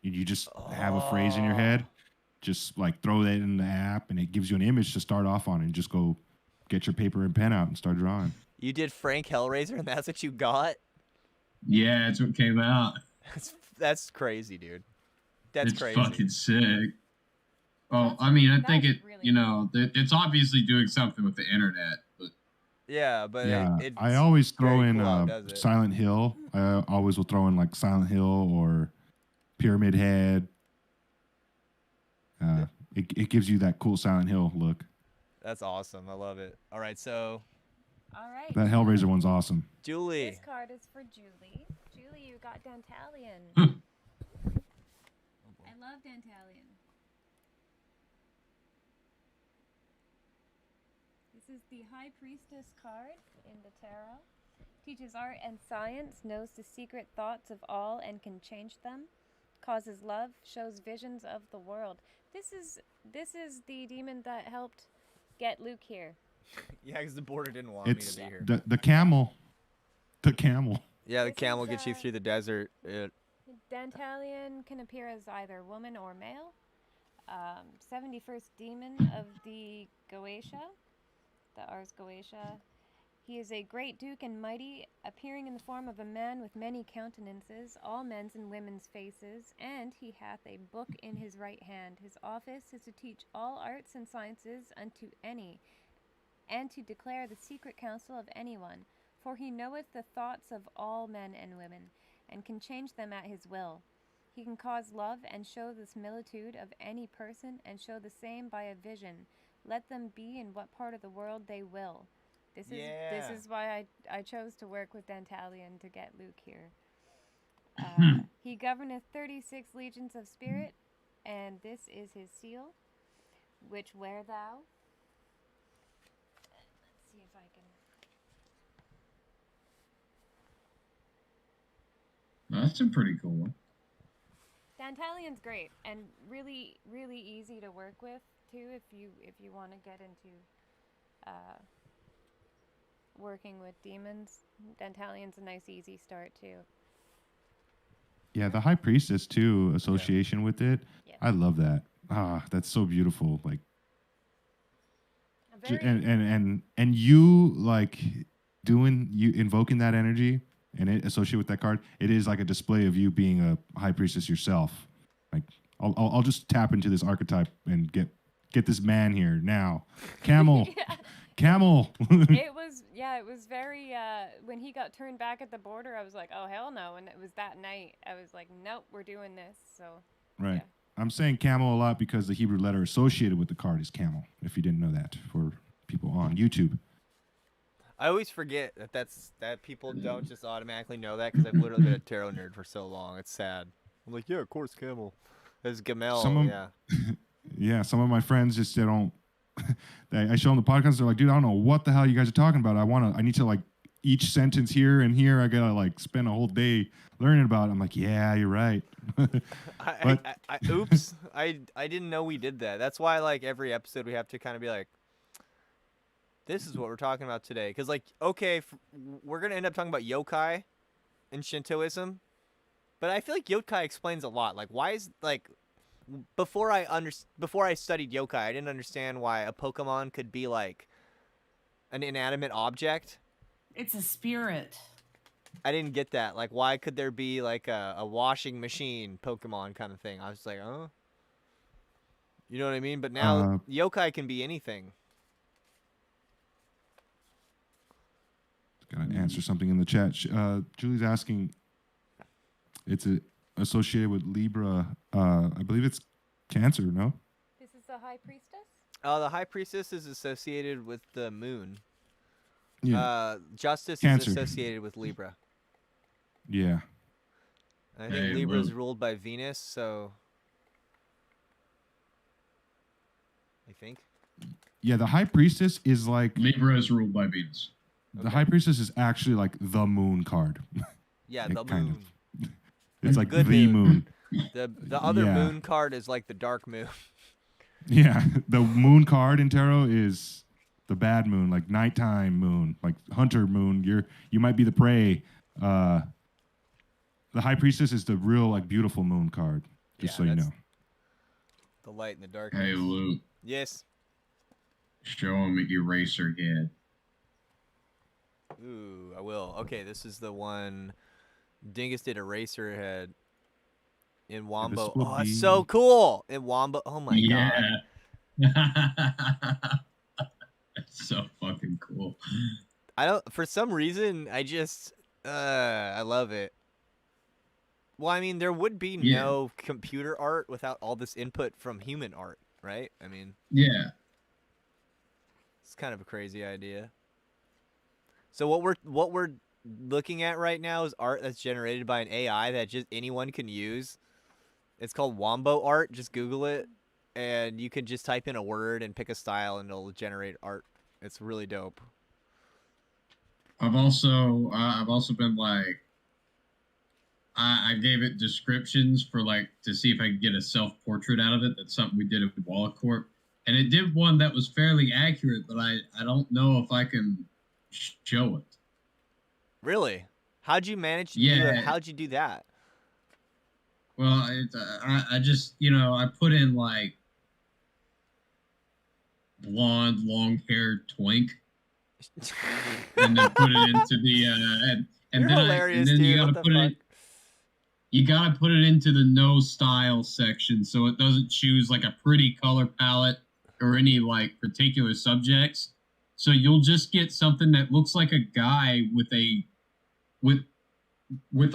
you just have a phrase in your head, just like throw that in the app, and it gives you an image to start off on, and just go get your paper and pen out and start drawing. You did Frank Hellraiser, and that's what you got? Yeah, that's what came out. That's crazy, dude. That's crazy. It's fucking sick. Well, I mean, I think it, really it's obviously doing something with the internet, but yeah, but yeah, I always throw in Silent Hill. I always will throw in like Silent Hill or Pyramid Head. It gives you that cool Silent Hill look. That's awesome. I love it. All right, so. All right. That Hellraiser one's awesome. Julie. This card is for Julie. Julie, you got Dantalion. I love Dantalion. This is the High Priestess card in the tarot. Teaches art and science, knows the secret thoughts of all and can change them. Causes love, shows visions of the world. This is the demon that helped get Luke here. Yeah, because the border didn't want me to be here. The camel. The camel. Yeah, the camel gets you through the desert. Dantalion can appear as either woman or male. 71st demon of the Goetia, the Ars Goetia. He is a great duke and mighty, appearing in the form of a man with many countenances, all men's and women's faces, and he hath a book in his right hand. His office is to teach all arts and sciences unto any, and to declare the secret counsel of anyone. For he knoweth the thoughts of all men and women, and can change them at his will. He can cause love and show the similitude of any person, and show the same by a vision. Let them be in what part of the world they will. This is why I chose to work with Dantalion to get Luke here. He governeth 36 legions of spirit, and this is his seal, which wear thou. Let's see if I can. That's a pretty cool one. Dantalion's great and really, really easy to work with too. If you want to get into working with demons, Dantalion's a nice, easy start too. Yeah, the High Priestess too, association with it. Yeah. I love that. Ah, that's so beautiful. Like, and you like you invoking that energy and it associated with that card. It is like a display of you being a High Priestess yourself. Like, I'll just tap into this archetype and get this man here now. Camel. Yeah. Camel. It was very when he got turned back at the border, I was like, oh hell no. And it was that night I was like, nope, we're doing this. So Right. yeah. I'm saying camel a lot because the Hebrew letter associated with the card is camel, if you didn't know that, for people on YouTube. I always forget that people don't just automatically know that because I've literally been a tarot nerd for so long. It's sad. I'm like, yeah, of course, camel. There's Gamel, yeah. Yeah, some of my friends just they don't. I show them the podcast. They're like, dude, I don't know what the hell you guys are talking about. I need to like each sentence here and here. I gotta like spend a whole day learning about it. I'm like, yeah, you're right. Oops, I didn't know we did that. That's why like every episode we have to kind of be like, this is what we're talking about today. Because like, okay, we're gonna end up talking about yokai in Shintoism, but I feel like yokai explains a lot. Like, why is like before I studied yokai, I didn't understand why a Pokemon could be like an inanimate object. It's a spirit. I didn't get that. Like, why could there be like a washing machine Pokemon kind of thing? I was like, oh, you know what I mean? But now yokai can be anything. Gotta answer something in the chat. Julie's asking. It's associated with Libra. I believe it's Cancer. No. This is the High Priestess? The High Priestess is associated with the moon. Yeah. Justice Cancer. is associated with Libra. Yeah. I think Libra is ruled by Venus, so I think. Yeah, the High Priestess is like Libra is ruled by Venus. The High Priestess is actually like the moon card. Yeah, It the kind moon. It's like Good the moon. moon. The other Yeah. moon card is like the dark moon. Yeah, the moon card in tarot is the bad moon, like nighttime moon, like hunter moon. You might be the prey. The High Priestess is the real like beautiful moon card. Just so you know. The light and the darkness. Hey, Luke. Yes. Show him Eraserhead. Ooh, I will. Okay, this is the one. Dingus did Eraserhead in Wombo. Oh, it's so cool! In Wombo. Oh my god. That's so fucking cool. For some reason, I love it. Well, I mean, there would be no computer art without all this input from human art, right? I mean, yeah. It's kind of a crazy idea. So what we're looking at right now is art that's generated by an AI that just anyone can use. It's called Wombo art. Just Google it, and you can just type in a word and pick a style, and it'll generate art. It's really dope. I've also been like, I gave it descriptions for like to see if I could get a self-portrait out of it. That's something we did at Malchor, and it did one that was fairly accurate, but I don't know if I can show it. Really? How'd you manage to do it? How'd you do that? Well, I just, I put in like blonde, long-haired twink, and then put it into the and then you gotta put it. You gotta put it into the no style section so it doesn't choose like a pretty color palette or any like particular subjects. So you'll just get something that looks like a guy with a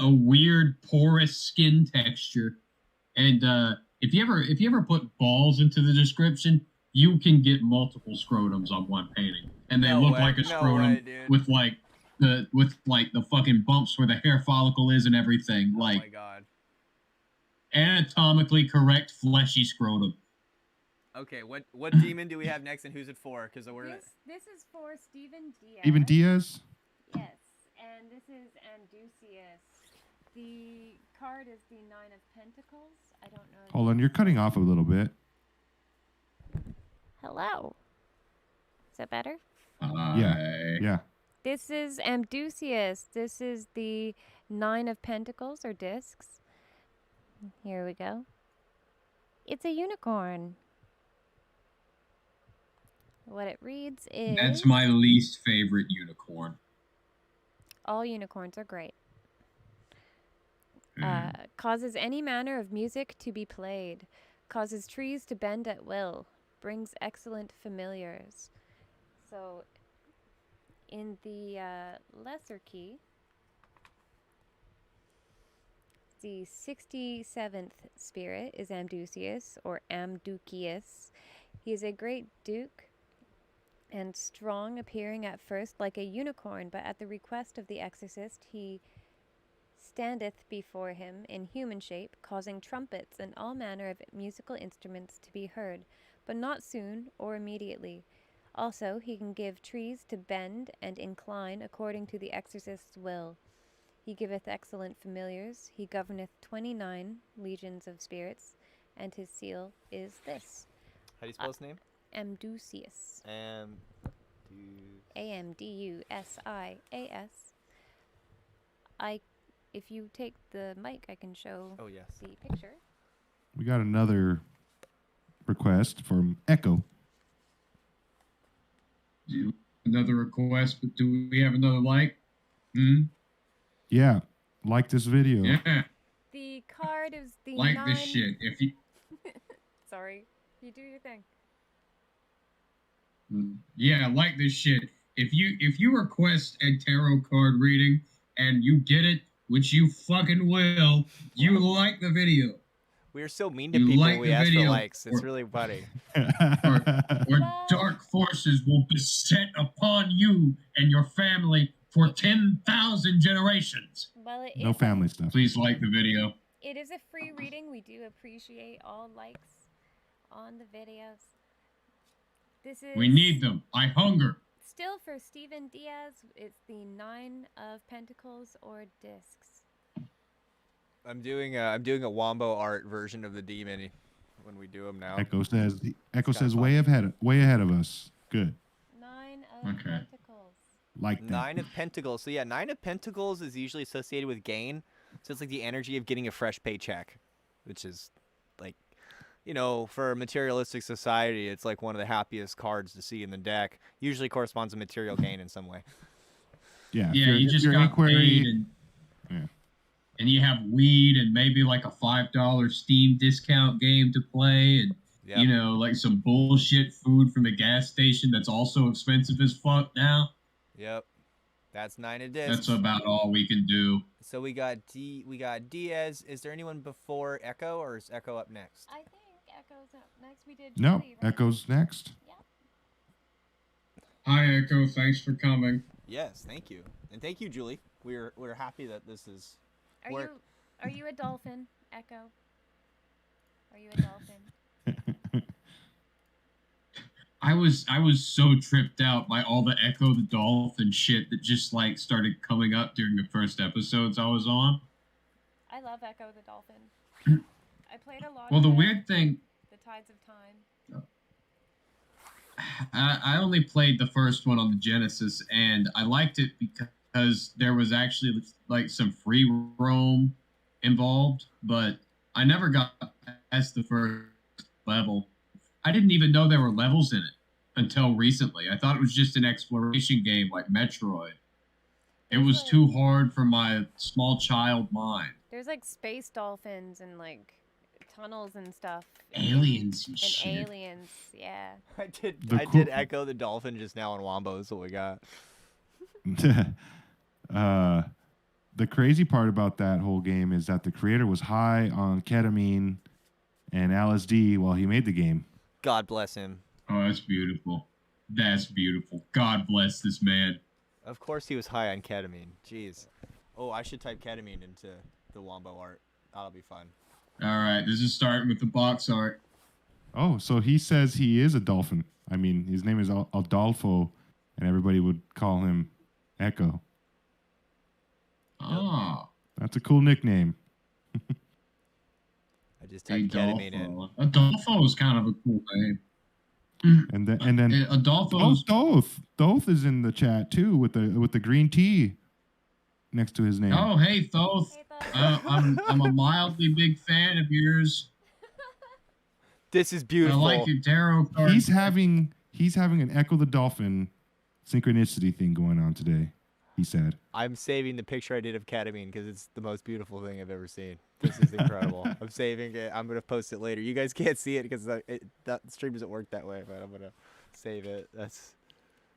weird porous skin texture. And if you ever put balls into the description, you can get multiple scrotums on one painting, and they look like a scrotum with the fucking bumps where the hair follicle is and everything. Oh like, my god! Anatomically correct fleshy scrotum. Okay, what demon do we have next, and who's it for? Because this is for Steven Diaz. Even Diaz? Yes, and this is Andusius. The card is the Nine of Pentacles. I don't know. Hold on, you're cutting off a little bit. Hello. Is that better? Yeah. This is Amdusius. This is the 9 of Pentacles, or discs. Here we go. It's a unicorn. What it reads is... That's my least favorite unicorn. All unicorns are great. Causes any manner of music to be played. Causes trees to bend at will. Brings excellent familiars. So, in the lesser key, the 67th spirit is Amdusius, or Amdukius. He is a great duke and strong, appearing at first like a unicorn, but at the request of the exorcist, he standeth before him in human shape, causing trumpets and all manner of musical instruments to be heard, but not soon or immediately. Also, he can give trees to bend and incline according to the exorcist's will. He giveth excellent familiars. He governeth 29 legions of spirits, and his seal is this. How do you spell his name? Amdusius. Amdusias. If you take the mic, I can show the picture. We got another request from Echo. Another request, but do we have another like? Yeah, like this video. Yeah. The card is the like 9... this shit. If you Sorry, you do your thing. Yeah, like this shit. If you request a tarot card reading and you get it, which you fucking will, you like the video. We are so mean to people when we ask for likes. It's really funny. or dark forces will beset upon you and your family for 10,000 generations. Well, no family stuff. Please like the video. It is a free reading. We do appreciate all likes on the videos. This is... We need them. I hunger. Still for Stephen Diaz, it's the 9 of Pentacles, or discs. I'm doing a Wombo art version of the demon when we do them now. Echo says way ahead of us. Good. 9 of Pentacles. Like that. 9 of Pentacles. So yeah, 9 of Pentacles is usually associated with gain. So it's like the energy of getting a fresh paycheck, which is like, you know, for a materialistic society, it's like one of the happiest cards to see in the deck. Usually corresponds to material gain in some way. Yeah. Yeah, you just got paid and you have weed and maybe like a $5 Steam discount game to play, and you know, like some bullshit food from the gas station that's also expensive as fuck now. Yep. That's 9 of discs. That's about all we can do. So we got Diaz. Is there anyone before Echo, or is Echo up next? I think Echo's up next. We did No, Julie, right? Echo's next. Yep. Hi Echo, thanks for coming. Yes, thank you. And thank you, Julie. We're happy that this is Are you a dolphin, Echo? Are you a dolphin? I was so tripped out by all the Echo the Dolphin shit that just like started coming up during the first episodes I was on. I love Echo the Dolphin. I played a lot. Well, the weird thing, the Tides of Time. I only played the first one on the Genesis, and I liked it because there was actually like some free roam involved, but I never got past the first level. I didn't even know there were levels in it until recently. I thought it was just an exploration game like Metroid. It was too hard for my small child mind. There's like space dolphins and like tunnels and stuff. Aliens and shit. aliens, yeah. I did Echo the Dolphin just now on Wombo. Is what we got. The crazy part about that whole game is that the creator was high on ketamine and LSD while he made the game. God bless him. Oh, that's beautiful. That's beautiful. God bless this man. Of course he was high on ketamine. Jeez. Oh, I should type ketamine into the Wombo art. That'll be fun. All right, this is starting with the box art. Oh, so he says he is a dolphin. I mean, his name is Adolfo, and everybody would call him Echo. Oh. That's a cool nickname. I just typed ketamine in. Adolfo is kind of a cool name. And then Adolfo's Thoth is in the chat too with the green tea next to his name. Oh, hey Thoth. Hey, Thoth. I'm a mildly big fan of yours. This is beautiful. I like your tarot card. He's having an Echo the Dolphin synchronicity thing going on today, he said. I'm saving the picture I did of ketamine because it's the most beautiful thing I've ever seen. This is incredible. I'm saving it. I'm going to post it later. You guys can't see it because that stream doesn't work that way, but I'm going to save it.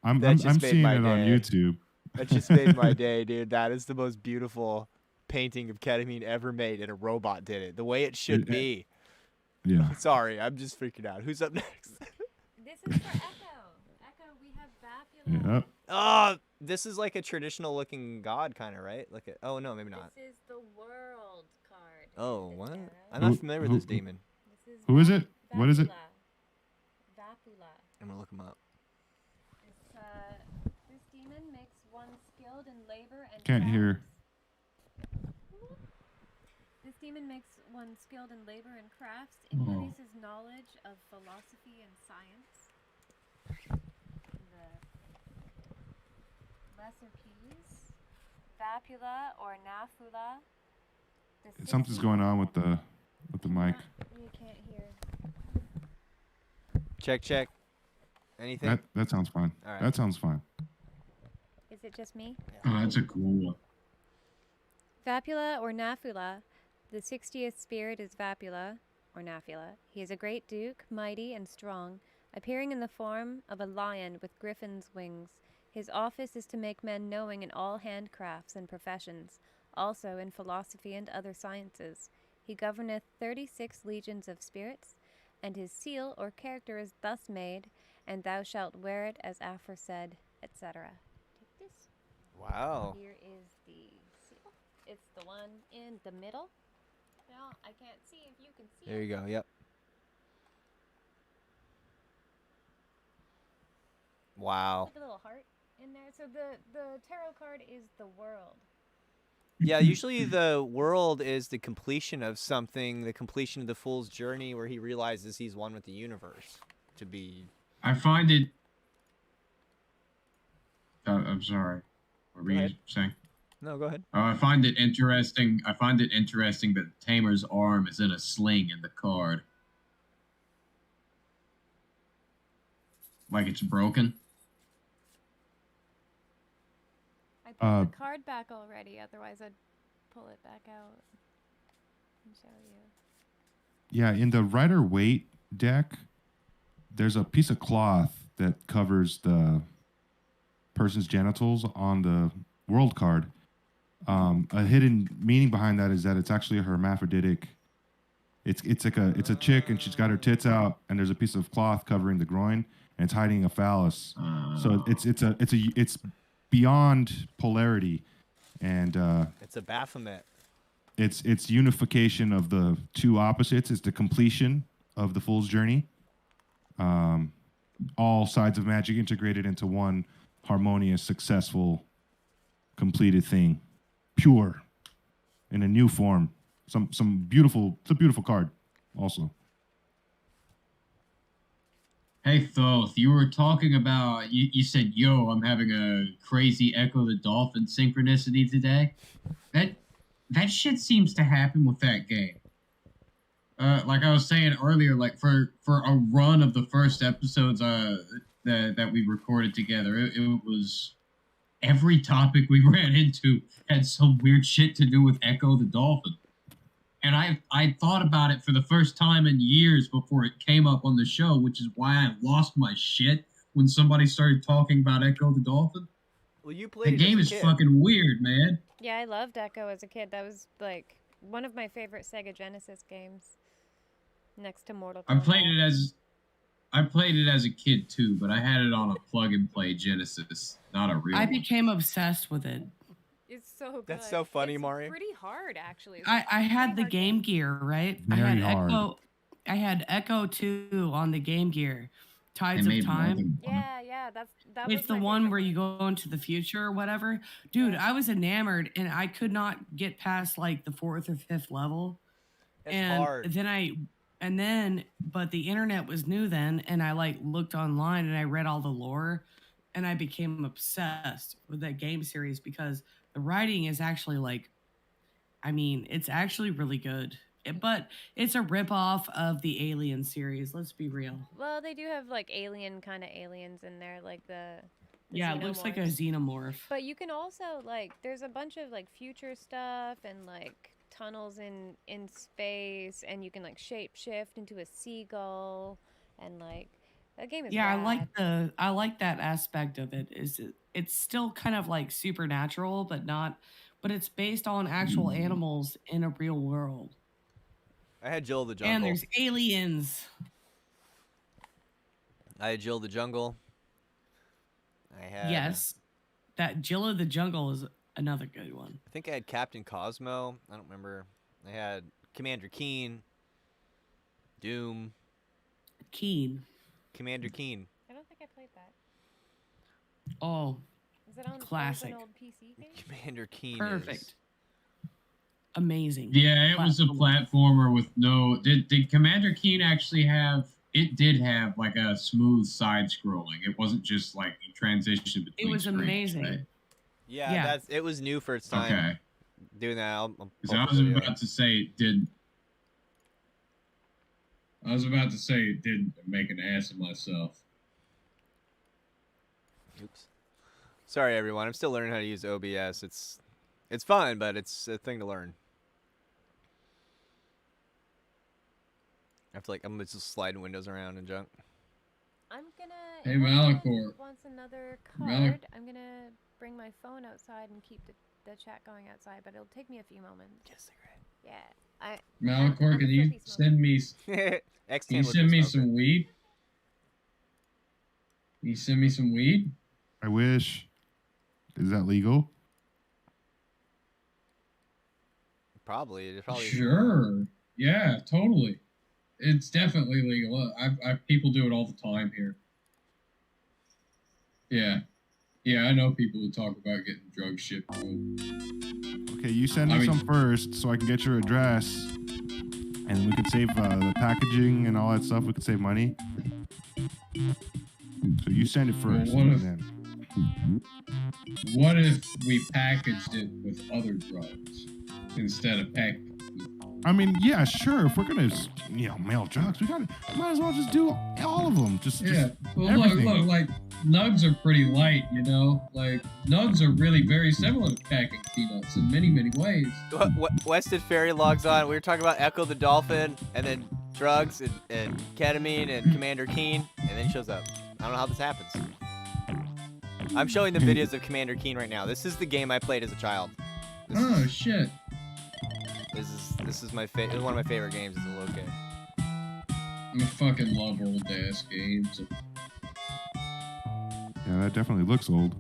I'm seeing it on YouTube. That just made my day, dude. That is the most beautiful painting of ketamine ever made, and a robot did it. The way it should be. Yeah. Sorry, I'm just freaking out. Who's up next? This is for Echo. Echo, we have Vapula. Yep. Oh, this is like a traditional looking god kind of, right? Like oh no, maybe not. This is the world card. Oh, what? I'm not familiar with this demon. Who is it? What is it? Vapula. I'm gonna look him up. This demon makes one skilled in labor and Can't hear. This demon makes one skilled in labor and crafts, increases knowledge of philosophy and science. The lesser keys, Vapula or Nafula. Something's going on with the mic. You can't hear. Check. Anything? That sounds fine. All right. That sounds fine. Is it just me? Oh, that's a cool one. Vapula or Nafula. The 60th spirit is Vapula, or Nafula. He is a great duke, mighty and strong, appearing in the form of a lion with griffin's wings. His office is to make men knowing in all handcrafts and professions, also in philosophy and other sciences. He governeth 36 legions of spirits, and his seal or character is thus made, and thou shalt wear it as aforesaid, etc. Take this. Wow. Here is the seal. It's the one in the middle. No, I can't see if you can see There you go. Yep. Wow. Like a little heart in there. So the tarot card is the world. Yeah, usually the world is the completion of something, the completion of the fool's journey where he realizes he's one with the universe. To be... I find it... I'm sorry. What were you saying? No, go ahead. I find it interesting. That Tamer's arm is in a sling in the card. Like it's broken. I pulled the card back already, otherwise I'd pull it back out and show you. Yeah, in the Rider-Waite deck, there's a piece of cloth that covers the person's genitals on the world card. A hidden meaning behind that is that it's actually a hermaphroditic. It's a chick and she's got her tits out and there's a piece of cloth covering the groin and it's hiding a phallus. So it's beyond polarity, and it's a Baphomet. It's unification of the two opposites. It's the completion of the fool's journey. All sides of magic integrated into one harmonious, successful, completed thing. Pure, in a new form. Some beautiful. It's a beautiful card, also. Hey Thoth, you were talking about. You said, "Yo, I'm having a crazy Echo the Dolphin synchronicity today." That shit seems to happen with that game. Like I was saying earlier, like for a run of the first episodes that we recorded together, it was. Every topic we ran into had some weird shit to do with Echo the Dolphin. And I thought about it for the first time in years before it came up on the show, which is why I lost my shit when somebody started talking about Echo the Dolphin. Well, you played the game is fucking weird, man. Yeah, I loved Echo as a kid. That was like one of my favorite Sega Genesis games, next to Mortal Kombat. I played it as a kid too, but I had it on a plug and play Genesis, not a real. I became obsessed with it. It's so good. That's so funny, it's Mari. Pretty hard, actually. I had the Game Gear, right? Very hard. I had Echo 2 on the Game Gear. Tides of Time. Yeah, that was it's the one where you go into the future or whatever. Dude, I was enamored and I could not get past like the 4th or 5th level. It's and hard. but the internet was new then, and I like looked online and I read all the lore, and I became obsessed with that game series because the writing is actually like, I mean, it's actually really good. But it's a ripoff of the Alien series. Let's be real. Well, they do have like alien kind of aliens in there, like the Yeah, it looks like a xenomorphs. xenomorph. But you can also like there's a bunch of like future stuff and like tunnels in space, and you can like shape shift into a seagull, and like that game is Yeah, rad. I like that aspect of it. It's still kind of like supernatural, but it's based on actual animals in a real world. I had Jill of the Jungle. And there's aliens. I had Jill of the Jungle. I had. Yes, that Jill of the Jungle is another good one. I think I had Captain Cosmo. I don't remember. I had Commander Keen. Doom. Commander Keen. I don't think I played that. Oh, Is it on classic. an old PC game? Commander Keen. Perfect. Is... Amazing. Yeah, it was a platformer with no. Did Commander Keen actually have? It did have like a smooth side scrolling. It wasn't just like a transition between. It was screens, amazing. right? Yeah, it was new for its time. Okay. Doing that, I'll I was about to say it did. I was about to say it did make an ass of myself. Oops. Sorry, everyone. I'm still learning how to use OBS. It's fun, but it's a thing to learn. I have to I'm just sliding windows around and junk. I'm gonna. Hey, Malchor. Wants another card. I'm gonna bring my phone outside and keep the chat going outside, but it'll take me a few moments. Get a cigarette. Yeah. Malchor, can you send me? Can you send me some weed? Can you send me some weed? I wish. Is that legal? Probably. It probably Sure. Yeah, totally. It's definitely legal. I've people do it all the time here. Yeah, I know people who talk about getting drug shipped. Okay, you send me some first so I can get your address, and we could save the packaging and all that stuff. We could save money. So you send it first. What if we packaged it with other drugs instead of packaging? I mean, yeah, sure. If we're gonna, mail drugs, might as well just do all of them. Well, look, like nugs are pretty light, Like nugs are really very similar to packing peanuts in many, many ways. Wested Fairy logs on. We were talking about Echo the Dolphin, and then drugs and ketamine and Commander Keen, and then he shows up. I don't know how this happens. I'm showing them videos of Commander Keen right now. This is the game I played as a child. Shit. This is one of my favorite games as a little kid. I fucking love old ass games. Yeah, that definitely looks old.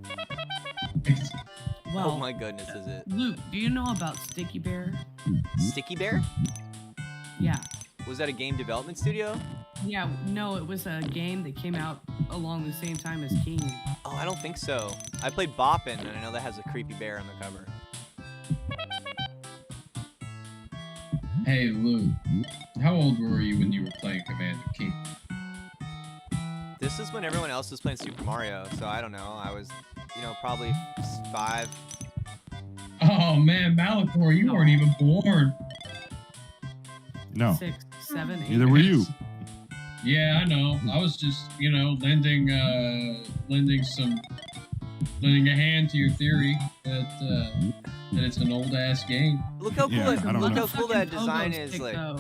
Well, oh my goodness, is it? Luke, do you know about Sticky Bear? Sticky Bear? Yeah. Was that a game development studio? Yeah, no, it was a game that came out along the same time as King. Oh, I don't think so. I played Boppin', and I know that has a creepy bear on the cover. Hey, Luke, how old were you when you were playing Commander Keen? This is when everyone else was playing Super Mario, so I don't know. I was, probably 5. Oh, man, Malchor, you weren't even born. No. 6, 7, 8. Neither were you. Yeah, I know. I was just, lending a hand to your theory that it's an old ass game. Look how cool that design is. Stick, like though.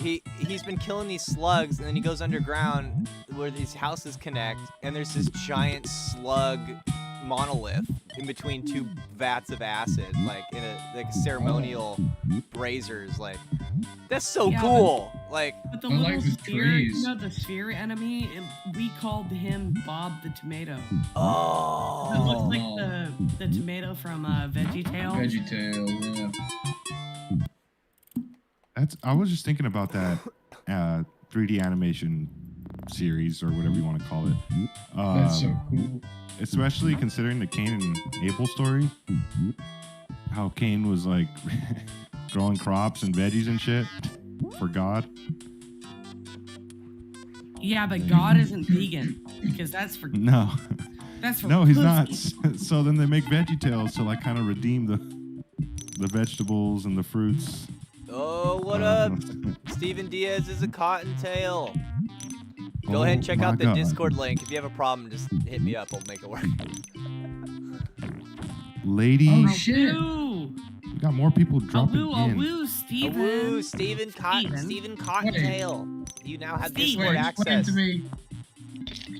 he's been killing these slugs, and then he goes underground where these houses connect, and there's this giant slug monolith in between two vats of acid, like in a ceremonial braziers. Like that's so cool. But the little sphere, the sphere enemy, we called him Bob the Tomato. Oh, it looks like the tomato from VeggieTale. VeggieTale, yeah. I was just thinking about that 3D animation series or whatever you want to call it. That's so cool. Especially considering the Cain and Abel story. How Cain was like growing crops and veggies and shit. for God. Yeah, but God isn't vegan because that's for No. that's for No, he's pussies. not. So then they make VeggieTales to like kind of redeem the vegetables and the fruits. Oh, what up? Steven Diaz is a cottontail. Go ahead and check out the God. Discord link. If you have a problem, just hit me up. I'll make it work. Lady. Oh, A shit. woo. We got more people dropping A in. woo, Steven. Woo, Steven Cottontail. You now have Discord Wait, access.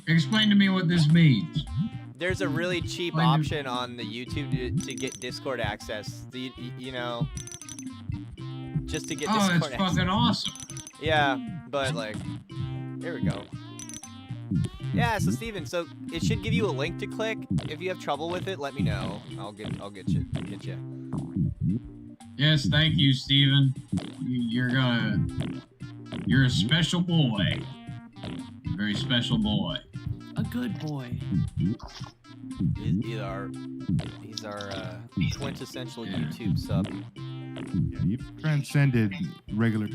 Explain to me what this means. There's a really cheap option on the YouTube to get Discord access. You know, just to get Discord it's access. fucking awesome. Yeah, but like, here we go. Yeah, so Steven, so it should give you a link to click. If you have trouble with it, let me know. I'll get you. Yes, thank you, Steven. You're a special boy. A very special boy. A good boy. He's our quintessential YouTube sub. Yeah, you've transcended regular.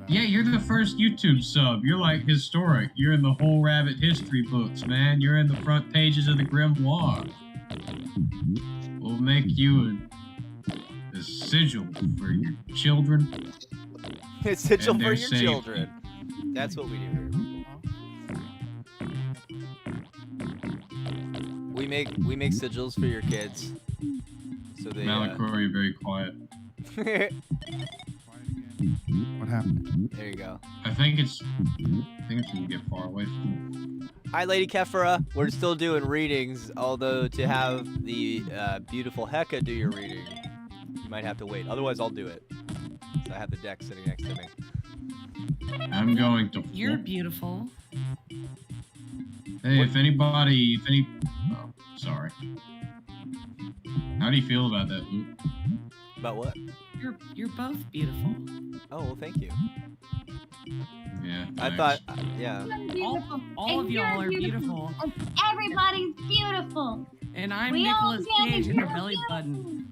Yeah, you're the first YouTube sub. You're like historic. You're in the whole rabbit history books, man. You're in the front pages of the grimoire. We'll make you a sigil for your children. A sigil And for they're your safe. children. That's what we do here. We make sigils for your kids. So they. Malchor, you're very quiet. What happened? There you go. I think it's when you get far away from it. Hi, Lady Kephra. We're still doing readings, although to have the beautiful Heka do your reading, you might have to wait. Otherwise, I'll do it. So I have the deck sitting next to me. I'm going to. You're beautiful. Hey, oh, sorry. How do you feel about that, Luke? About what? You're both beautiful. Oh, well, thank you. Yeah. I thanks. thought, yeah. All of y'all are beautiful. Everybody's beautiful. And I'm We all Nicolas can Cage be in a belly button.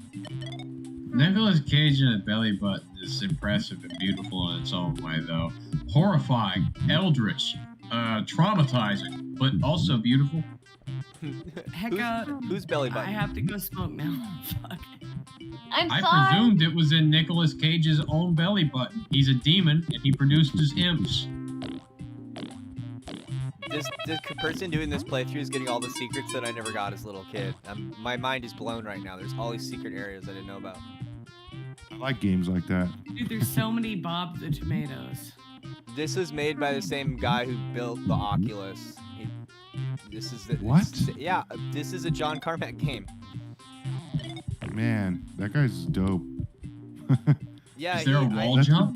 Nicolas Cage in a belly button is impressive and beautiful in its own way, though. Horrifying, eldritch, traumatizing, but also beautiful. Heka, Who's belly I button? have to go smoke now. Fuck. I'm I sorry. presumed it was in Nicolas Cage's own belly button. He's a demon, and he produces imps. This person doing this playthrough is getting all the secrets that I never got as a little kid. My mind is blown right now. There's all these secret areas I didn't know about. I like games like that. Dude, there's so many Bob the Tomatoes. This is made by the same guy who built the Oculus. What? Yeah, this is a John Carmack game. Man, that guy's dope. Yeah, Is there a wall That's jump?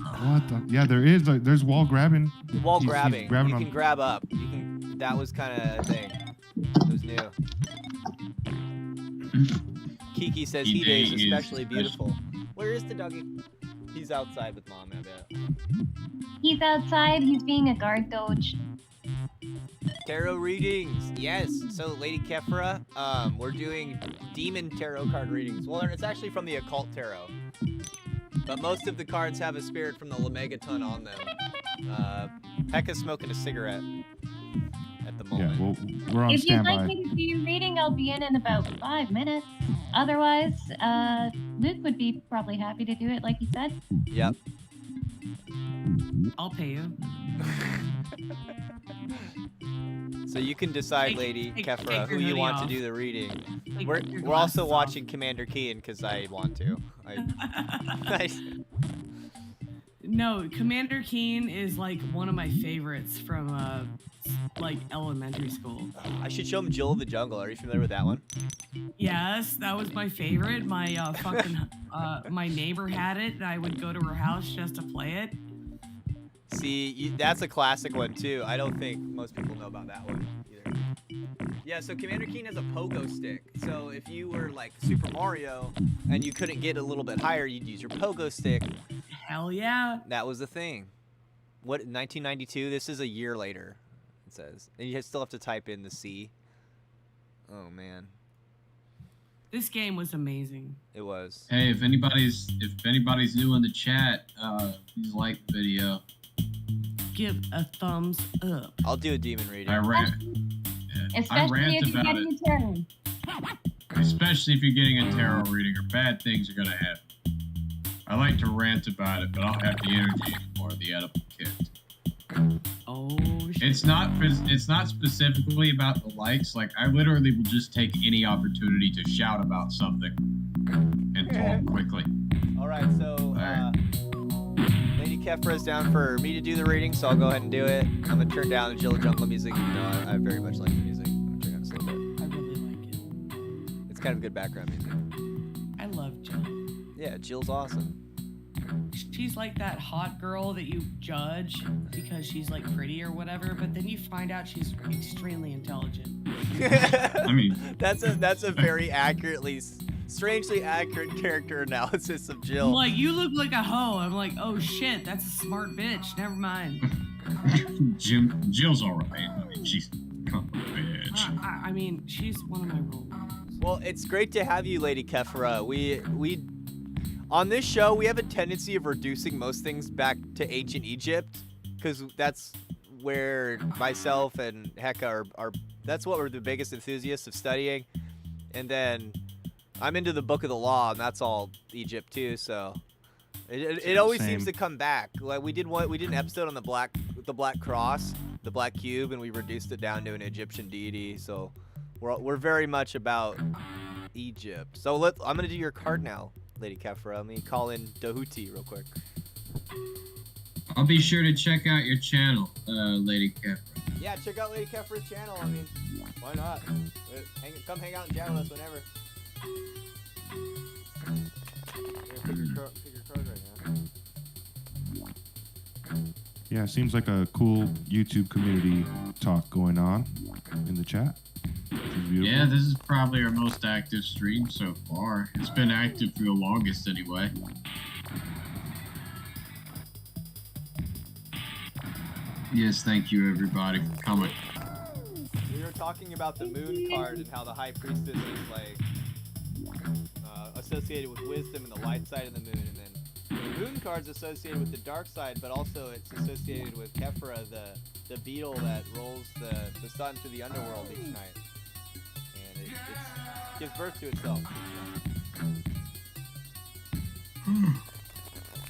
What the? Yeah, there is. Like, there's wall grabbing. wall He's grabbing. grabbing You on- can grab up. You can. That was kind of a thing. It was new. Kiki says He he days is especially special. beautiful. Where is the doggy? He's outside with mom, I bet. He's outside. He's being a guard doge. Tarot readings, yes. So, Lady Kephra, we're doing demon tarot card readings. Well, it's actually from the Occult Tarot, but most of the cards have a spirit from the Lemegaton on them. Heka's smoking a cigarette at the Yeah, moment. well, we're on If you'd like standby. me to do your reading, I'll be in about 5 minutes. Otherwise, Luke would be probably happy to do it, like you said. Yep. I'll pay you. So you can decide, Lady take Kephra, your who you hoodie want to off. do the reading. Take We're your also glasses off. watching Commander Keen because I want to. No, Commander Keen is like one of my favorites from like elementary school. I should show him Jill of the Jungle. Are you familiar with that one? Yes, that was my favorite. My fucking my neighbor had it, and I would go to her house just to play it. See, that's a classic one too. I don't think most people know about that one either. Yeah, so Commander Keen has a pogo stick. So if you were like Super Mario and you couldn't get a little bit higher, you'd use your pogo stick. Hell yeah. That was the thing. What, 1992? This is a year later, it says. And you still have to type in the C. Oh, man. This game was amazing. It was. Hey, if anybody's new in the chat, please like the video. Give a thumbs up. I'll do a demon reading. I rant Especially if you're about getting it. a turn. Especially if you're getting a tarot reading or bad things are gonna happen. I like to rant about it, but I don't have the energy anymore. The edible kicked. Oh shit. It's not specifically about the likes. Like I literally will just take any opportunity to shout about something and talk quickly. All right, so Lady Kephra is down for me to do the reading, so I'll go ahead and do it. I'm gonna turn down the Jill Jungle music. You know, I very much like the music. I'm gonna turn down just a little bit. I really like it. It's kind of good background music. I love Jill. Yeah, Jill's awesome. She's like that hot girl that you judge because she's like pretty or whatever, but then you find out she's extremely intelligent. I mean, that's a very strangely accurate character analysis of Jill. I'm like, you look like a hoe. I'm like, oh shit, that's a smart bitch. Never mind. Jill's alright. I mean, she's kind of a bitch. I mean, she's one of my role models. Well, it's great to have you, Lady Kephra. We on this show, we have a tendency of reducing most things back to ancient Egypt, because that's where myself and Heka are. That's what we're the biggest enthusiasts of studying. And then I'm into the Book of the Law, and that's all Egypt too. So it always seems to come back. Like we did an episode on the black cross, the black cube, and we reduced it down to an Egyptian deity. So we're very much about Egypt. So I'm gonna do your card now, Lady Kephra. Let me call in Dahuti real quick. I'll be sure to check out your channel, Lady Kephra. Yeah, check out Lady Kephra's channel. I mean, why not? Come hang out and chat with us whenever. Pick your card right now. Yeah, seems like a cool YouTube community talk going on in the chat. Yeah, this is probably our most active stream so far. It's been active for the longest anyway. Yes, thank you everybody for coming. We were talking about the moon card and how the high priestess is like associated with wisdom and the light side of the moon, and then the moon card's associated with the dark side, but also it's associated with Kephra, the beetle that rolls the sun through the underworld each night, and it gives birth to itself each night.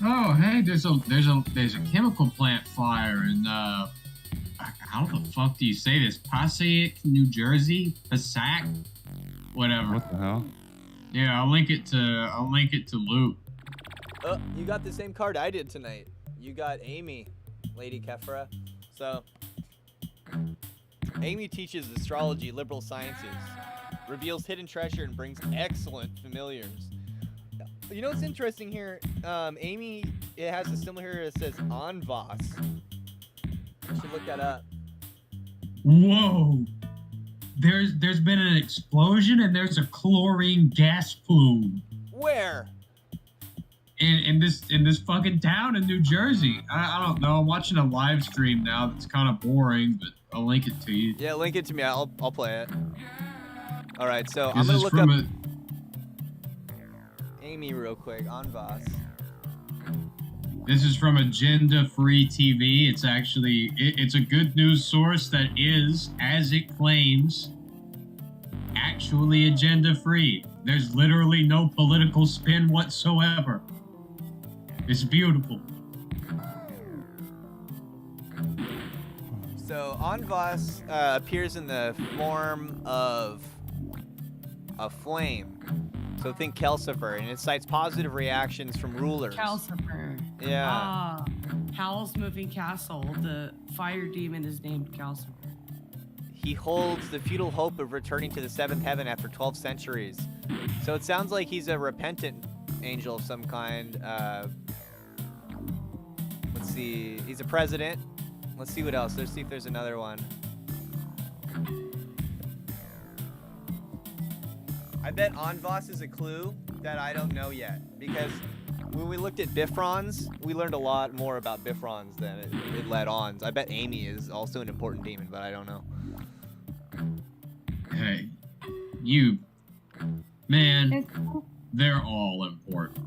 Oh, hey, there's a chemical plant fire in how the fuck do you say this? Passaic, New Jersey, Passaic, whatever. What the hell? Yeah, I'll link it to Luke. You got the same card I did tonight. You got Amy, Lady Kephra. So Amy teaches astrology, liberal sciences, reveals hidden treasure, and brings excellent familiars. You know what's interesting here? Amy, it has a symbol here that says Anvas. You should look that up. Whoa! There's been an explosion and there's a chlorine gas plume. Where? In this fucking town in New Jersey. I don't know. I'm watching a live stream now that's kind of boring, but I'll link it to you. Yeah, link it to me. I'll play it. All right, so I'm gonna look up Amy real quick. Anvas. This is from Agenda Free TV. It's actually it's a good news source that is, as it claims, actually agenda free. There's literally no political spin whatsoever. It's beautiful. So Anvas appears in the form of a flame. So think Calcifer, and it cites positive reactions from rulers. Calcifer. Yeah. Ah, Howl's Moving Castle. The fire demon is named Calcifer. He holds the futile hope of returning to the seventh heaven after 12 centuries. So it sounds like he's a repentant angel of some kind. Let's see. He's a president. Let's see what else. Let's see if there's another one. I bet Anvas is a clue that I don't know yet, because when we looked at Bifrons, we learned a lot more about Bifrons than it led on. So I bet Amy is also an important demon, but I don't know. Hey, you Man, they're all important.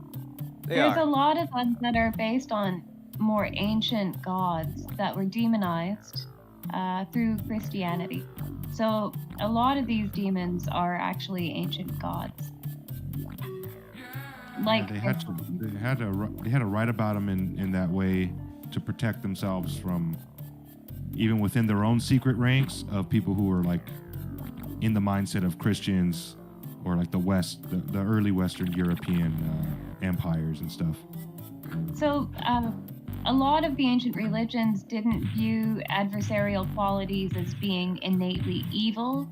There's a lot of ones that are based on more ancient gods that were demonized through Christianity. So a lot of these demons are actually ancient gods. Like they had to write about them in that way to protect themselves from even within their own secret ranks of people who were like in the mindset of Christians or like the early Western European empires and stuff. So a lot of the ancient religions didn't view adversarial qualities as being innately evil,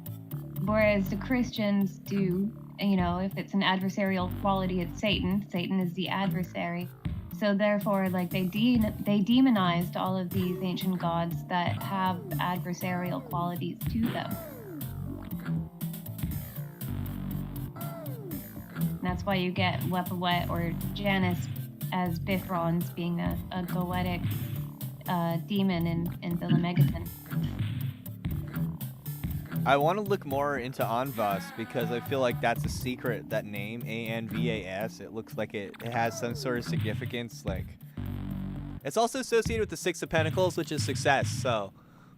whereas the Christians do. You know, if it's an adversarial quality, it's Satan. Satan is the adversary. So therefore, like they demonized all of these ancient gods that have adversarial qualities to them. And that's why you get Wepawet or Janus as Bithrons being a goetic demon in the Megaton. I want to look more into Anvas because I feel like that's a secret, that name, Anvas. It looks like it has some sort of significance. Like, it's also associated with the Six of Pentacles, which is success. So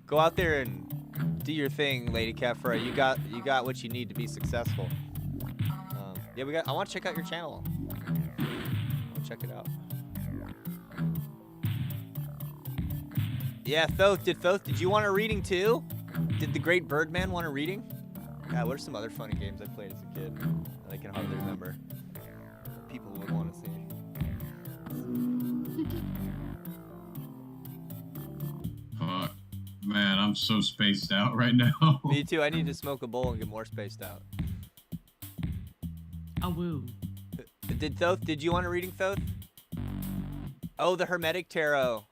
go out there and do your thing, Lady Kephra. You got what you need to be successful. Yeah, I want to check out your channel. Check it out. Yeah, Thoth, did you want a reading too? Did the Great Birdman want a reading? Yeah, what are some other funny games I played as a kid that I can hardly remember? People would want to see. Man, I'm so spaced out right now. Me too. I need to smoke a bowl and get more spaced out. A woo. Did you want a reading, Thoth? Oh, the Hermetic Tarot.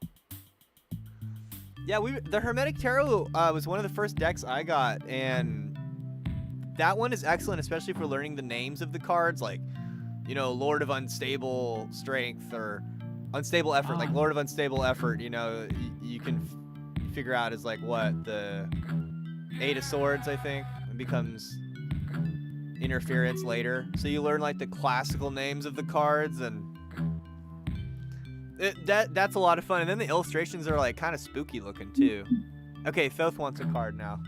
Yeah, the Hermetic Tarot was one of the first decks I got, and that one is excellent, especially for learning the names of the cards, like, you know, Lord of Unstable Strength or Unstable Effort, like Lord of Unstable Effort, you know, you can figure out is like what, the Eight of Swords, I think, it becomes Interference later. So you learn like the classical names of the cards, and that's a lot of fun. And then the illustrations are like kind of spooky looking too. Okay, Thoth wants a card now.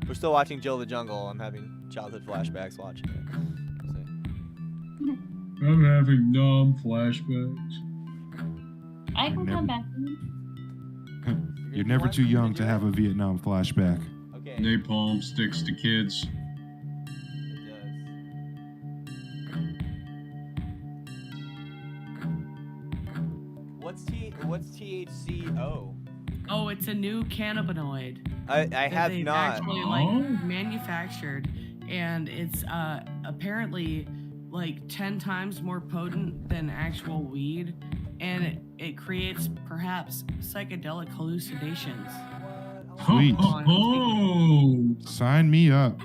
We're still watching Jill the Jungle. I'm having childhood flashbacks watching it. I'm having numb flashbacks. I can come back. You're never too young to have a Vietnam flashback. Okay. Napalm sticks to kids. What's THCO? Oh, it's a new cannabinoid. I have they've not. actually like manufactured, and it's apparently like 10 times more potent than actual weed, and it creates perhaps psychedelic hallucinations. Sweet. Oh, sign me up.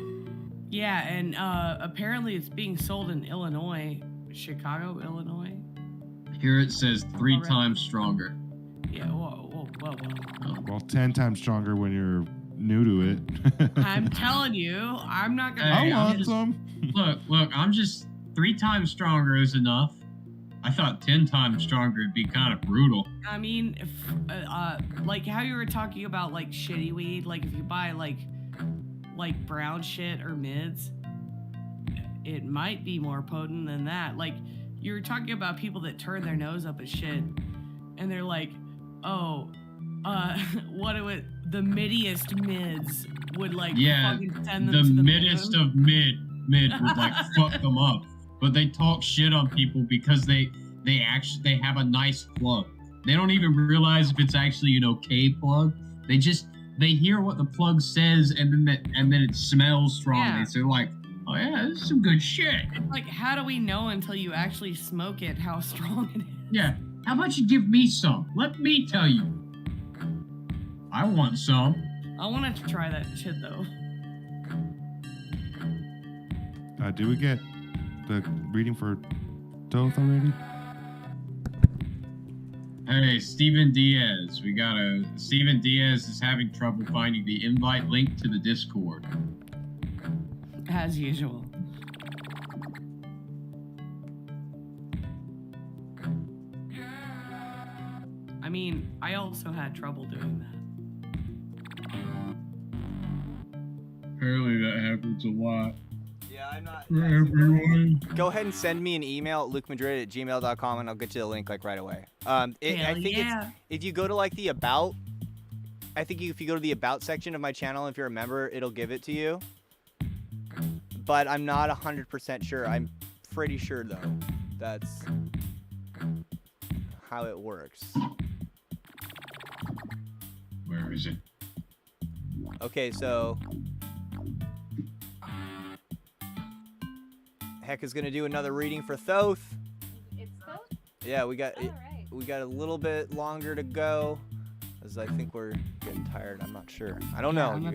Yeah, and apparently it's being sold in Illinois, Chicago, Illinois. Here it says 3 times stronger. Yeah, whoa. Well, 10 times stronger when you're new to it. I'm telling you, I'm not gonna. I want some. Look, I'm just 3 times stronger is enough. I thought 10 times stronger would be kind of brutal. I mean, if, like how you were talking about like shitty weed, like if you buy like brown shit or mids, it might be more potent than that. Like you were talking about people that turn their nose up at shit, and they're like, oh, the middiest mids would like fucking send them the to the middest moon. of mid would like fuck them up. But they talk shit on people because they have a nice plug. They don't even realize if it's actually an okay plug. They hear what the plug says and then it smells strongly. Yeah. So they're like, oh yeah, this is some good shit. It's like, how do we know until you actually smoke it how strong it is? Yeah. How about you give me some? Let me tell you. I want some. I wanted to try that shit though. Do we get the reading for Thoth already? Hey, Steven Diaz. Steven Diaz is having trouble finding the invite link to the Discord. As usual. I mean, I also had trouble doing that. Apparently that happens a lot. Yeah, I'm not. For everyone. Go ahead and send me an email at lukemadrid@gmail.com and I'll get you the link like right away. I think it's if you go to like the about. I think if you go to the about section of my channel, if you're a member, it'll give it to you. But I'm not 100% sure. I'm pretty sure though. That's how it works. Where is it? Okay, so Heka's gonna do another reading for Thoth. It's Thoth? Yeah, we got Alright. we got a little bit longer to go, as I think we're getting tired. I'm not sure. I don't know. I'm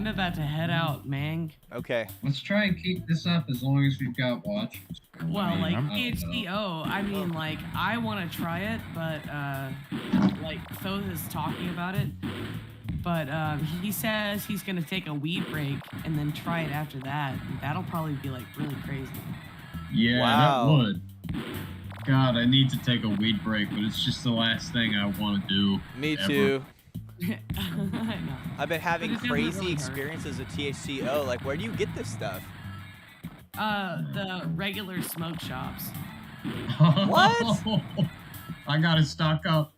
about to head out, man. Okay. Let's try and keep this up as long as we've got watchers. Well, like I'm- PHDO, I mean, like, I want to try it, but, like, Thoth is talking about it. But he says he's going to take a weed break and then try it after that. And that'll probably be, like, really crazy. Yeah, Wow. that would. God, I need to take a weed break, but it's just the last thing I want to do. Me ever. too. I know. I've been having But it doesn't crazy really hurt. experiences with THCO. Like, where do you get this stuff? The regular smoke shops. What? I gotta stock up.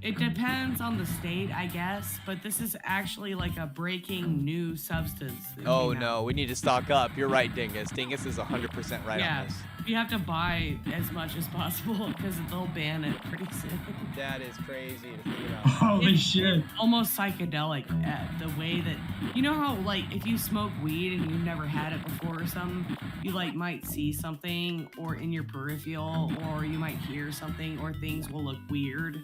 It depends on the state, I guess, but this is actually like a breaking new substance. that Oh came no, out. we need to stock up. You're right, Dingus. Dingus is 100% right Yeah. on this. You have to buy as much as possible because they'll ban it pretty soon. That is crazy to think about. Holy It's shit. almost psychedelic the way that, you know how like if you smoke weed and you've never had it before or something, you like might see something or in your peripheral, or you might hear something, or things will look weird.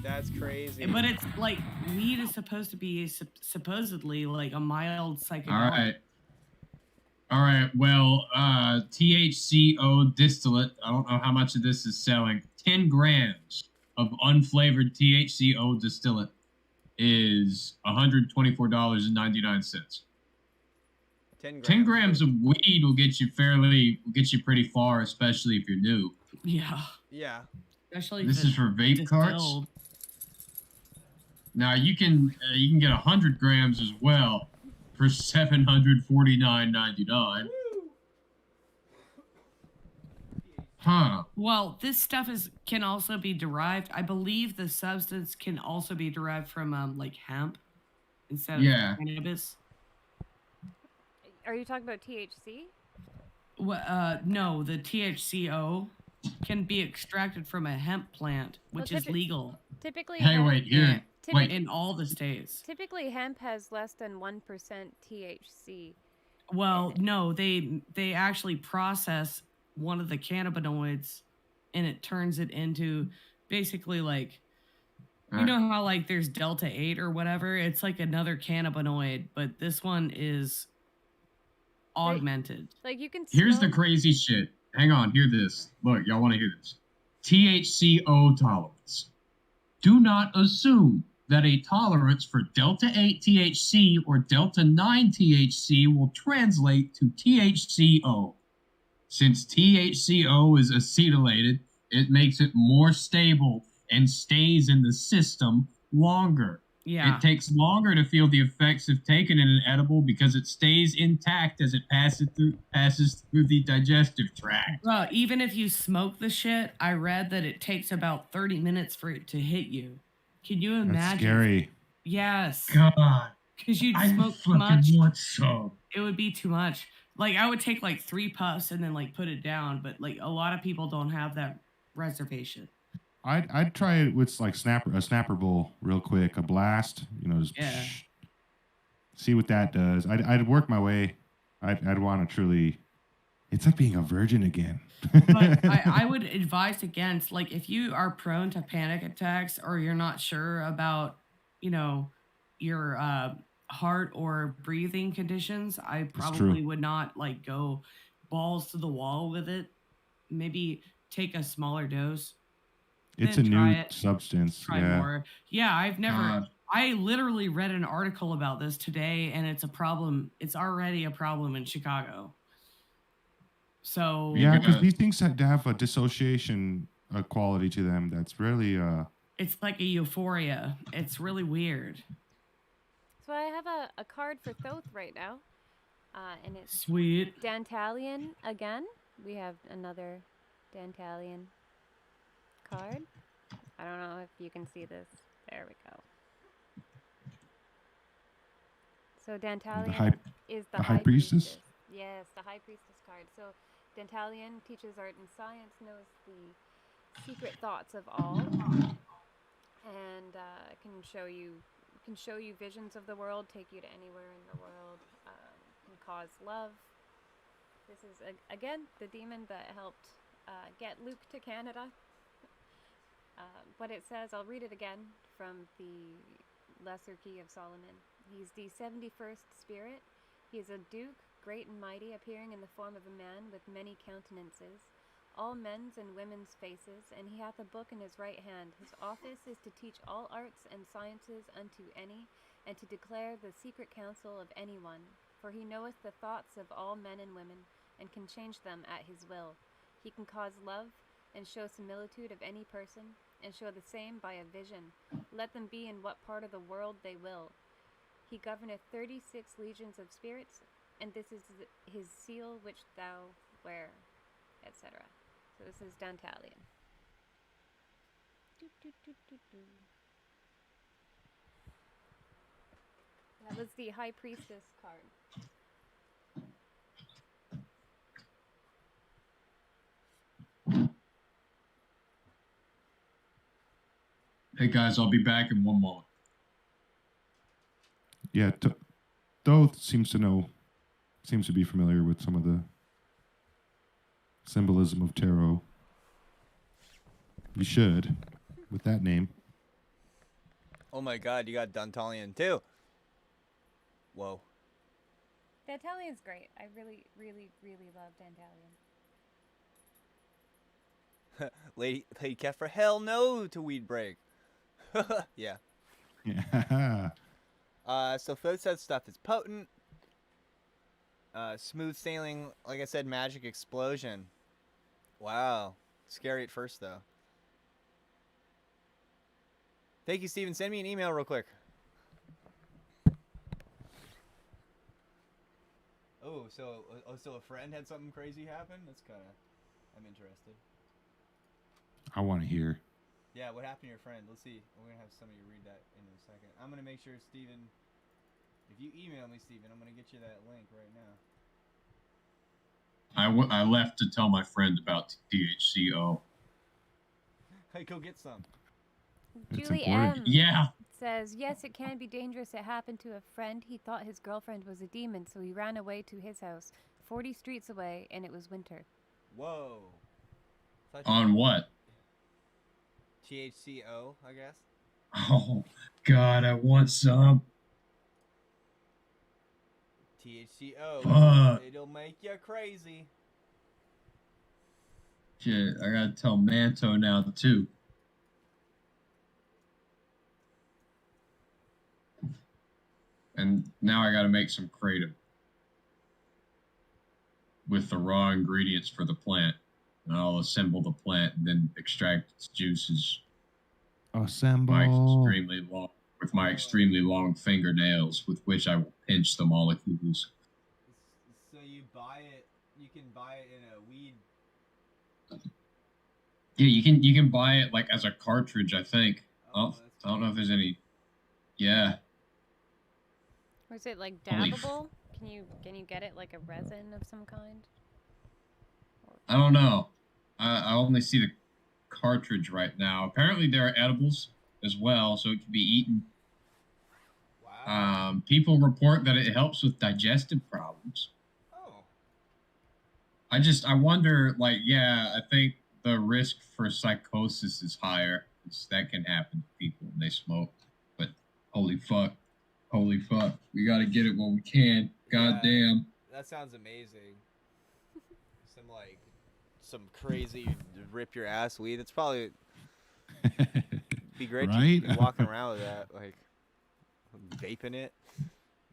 That's crazy. But it's like weed is supposed to be supposedly like a mild psychedelic. All right. Well, THCO distillate. I don't know how much of this is selling. 10 grams of unflavored THCO distillate is $124.99. 10 grams of weed will get you pretty far, especially if you're new. Yeah. Yeah. Especially This if is for vape it's carts. distilled. Now you can get 100 grams as well for $749.99. Huh. Well, this stuff can also be derived. I believe the substance can also be derived from like hemp instead of cannabis. Are you talking about THC? Well, no, the THCO can be extracted from a hemp plant, which is legal Typically, Hey, wait, here. Wait. in all the states. Typically, hemp has less than 1% THC. Well, no, they actually process one of the cannabinoids, and it turns it into basically like, you know how like there's Delta 8 or whatever? It's like another cannabinoid, but this one is augmented. Like you can. Here's the crazy shit. Hang on, hear this. Look, y'all want to hear this. THCO tolerance. Do not assume that a tolerance for Delta 8 THC or Delta 9 THC will translate to THCO. Since THCO is acetylated, it makes it more stable and stays in the system longer. Yeah. It takes longer to feel the effects of taking in an edible because it stays intact as it passes through the digestive tract. Well, even if you smoke the shit, I read that it takes about 30 minutes for it to hit you. Can you imagine? That's scary. Yes. God. Because you'd I smoke too fucking much. want some. It would be too much. Like I would take like 3 puffs and then like put it down, but like a lot of people don't have that reservation. I'd try it with like a snapper bowl real quick, a blast, just see what that does. I'd work my way. I'd want to truly. It's like being a virgin again. But I would advise against, like, if you are prone to panic attacks or you're not sure about, your heart or breathing conditions, I probably would not like go balls to the wall with it. Maybe take a smaller dose. It's a new substance. Try more. Yeah, I've never. I literally read an article about this today, and it's a problem. It's already a problem in Chicago. So yeah, because these things have to have a dissociation quality to them that's really It's like a euphoria. It's really weird. So I have a card for Thoth right now. And it's Sweet. Dantalion again. We have another Dantalion card. I don't know if you can see this. There we go. So Dantalion is the High Priestess. Yes, the High Priestess card. So Dantalion teaches art and science, knows the secret thoughts of all, and can show you visions of the world, take you to anywhere in the world, can cause love. This is again the demon that helped get Luke to Canada. What it says, I'll read it again from the Lesser Key of Solomon. He's the 71st spirit. He is a duke, great and mighty, appearing in the form of a man with many countenances, all men's and women's faces, and he hath a book in his right hand. His office is to teach all arts and sciences unto any, and to declare the secret counsel of anyone. For he knoweth the thoughts of all men and women, and can change them at his will. He can cause love, and show similitude of any person, and show the same by a vision. Let them be in what part of the world they will. He governeth 36 legions of spirits, and this is his seal which thou wear, etc. So this is Dantalion. That was the High Priestess card. Hey guys, I'll be back in one moment. Yeah, Thoth seems to be familiar with some of the symbolism of tarot. You should, with that name. Oh my god, you got Dantalion too. Whoa. Dantalion's great. I really, really, really love Dantalion. Lady Kephra, hell no to weed break. Yeah. Yeah. So Filth said stuff is potent. Smooth sailing, like I said, magic explosion. Wow. Scary at first, though. Thank you, Steven. Send me an email real quick. Oh, so a friend had something crazy happen? That's kind of... I'm interested. I want to hear. Yeah, what happened to your friend? Let's see. We're going to have somebody read that in a second. I'm going to make sure, Steven... If you email me, Steven, I'm going to get you that link right now. I left to tell my friend about THCO. Hey, go get some. Julie M. Yeah. says, yes, it can be dangerous. It happened to a friend. He thought his girlfriend was a demon, so he ran away to his house, 40 streets away, and it was winter. Whoa. On what? THCO, I guess. Oh, God, I want some. THCO. Fuck. It'll make you crazy. Shit, I gotta tell Manto now, too. And now I gotta make some kratom. With the raw ingredients for the plant. And I'll assemble the plant and then extract its juices. Assemble. With my extremely long fingernails, with which I will pinch the molecules. So you can buy it in a weed. Yeah, you can buy it like as a cartridge, I think. I don't know if there's any. Yeah. Or is it like dabbable? Can you get it like a resin of some kind? I don't know. I only see the cartridge right now. Apparently there are edibles as well, so it can be eaten. Wow. People report that it helps with digestive problems. Oh. I wonder, like, yeah, I think the risk for psychosis is higher. That can happen to people when they smoke. But holy fuck. We gotta get it while we can. God damn. That sounds amazing. Some crazy rip your ass weed. It's probably be great Right? to be walking around with that, like vaping it.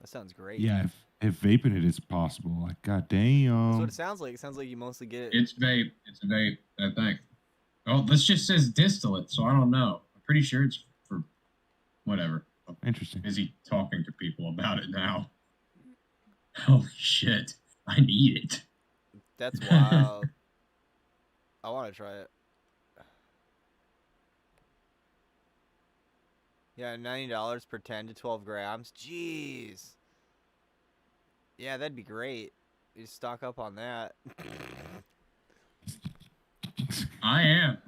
That sounds great. Yeah, if vaping it is possible, like god damn. That's what it sounds like. It sounds like you mostly get it. It's vape. It's a vape, I think. Oh, this just says distillate, so I don't know. pretty sure it's for whatever. Interesting. I'm busy talking to people about it now. Holy shit. I need it. That's wild. I want to try it. Yeah, $90 per 10 to 12 grams. Jeez. Yeah, that'd be great. You stock up on that. I am.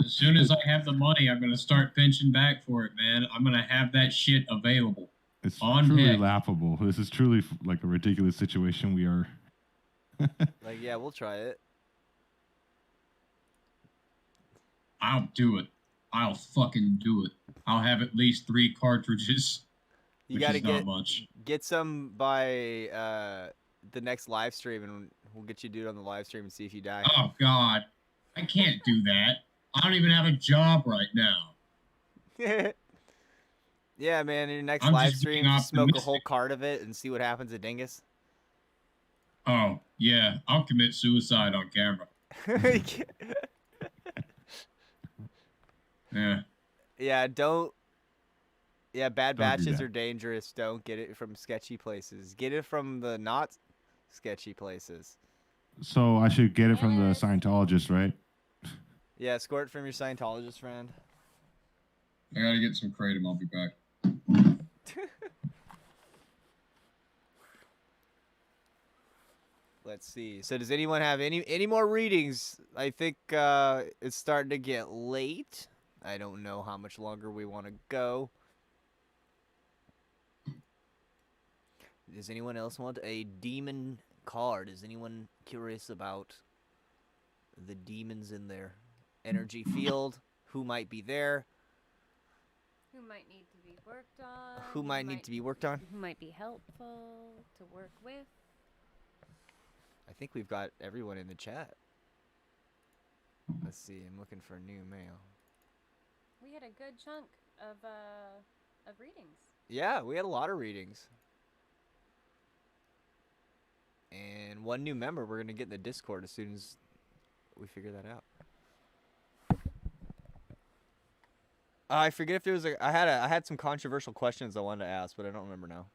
As soon as I have the money, I'm going to start pinching back for it, man. I'm going to have that shit available. It's on truly Heka. laughable. This is truly like a ridiculous situation we are. Like, yeah, we'll try it. I'll do it. I'll fucking do it. I'll have at least 3 cartridges. You got to get some by the next live stream, and we'll get you to do it on the live stream and see if you die. Oh, God. I can't do that. I don't even have a job right now. Yeah, man, in your next I'm live just stream, being just smoke a optimistic. whole cart of it and see what happens at Dingus. Oh, yeah. I'll commit suicide on camera. Yeah. Yeah, don't. Yeah, bad Don't do batches that. are dangerous. Don't get it from sketchy places. Get it from the not sketchy places. So I should get it from the Scientologist, right? Yeah, escort from your Scientologist friend. I gotta get some kratom. I'll be back. Let's see. So does anyone have any more readings? I think it's starting to get late. I don't know how much longer we want to go. Does anyone else want a demon card? Is anyone curious about the demons in their energy field? Who might be there? Who might need to be worked on? Who might need to be worked on? Who might be helpful to work with? I think we've got everyone in the chat. Let's see. I'm looking for new mail. We had a good chunk of readings. Yeah, we had a lot of readings. And one new member we're going to get in the Discord as soon as we figure that out. I forget if there was I had some controversial questions I wanted to ask, but I don't remember now.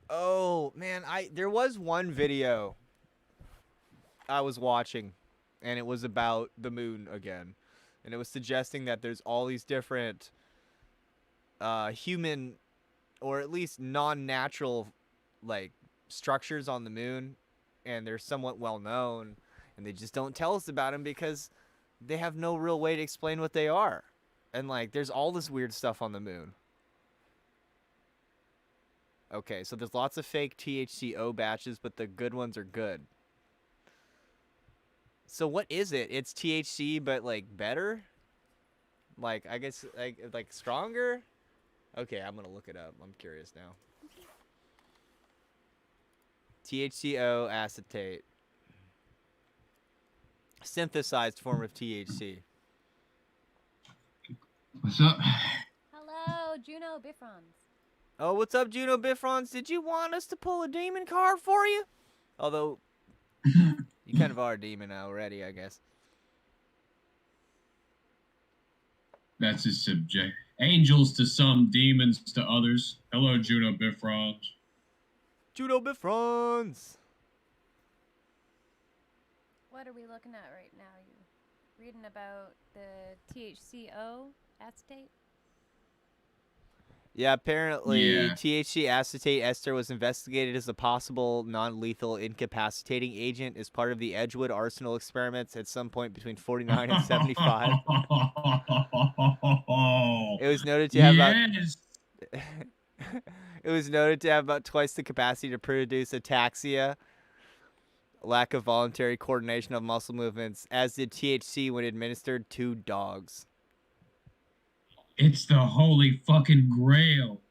Oh, man, there was one video I was watching, and it was about the moon again. And it was suggesting that there's all these different human, or at least non-natural, like, structures on the moon, and they're somewhat well known, and they just don't tell us about them because they have no real way to explain what they are. And, like, there's all this weird stuff on the moon. Okay, so there's lots of fake THCO batches, but the good ones are good. So what is it? It's THC, but like better? Like, I guess like stronger? Okay, I'm gonna look it up. I'm curious now. THCO acetate. Synthesized form of THC. What's up? Hello, Juno Bifrons. Oh, what's up, Juno Bifrons? Did you want us to pull a demon card for you? Although, you kind of are a demon already, I guess. That's his subject. Angels to some, demons to others. Hello, Juno Bifrons. Juno Bifrons! What are we looking at right now? You reading about the THCO acetate? Yeah, apparently Yeah. THC acetate ester was investigated as a possible non-lethal incapacitating agent as part of the Edgewood Arsenal experiments at some point between 49 and 75. It was noted to have Yes. it was noted to have about twice the capacity to produce ataxia, lack of voluntary coordination of muscle movements, as did THC when administered to dogs. It's the holy fucking grail.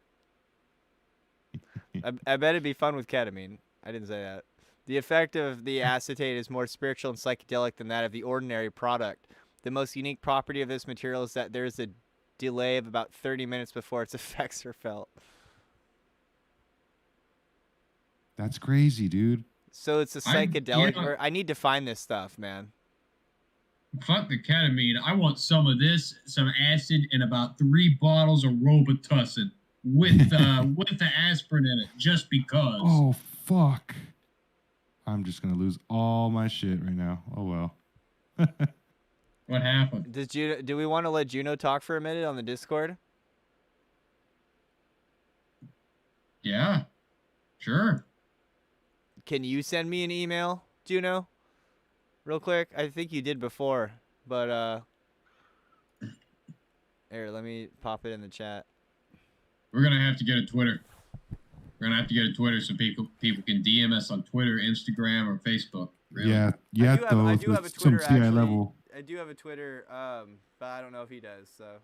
I bet it'd be fun with ketamine. I didn't say that. The effect of the acetate is more spiritual and psychedelic than that of the ordinary product. The most unique property of this material is that there is a delay of about 30 minutes before its effects are felt. That's crazy, dude. So it's a psychedelic. I need to find this stuff, man. Fuck the ketamine. I want some of this, some acid, and about 3 bottles of Robitussin with the aspirin in it, just because. Oh fuck! I'm just gonna lose all my shit right now. Oh well. What happened? Do we want to let Juno talk for a minute on the Discord? Yeah, sure. Can you send me an email, Juno? Real quick. I think you did before, but here, let me pop it in the chat. We're gonna have to get a Twitter. We're gonna have to get a Twitter so people can DM us on Twitter, Instagram, or Facebook. Really. Yeah, I do have a Twitter, some CI actually. level. I do have a Twitter, but I don't know if he does. So.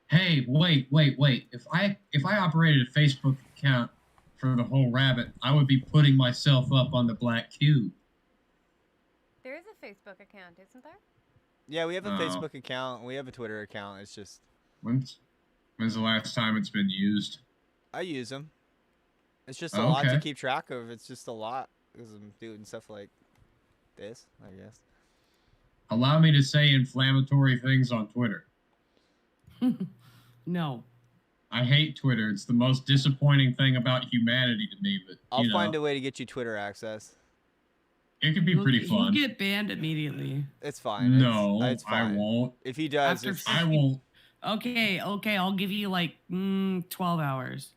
Hey, wait. If I operated a Facebook account for the whole rabbit, I would be putting myself up on the Black Cube. There is a Facebook account, isn't there? Yeah, we have a Facebook account. We have a Twitter account. It's just. When's the last time it's been used? I use them. It's just a lot to keep track of. It's just a lot because I'm doing stuff like this, I guess. Allow me to say inflammatory things on Twitter. No. I hate Twitter. It's the most disappointing thing about humanity to me. But I'll find a way to get you Twitter access. It could be pretty fun. You'll get banned immediately. It's fine. It's fine. I won't. If he does, I won't. Okay, I'll give you like 12 hours.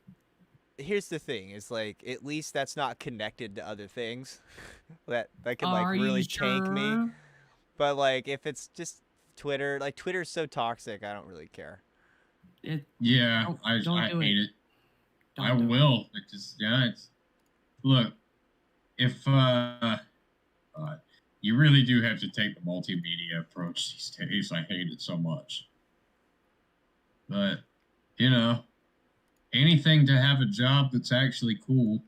Here's the thing: is like at least that's not connected to other things that can Are really you tank me. sure? But like if it's just Twitter, like Twitter's so toxic, I don't really care. I Don't do hate it. Don't I do will. It's look, if you really do have to take the multimedia approach these days. I hate it so much. But anything to have a job that's actually cool.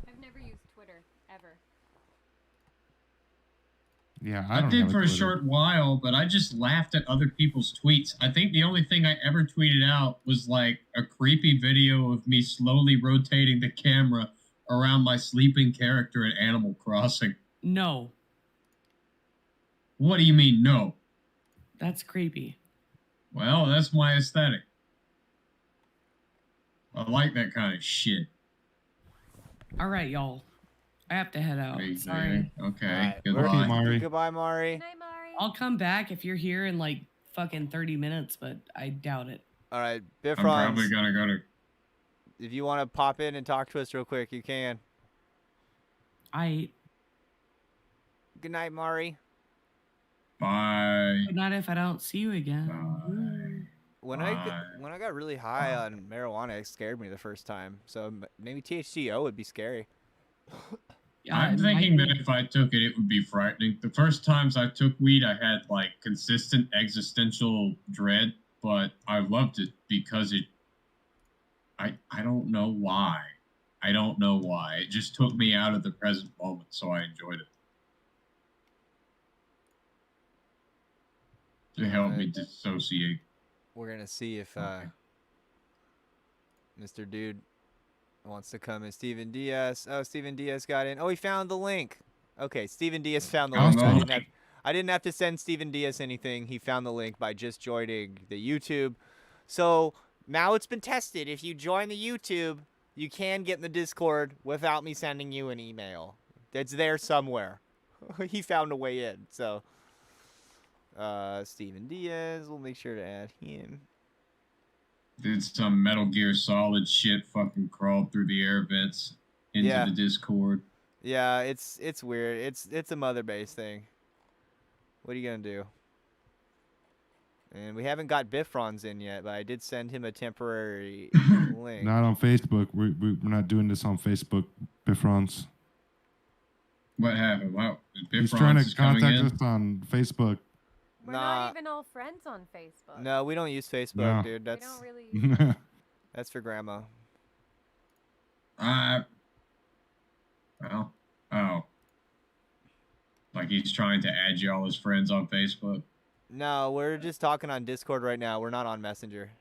I've never used Twitter ever. Yeah, I did for a short while, but I just laughed at other people's tweets. I think the only thing I ever tweeted out was like a creepy video of me slowly rotating the camera around my sleeping character in Animal Crossing. No. What do you mean, no? That's creepy. Well, that's my aesthetic. I like that kind of shit. All right, y'all. I have to head out. Sorry. Okay. Right. Goodbye, Mari. Goodbye, Mari. Good night, Mari. I'll come back if you're here in like fucking 30 minutes, but I doubt it. All right, I'm Bifrons. probably gonna go to. If you want to pop in and talk to us real quick, you can. Good night, Mari. Bye. Good night if I don't see you again. Bye. When I got really high on marijuana, it scared me the first time. So maybe THCO would be scary. Yeah, I'm thinking that if I took it, it would be frightening. The first times I took weed, I had like consistent existential dread, but I loved it because I don't know why. I don't know why. It just took me out of the present moment, so I enjoyed it. To help me dissociate. We're gonna see if Mr. Dude wants to come in. Steven Diaz. Oh, Steven Diaz got in. Oh, he found the link. Okay, Steven Diaz found the link. I didn't have to send Steven Diaz anything. He found the link by just joining the YouTube. So now it's been tested. If you join the YouTube, you can get in the Discord without me sending you an email. It's there somewhere. He found a way in. So Steven Diaz, we'll make sure to add him. Did some Metal Gear Solid shit, fucking crawled through the air vents into the Discord. Yeah, it's weird. It's a mother base thing. What are you gonna do? And we haven't got Bifrons in yet, but I did send him a temporary link. Not on Facebook. We're not doing this on Facebook, Bifrons. What happened? Wow, He's trying to contact us on Facebook. We're not even all friends on Facebook. No, we don't use Facebook, dude. We don't really. That's for grandma. Well, oh. Like he's trying to add y'all as friends on Facebook? No, we're just talking on Discord right now. We're not on Messenger.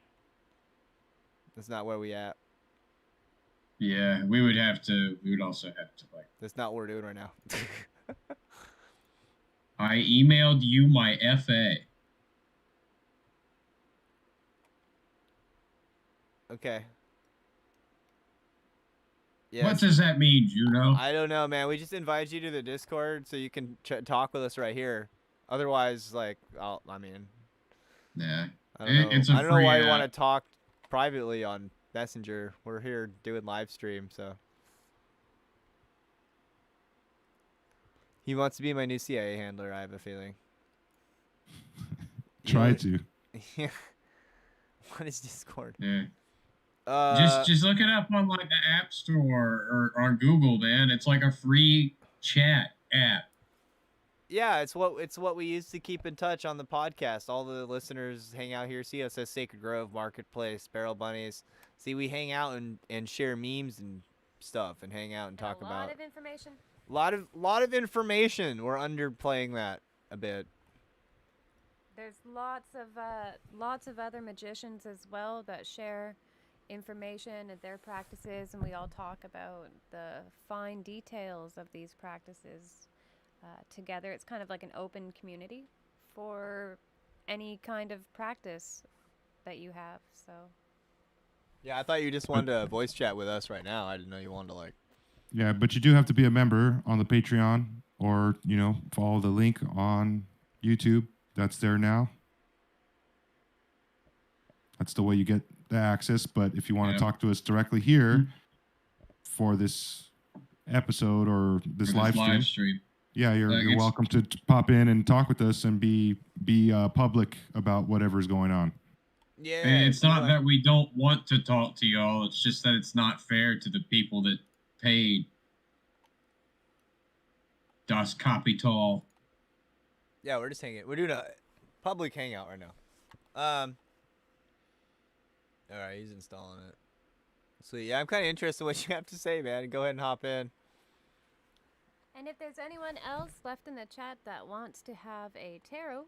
That's not where we at. Yeah, we would also have to like. That's not what we're doing right now. I emailed you my FA. Okay. Yes. What does that mean, Juno? I don't know, man. We just invited you to the Discord so you can talk with us right here. Otherwise, like, Yeah. I don't know. It's a I don't know free why you app. want to talk privately on Messenger. We're here doing live stream, so. He wants to be my new CIA handler, I have a feeling. Try to. Yeah. What is Discord? Yeah. Just look it up on like the App Store or on Google, man. It's like a free chat app. Yeah, it's what we use to keep in touch on the podcast. All the listeners hang out here. See us at Sacred Grove Marketplace, Barrel Bunnies. See, we hang out and share memes and stuff, and hang out and talk about a lot of information. Lot of information. We're underplaying that a bit. There's lots of other magicians as well that share information and their practices, and we all talk about the fine details of these practices together. It's kind of like an open community for any kind of practice that you have. So Yeah, I thought you just wanted to voice chat with us right now. I didn't know you wanted to like. Yeah, but you do have to be a member on the Patreon, or follow the link on YouTube. That's there now. That's the way you get the access. But if you want to talk to us directly here for this episode or this live stream, yeah, you're welcome to pop in and talk with us and be public about whatever's going on. Yeah, it's not that we don't want to talk to y'all. It's just that it's not fair to the people that paid Das Kapital. Yeah, we're just hanging. We're doing a public hangout right now. All right, he's installing it. So yeah, I'm kind of interested in what you have to say, man. Go ahead and hop in. And if there's anyone else left in the chat that wants to have a tarot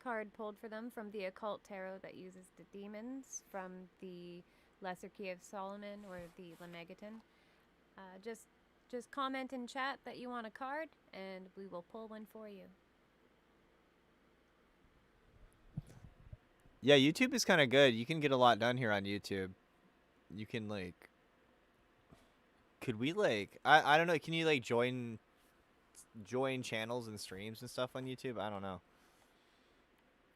card pulled for them from the Occult Tarot that uses the demons from the Lesser Key of Solomon or the Lemegeton, just comment in chat that you want a card, and we will pull one for you. Yeah, YouTube is kind of good. You can get a lot done here on YouTube. You can could we I don't know. Can you join channels and streams and stuff on YouTube? I don't know.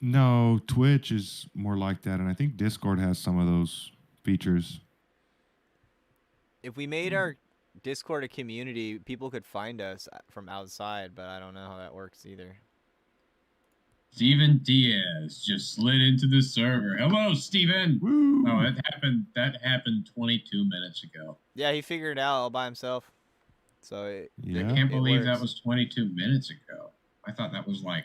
No, Twitch is more like that, and I think Discord has some of those features. If we made our Discord a community, people could find us from outside, but I don't know how that works either. Steven Diaz just slid into the server. Hello, Steven. Woo. Oh, that happened 22 minutes ago. Yeah, he figured it out all by himself. So I can't believe that was 22 minutes ago. I thought that was 5.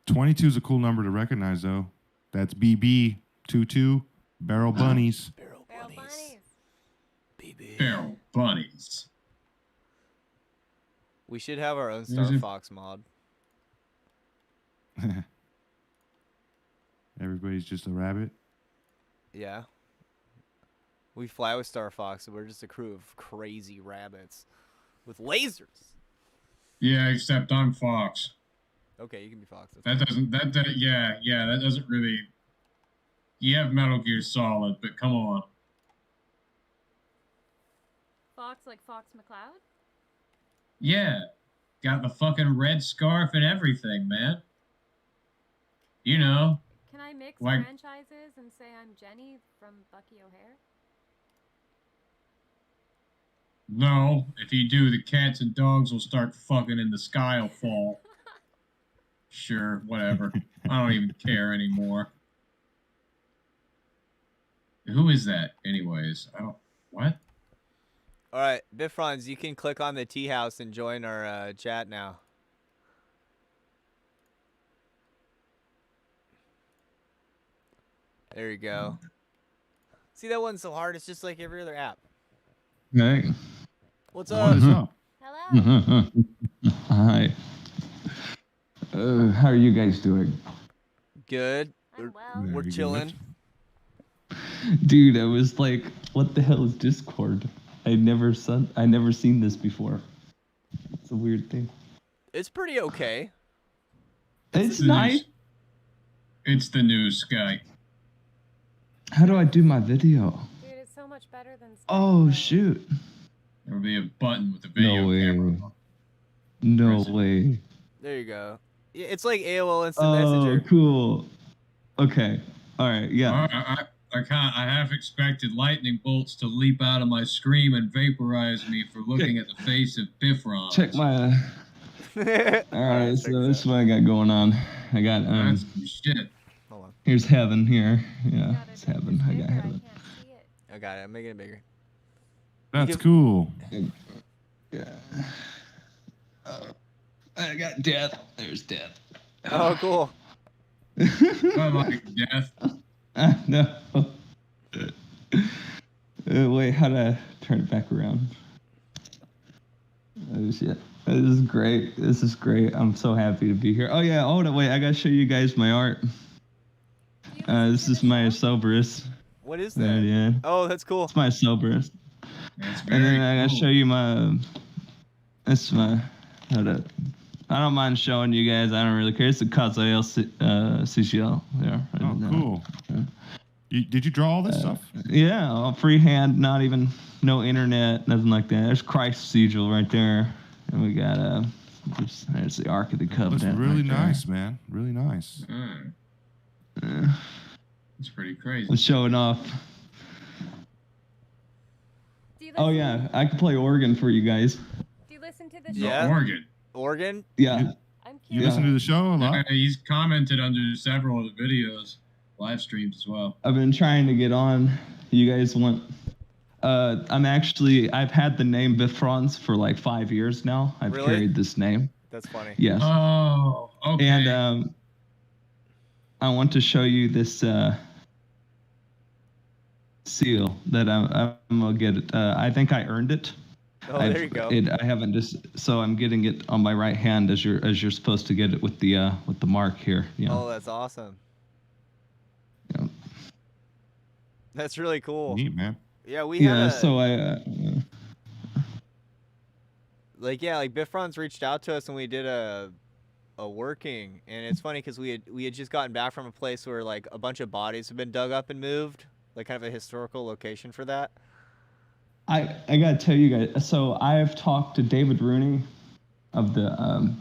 22 is a cool number to recognize, though. That's BB22 Barrel Bunnies. Barrel Bunnies. BB. Barrel Bunnies. We should have our own Star Fox mod. Everybody's just a rabbit. Yeah. We fly with Star Fox, and we're just a crew of crazy rabbits with lasers. Yeah, except I'm Fox. Okay, you can be Fox. That doesn't really. You have Metal Gear Solid, but come on. Fox like Fox McCloud? Yeah, got the fucking red scarf and everything, man. You know. Can I mix franchises and say I'm Jenny from Bucky O'Hare? No, if you do, the cats and dogs will start fucking and the sky will fall. Sure, whatever. I don't even care anymore. Who is that, anyways? What? All right, Bifrons, you can click on the tea house and join our chat now. There you go. See, that wasn't so hard. It's just like every other app. Hey. What's up? Hello. Hi. How are you guys doing? Good. I'm well. We're chilling. Dude, I was like, what the hell is Discord? I never seen this before. It's a weird thing. It's pretty okay. It's nice. It's the new Skype. How do I do my video? Dude, it's so much better than Skype. Oh though. shoot! There'll be a button with a video No way. camera. No Press it. way. There you go. Yeah, it's like AOL Instant Oh, Messenger. cool. Okay. All right. Yeah. I half expected lightning bolts to leap out of my screen and vaporize me for looking at the face of Kephra. Check my. All right. So this is what I got going on. I got That's some shit. Hold on. Here's heaven here. Yeah, Gotta it's make heaven. this I bigger, got heaven. I can't see it. I got it. I'm making it bigger. That's cool. Yeah. I got death. There's death. Oh, cool. I like death. No. Wait, how do I turn it back around? Oh shit. This is great. This is great. I'm so happy to be here. Oh yeah, hold on, wait, I gotta show you guys my art. This is my Cerberus. What is There, that? yeah. Oh, that's cool. It's my Cerberus. That's And very then I gotta cool. show you my hold up. I don't mind showing you guys. I don't really care. It's a Kazael CCL there. Oh, cool. Did you draw all this stuff? Yeah, all freehand, not even no internet, nothing like that. There's Christ sigil right there, and we got there's the Ark of the Covenant. That's really right there. nice, man. Really nice. It's pretty crazy. I'm showing off. Do you Oh listen- yeah, I can play organ for you guys. Do you listen to the The show? Yeah. organ. Organ? Yeah. I'm You curious. listen to the show a lot? He's commented under several of the videos, live streams as well. I've been trying to get on. You guys want? I've had the name Bifrons for like 5 years now. I've Really? carried this name. That's funny. Yes. Oh, okay. And I want to show you this seal that I'm gonna get it. I think I earned it. Oh, there you go. I haven't so I'm getting it on my right hand as you're supposed to get it with the mark here. Yeah. Oh, that's awesome. Yeah. That's really cool. Neat, man. Yeah, we had So I. like Bifron's reached out to us and we did a working, and it's funny because we had just gotten back from a place where like a bunch of bodies have been dug up and moved, like kind of a historical location for that. I gotta tell you guys. So I've talked to David Rooney of the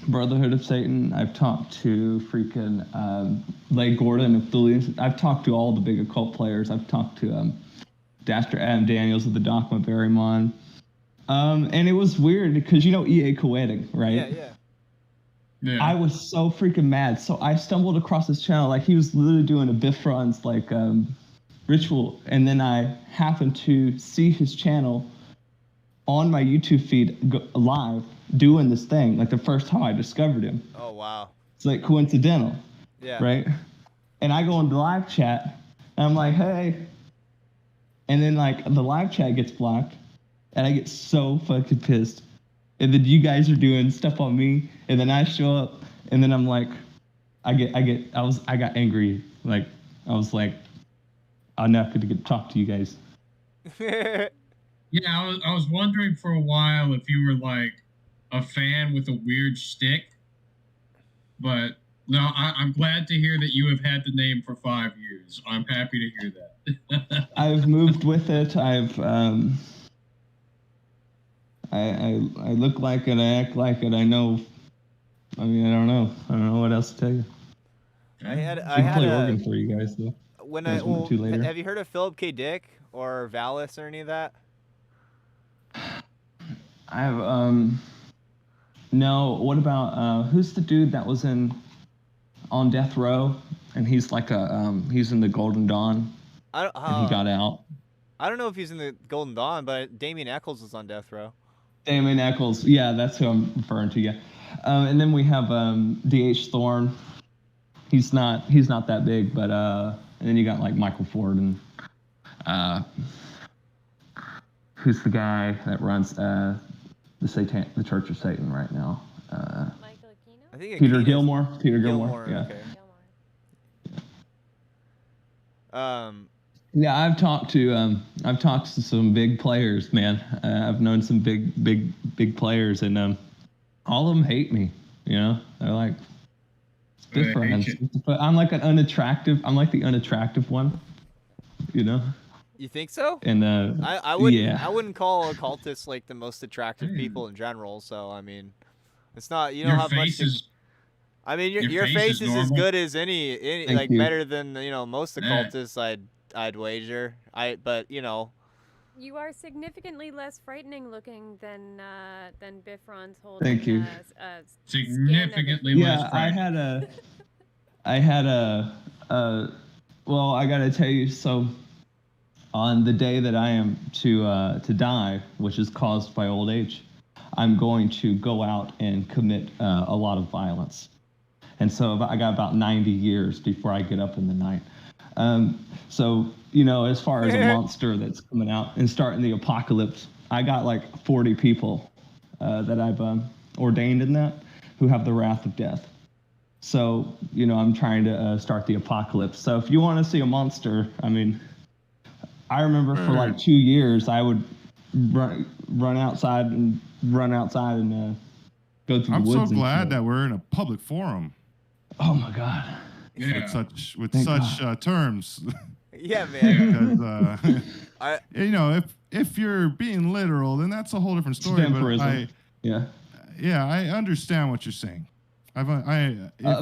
Brotherhood of Satan. I've talked to freaking Leigh Gordon of Thulian. I've talked to all the big occult players. I've talked to Dr. Adam Daniels of the Dogma Barrymon. And it was weird because you know EA Coetic, right? Yeah. Yeah. I was so freaking mad. So I stumbled across his channel. Like he was literally doing a Bifron's like ritual, and then I happened to see his channel on my YouTube feed live doing this thing. Like the first time I discovered him. Oh wow. It's like coincidental. Yeah. Right? And I go into live chat and I'm like, hey. And then like the live chat gets blocked and I get so fucking pissed. And then you guys are doing stuff on me and then I show up and then I'm like, I got angry. Like I was like, I'm not going to get to talk to you guys. Yeah, I was wondering for a while if you were like a fan with a weird shtick, but no, I'm glad to hear that you have had the name for 5 years. I'm happy to hear that. I've moved with it. I've I look like it. I act like it. I know. I mean, I don't know what else to tell you. I had I play a, organ for you guys though. when You I guys want to later? have you heard of Philip K. Dick or Valis or any of that? I have no. What about who's the dude that was on death row and he's like he's in the Golden Dawn and he got out. I don't know if he's in the Golden Dawn, but Damien Eccles is on death row. Damien Eccles, yeah, that's who I'm referring to. Yeah, and then we have D.H. Thorne. He's not that big, but and then you got like Michael Ford and who's the guy that runs the Church of Satan right now? Michael Aquino? I think Peter Aquino's- Gilmore. Peter Gilmore. Yeah. Okay. Gilmore. Yeah, I've talked to some big players, man. I've known some big players, and all of them hate me. You know, they're like, it's They hate different. you. But I'm like I'm like the unattractive one. You know. You think so? And I wouldn't. yeah. I wouldn't call occultists like the most attractive people in general. So I mean, it's not. You don't have much. I mean, your face is as good as any like you. better than most occultists. I'd wager. But you know. You are significantly less frightening looking than Bifron's holding. Thank you. Significantly less frightening. I had a well, I gotta tell you, so on the day that I am to die, which is caused by old age, I'm going to go out and commit a lot of violence. And so I got about 90 years before I get up in the night. So, you know, as far as a monster that's coming out and starting the apocalypse, I got like 40 people that I've ordained in that who have the wrath of death. So, you know, I'm trying to start the apocalypse. So if you want to see a monster, I mean, I remember for like 2 years, I would run outside and go through the woods. I'm so glad that we're in a public forum. Oh my God. Yeah. With such terms. Yeah, man. Because you know, if you're being literal, then that's a whole different story. But I understand what you're saying.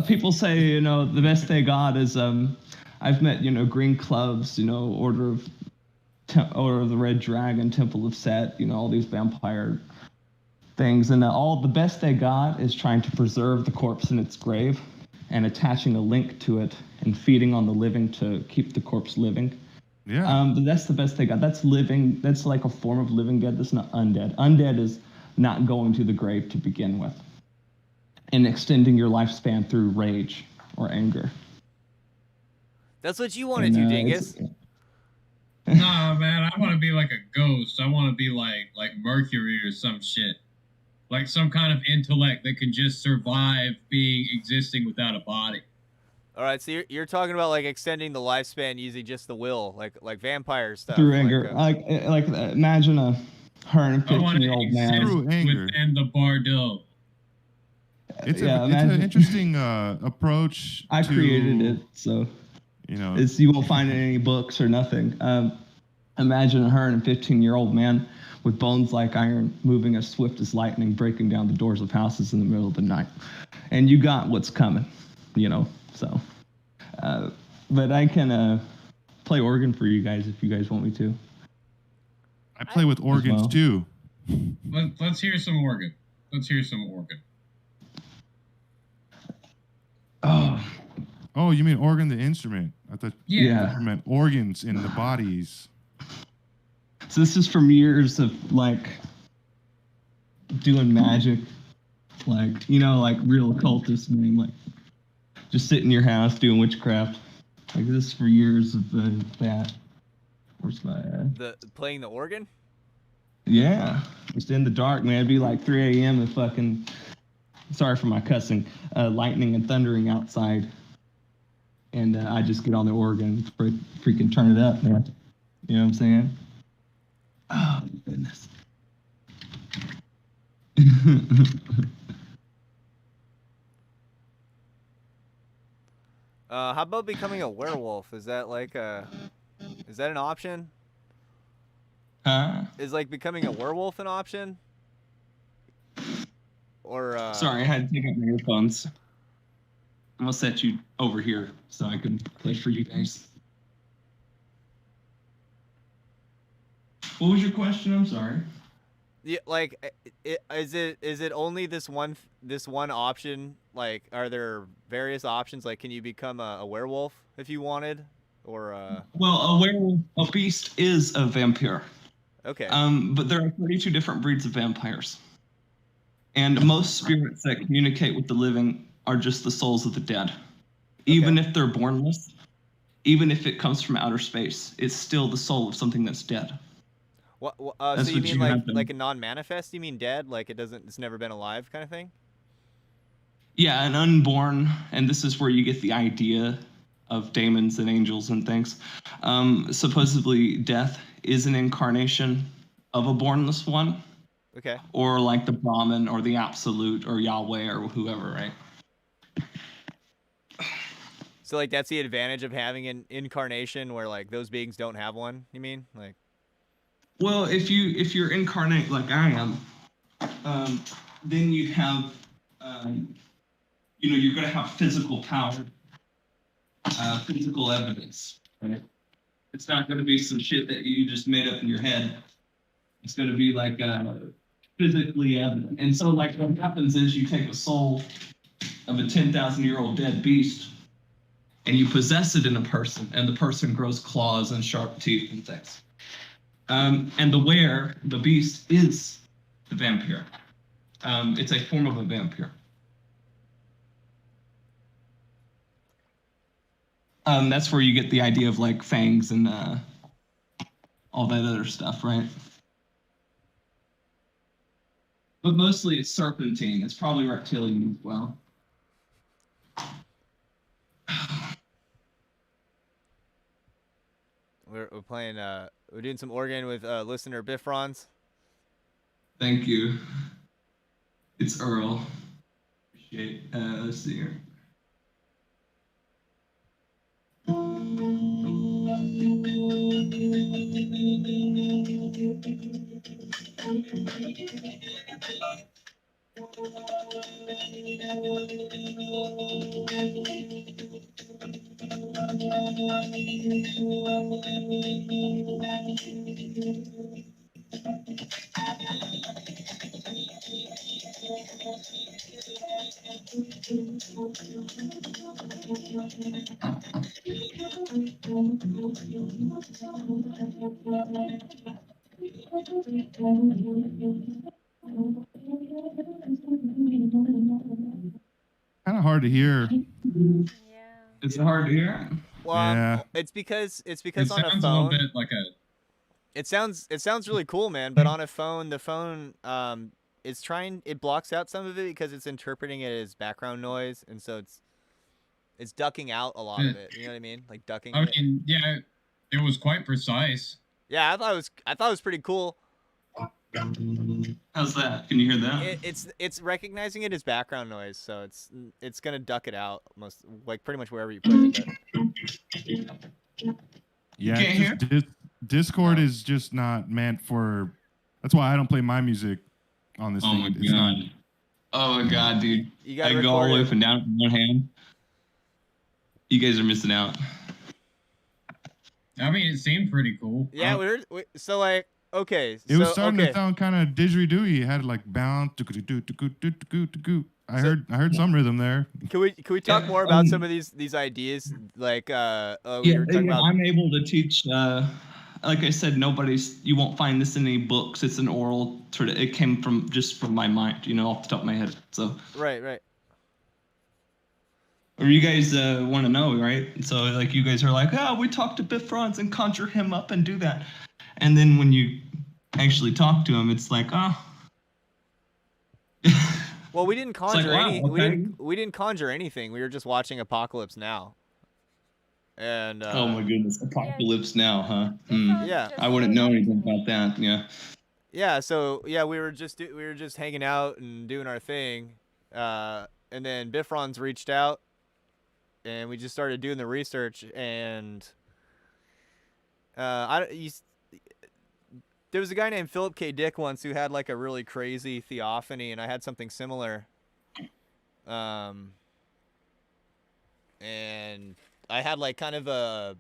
People say, you know, the best they got is I've met, you know, green clubs, you know, Order of the Red Dragon, Temple of Set, you know, all these vampire things, and all the best they got is trying to preserve the corpse in its grave and attaching a link to it and feeding on the living to keep the corpse living. Yeah. But that's the best they got. That's living. That's like a form of living dead. That's not undead. Undead is not going to the grave to begin with and extending your lifespan through rage or anger. That's what you want to do, Dingus. Nah, man, I want to be like a ghost. I want to be like Mercury or some shit. Like some kind of intellect that can just survive existing without a body. All right, so you're talking about like extending the lifespan using just the will, like vampire stuff. Through anger. Like imagine a 115-year-old man. Through anger. Within the Bardo. It's an interesting approach. I created it, so you know, you won't find it in any books or nothing. Imagine a 115-year-old man with bones like iron, moving as swift as lightning, breaking down the doors of houses in the middle of the night, and you got what's coming, you know. So, but I can play organ for you guys if you guys want me to. I play with organs too. Let's hear some organ. Let's hear some organ. Oh, you mean organ, the instrument? I thought you meant organs in the bodies. So this is from years of like doing magic, like, you know, like real occultists, man, like just sitting in your house doing witchcraft. Like this is for years of that. Where's my playing the organ? Yeah, just in the dark, man. It'd be like 3 a.m. and fucking, sorry for my cussing, lightning and thundering outside. And I just get on the organ and freaking turn it up, man. You know what I'm saying? Oh, goodness. How about becoming a werewolf? Is that an option? Huh? Is like becoming a werewolf an option? Or sorry, I had to take out my earphones. I'm gonna set you over here so I can play for you guys. What was your question? I'm sorry. Yeah, like, is it only this one option? Like, are there various options? Like, can you become a werewolf if you wanted, or Well, a werewolf, a beast is a vampire. Okay. But there are 32 different breeds of vampires, and most spirits that communicate with the living are just the souls of the dead. Even if they're bornless, even if it comes from outer space, it's still the soul of something that's dead. What? So you mean like a non-manifest? You mean dead? Like it's never been alive, kind of thing? Yeah, an unborn, and this is where you get the idea of demons and angels and things. Supposedly, death is an incarnation of a bornless one. Okay. Or like the Brahman or the Absolute or Yahweh or whoever, right? So like that's the advantage of having an incarnation where like those beings don't have one, you mean? Like well, if you're incarnate like I am, then you'd have you're gonna have physical power, physical evidence. Right? It's not gonna be some shit that you just made up in your head. It's gonna be like physically evident. And so like what happens is you take a soul of a 10,000-year-old dead beast and you possess it in a person, and the person grows claws and sharp teeth and things. And the beast, is the vampire. It's a form of a vampire. That's where you get the idea of like fangs and all that other stuff, right? But mostly it's serpentine. It's probably reptilian as well. we're playing we're doing some organ with listener Bifrons. Thank you. It's Earl. Appreciate. Let's see here. Kind of hard to hear. Yeah. Is it hard to hear? Well, Yeah. it's because It on a sounds phone. a little bit like a. It sounds really cool, man. But on a phone, the phone it blocks out some of it because it's interpreting it as background noise, and so it's ducking out a lot of it. You know what I mean? Like ducking. I it. mean, yeah, it was quite precise. Yeah, I thought it was pretty cool. How's that? Can you hear that? It's recognizing it as background noise, so it's gonna duck it out pretty much wherever you put it. But... Yeah, can't hear? Discord is just not meant for. That's why I don't play my music on this Oh thing. my It's not. god. Oh my god, dude. You gotta I go all the way record up and down with one hand. You guys are missing out. I mean, it seemed pretty cool. Yeah, so like okay. It was starting to sound kind of didgeridoo-y. It had like bounce. I heard some rhythm there. Can we talk more about some of these ideas? Like we were talking about. I'm able to teach. Like I said, you won't find this in any books. It's an oral sort of. It came from my mind, off the top of my head. So Right. Or you guys want to know, right? So like you guys are like, we talk to Bifrons and conjure him up and do that, and then when you actually talk to him, it's like, Well, we didn't conjure okay. we didn't conjure anything. We were just watching Apocalypse Now. And oh my goodness, Apocalypse Now, huh? Yeah. I wouldn't know anything about that. Yeah. Yeah. So yeah, we were just hanging out and doing our thing, and then Bifrons reached out, and we just started doing the research. And there was a guy named Philip K. Dick once who had like a really crazy theophany, and I had something similar. And I had like kind of a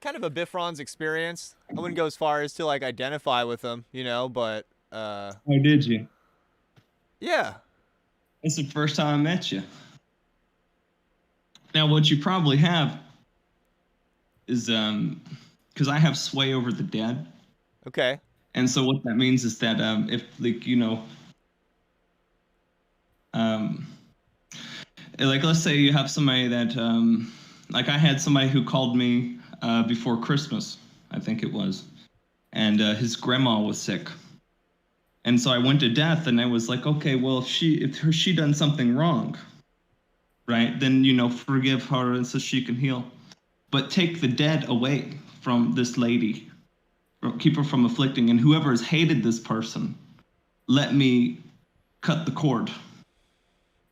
Bifrons experience. I wouldn't go as far as to like identify with them, but Oh, did you? Yeah. It's the first time I met you. Now, what you probably have is because I have sway over the dead. Okay. And so what that means is that if like let's say you have somebody that like I had somebody who called me before Christmas, I think it was, and his grandma was sick. And so I went to death and I was like, okay, well, if she done something wrong, right? Then, you know, forgive her and so she can heal. But take the dead away from this lady, or keep her from afflicting. And whoever has hated this person, let me cut the cord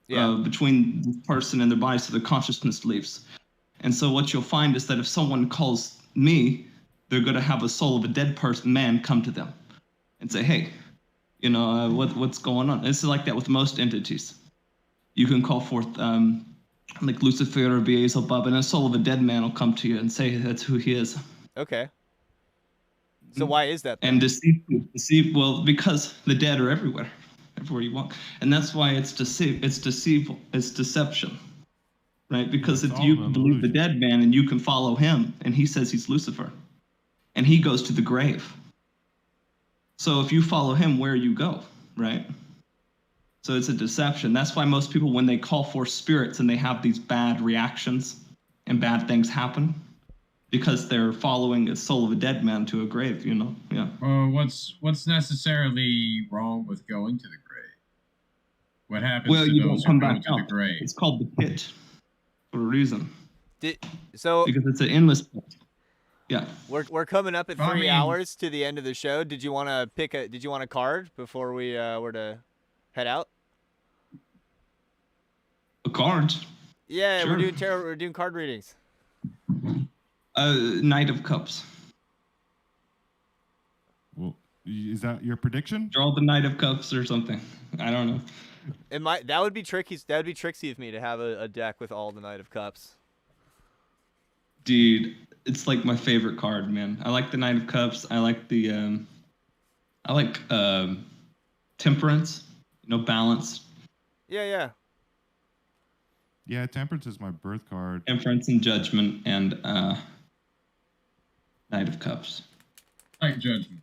between this person and their body so their consciousness leaves. And so what you'll find is that if someone calls me, they're going to have a soul of a dead man come to them and say, hey, you know, what's going on? It's like that with most entities. You can call forth like Lucifer or Beelzebub, and a soul of a dead man will come to you and say that's who he is. Okay. So why is that? And deceive. Well, because the dead are everywhere you walk, and that's why it's deceitful. It's deception, right? Because if you believe the dead man and you can follow him, and he says he's Lucifer, and he goes to the grave. So if you follow him, where you go, right? So it's a deception. That's why most people, when they call forth spirits and they have these bad reactions and bad things happen, because they're following a soul of a dead man to a grave, you know? Yeah. What's necessarily wrong with going to the grave? What happens to you those don't come who go back to out. the grave? It's called the pit for a reason. So because it's an endless pit. Yeah. We're coming up at 3 hours to the end of the show. Did you want to Did you want a card before we were to head out? A card? Yeah, sure. We're doing card readings. Knight of Cups. Well, is that your prediction? Draw the Knight of Cups or something. I don't know. That would be tricky. That would be tricksy of me to have a deck with all the Knight of Cups. Dude, it's like my favorite card, man. I like the Knight of Cups. I like the Temperance. You know, balance. Yeah. Yeah, Temperance is my birth card. Temperance and Judgment and Knight of Cups. I like Judgment.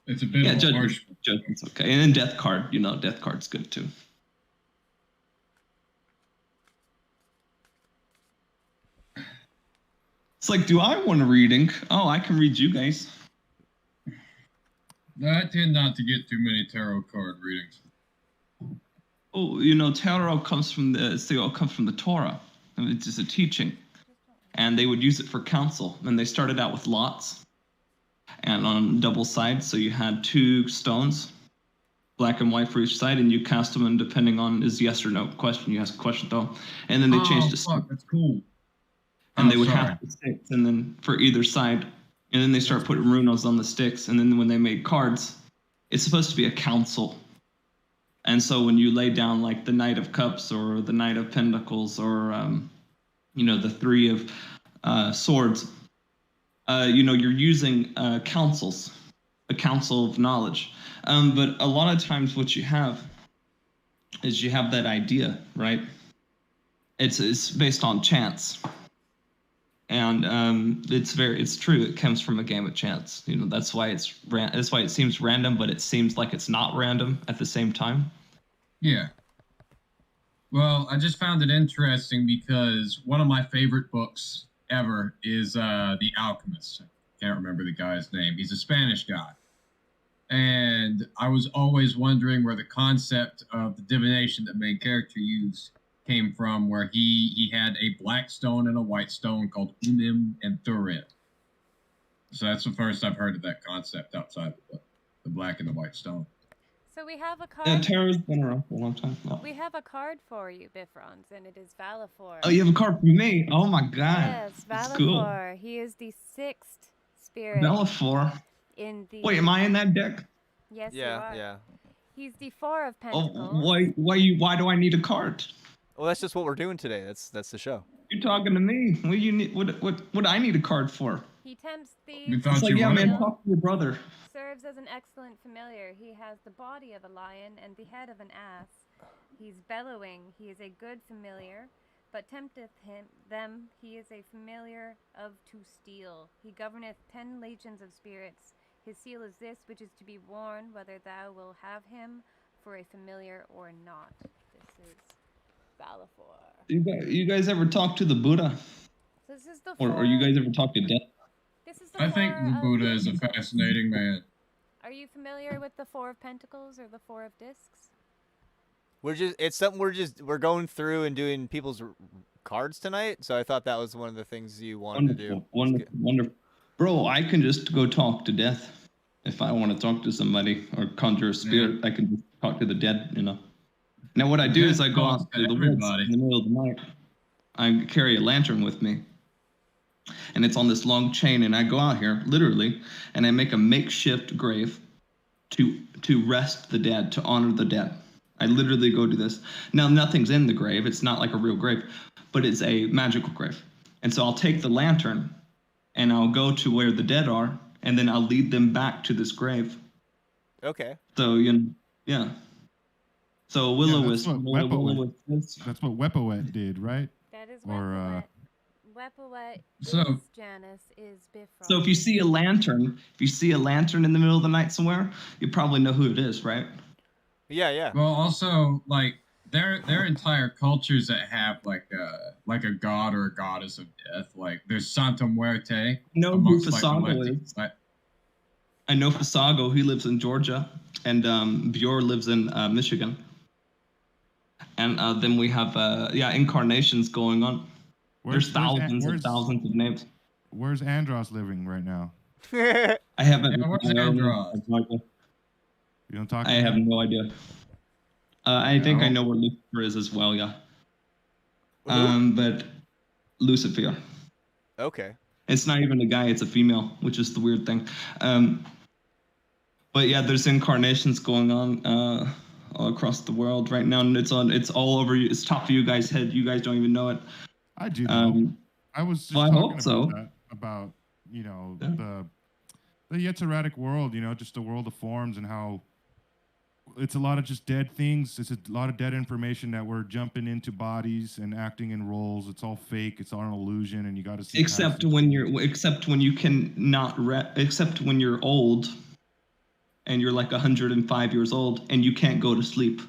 It's a bit of a harsh. Judgment's okay. And then Death card, you know, Death card's good too. It's like, do I want a reading? Oh, I can read you guys. I tend not to get too many tarot card readings. Oh, you know, tarot comes from the Torah. I mean, it's just a teaching. And they would use it for counsel. And they started out with lots and on double sides. So you had 2 stones, black and white for each side, and you cast them, and depending on is yes or no question, you ask a question though. And then they changed to fuck, that's cool. And they would have the sticks, and then for either side, and then they start putting runos on the sticks, and then when they made cards, it's supposed to be a council. And so when you lay down like the Knight of Cups or the Knight of Pentacles or you know, the 3 of Swords, you know, you're using councils, a council of knowledge. But a lot of times what you have is you have that idea, right? It's based on chance. And it's true. It comes from a game of chance. You know, that's why it seems random, but it seems like it's not random at the same time. Yeah. Well, I just found it interesting because one of my favorite books ever is The Alchemist. I can't remember the guy's name. He's a Spanish guy. And I was always wondering where the concept of the divination that the main character used came from, where he had a black stone and a white stone called Unim and Thurim. So that's the first I've heard of that concept outside of the black and the white stone. So we have a card. Yeah, tarot's been around for a long time. Oh. We have a card for you, Bifrons, and it is Valifor. Oh, you have a card for me? Oh my god. Yes, Valifor. Cool. He is the 6th spirit. Valifor. In the. Wait, am I in that deck? Yes, you are. Yeah. He's the 4 of Pentacles. Oh, why do I need a card? Well, that's just what we're doing today. That's the show. You're talking to me. What do you need? What do I need a card for? He tempts thieves. We thought It's like, you yeah, wanted man, talk to your brother. Serves as an excellent familiar. He has the body of a lion and the head of an ass. He's bellowing. He is a good familiar, but tempteth them. He is a familiar of to steal. He governeth 10 legions of spirits. His seal is this, which is to be worn, whether thou wilt have him for a familiar or not. This is Valifor. You guys ever talk to the Buddha? This is the or you guys ever talk to death? This is the I think the Buddha is a fascinating man. Are you familiar with the 4 of Pentacles or the 4 of Discs? It's something we're going through and doing people's cards tonight. So I thought that was one of the things you wanted to do. Wonderful. Bro, I can just go talk to death. If I want to talk to somebody or conjure a spirit, I can just talk to the dead, you know. Now what I do is I go out to the woods in the middle of the night. I carry a lantern with me. And it's on this long chain, and I go out here, literally, and I make a makeshift grave to rest the dead, to honor the dead. I literally go do this. Now, nothing's in the grave. It's not like a real grave, but it's a magical grave. And so I'll take the lantern, and I'll go to where the dead are, and then I'll lead them back to this grave. Okay. So, yeah. So that's what Wepowet did, right? That is Or Wepowet So- is Janice, is Bifrost. So if you see a lantern in the middle of the night somewhere, you probably know who it is, right? Yeah. Well, also, like, there are entire cultures that have like a god or a goddess of death. Like, there's Santa Muerte. Know who amongst, Fasago is. I know Fasago. He lives in Georgia, and Bjor lives in Michigan. And then we have incarnations going on. There's thousands of names. Where's Andros living right now? I haven't. Yeah, where's Andros? You don't talk. I have no idea. I think I know where Lucifer is as well. Yeah. But Lucifer. Okay. It's not even a guy; it's a female, which is the weird thing. But yeah, there's incarnations going on all across the world right now, and it's all over you. It's top of you guys' head. You guys don't even know it. I do know. I was just talking about that, about the Yetziratic world, just the world of forms, and how it's a lot of just dead things. It's a lot of dead information that we're jumping into bodies and acting in roles. It's all fake. It's all an illusion, and you got to see. Except when you're old, and you're like 105 years old, and you can't go to sleep.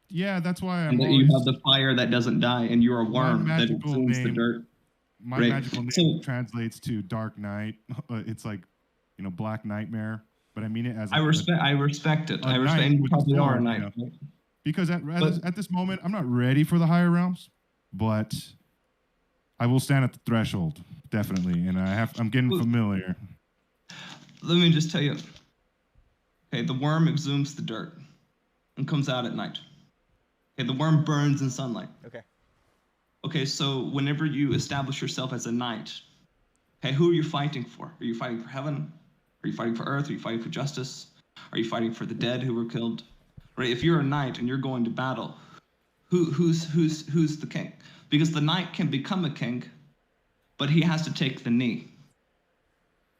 Yeah, that's why you have the fire that doesn't die, and you're a worm that consumes the dirt. My magical name translates to Dark Night. It's like, Black Nightmare. But I mean it as I respect it. I respect, and you probably are a knight. Because at this moment, I'm not ready for the higher realms, but I will stand at the threshold, definitely, and I'm getting familiar. Let me just tell you. Okay, the worm exhumes the dirt and comes out at night. Okay, the worm burns in sunlight. Okay, so whenever you establish yourself as a knight, okay, who are you fighting for? Are you fighting for heaven? Are you fighting for earth? Are you fighting for justice? Are you fighting for the dead who were killed? Right? If you're a knight and you're going to battle, who's the king? Because the knight can become a king, but he has to take the knee.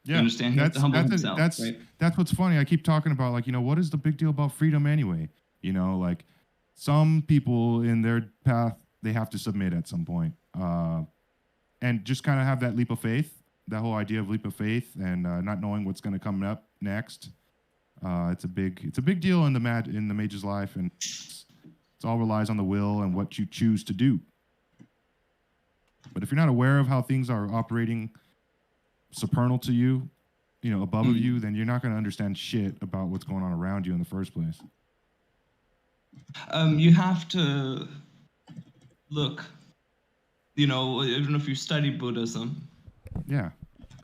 Yeah, you understand? He has to humble himself, right? That's what's funny. I keep talking about, like, what is the big deal about freedom anyway? Like, some people in their path, they have to submit at some point, and just kind of have that leap of faith. That whole idea of leap of faith and not knowing what's going to come up next. It's a big deal in the mage's life, and it's all relies on the will and what you choose to do. But if you're not aware of how things are operating supernal to you, above of you, then you're not going to understand shit about what's going on around you in the first place. You have to look. I don't know if you study Buddhism. Yeah.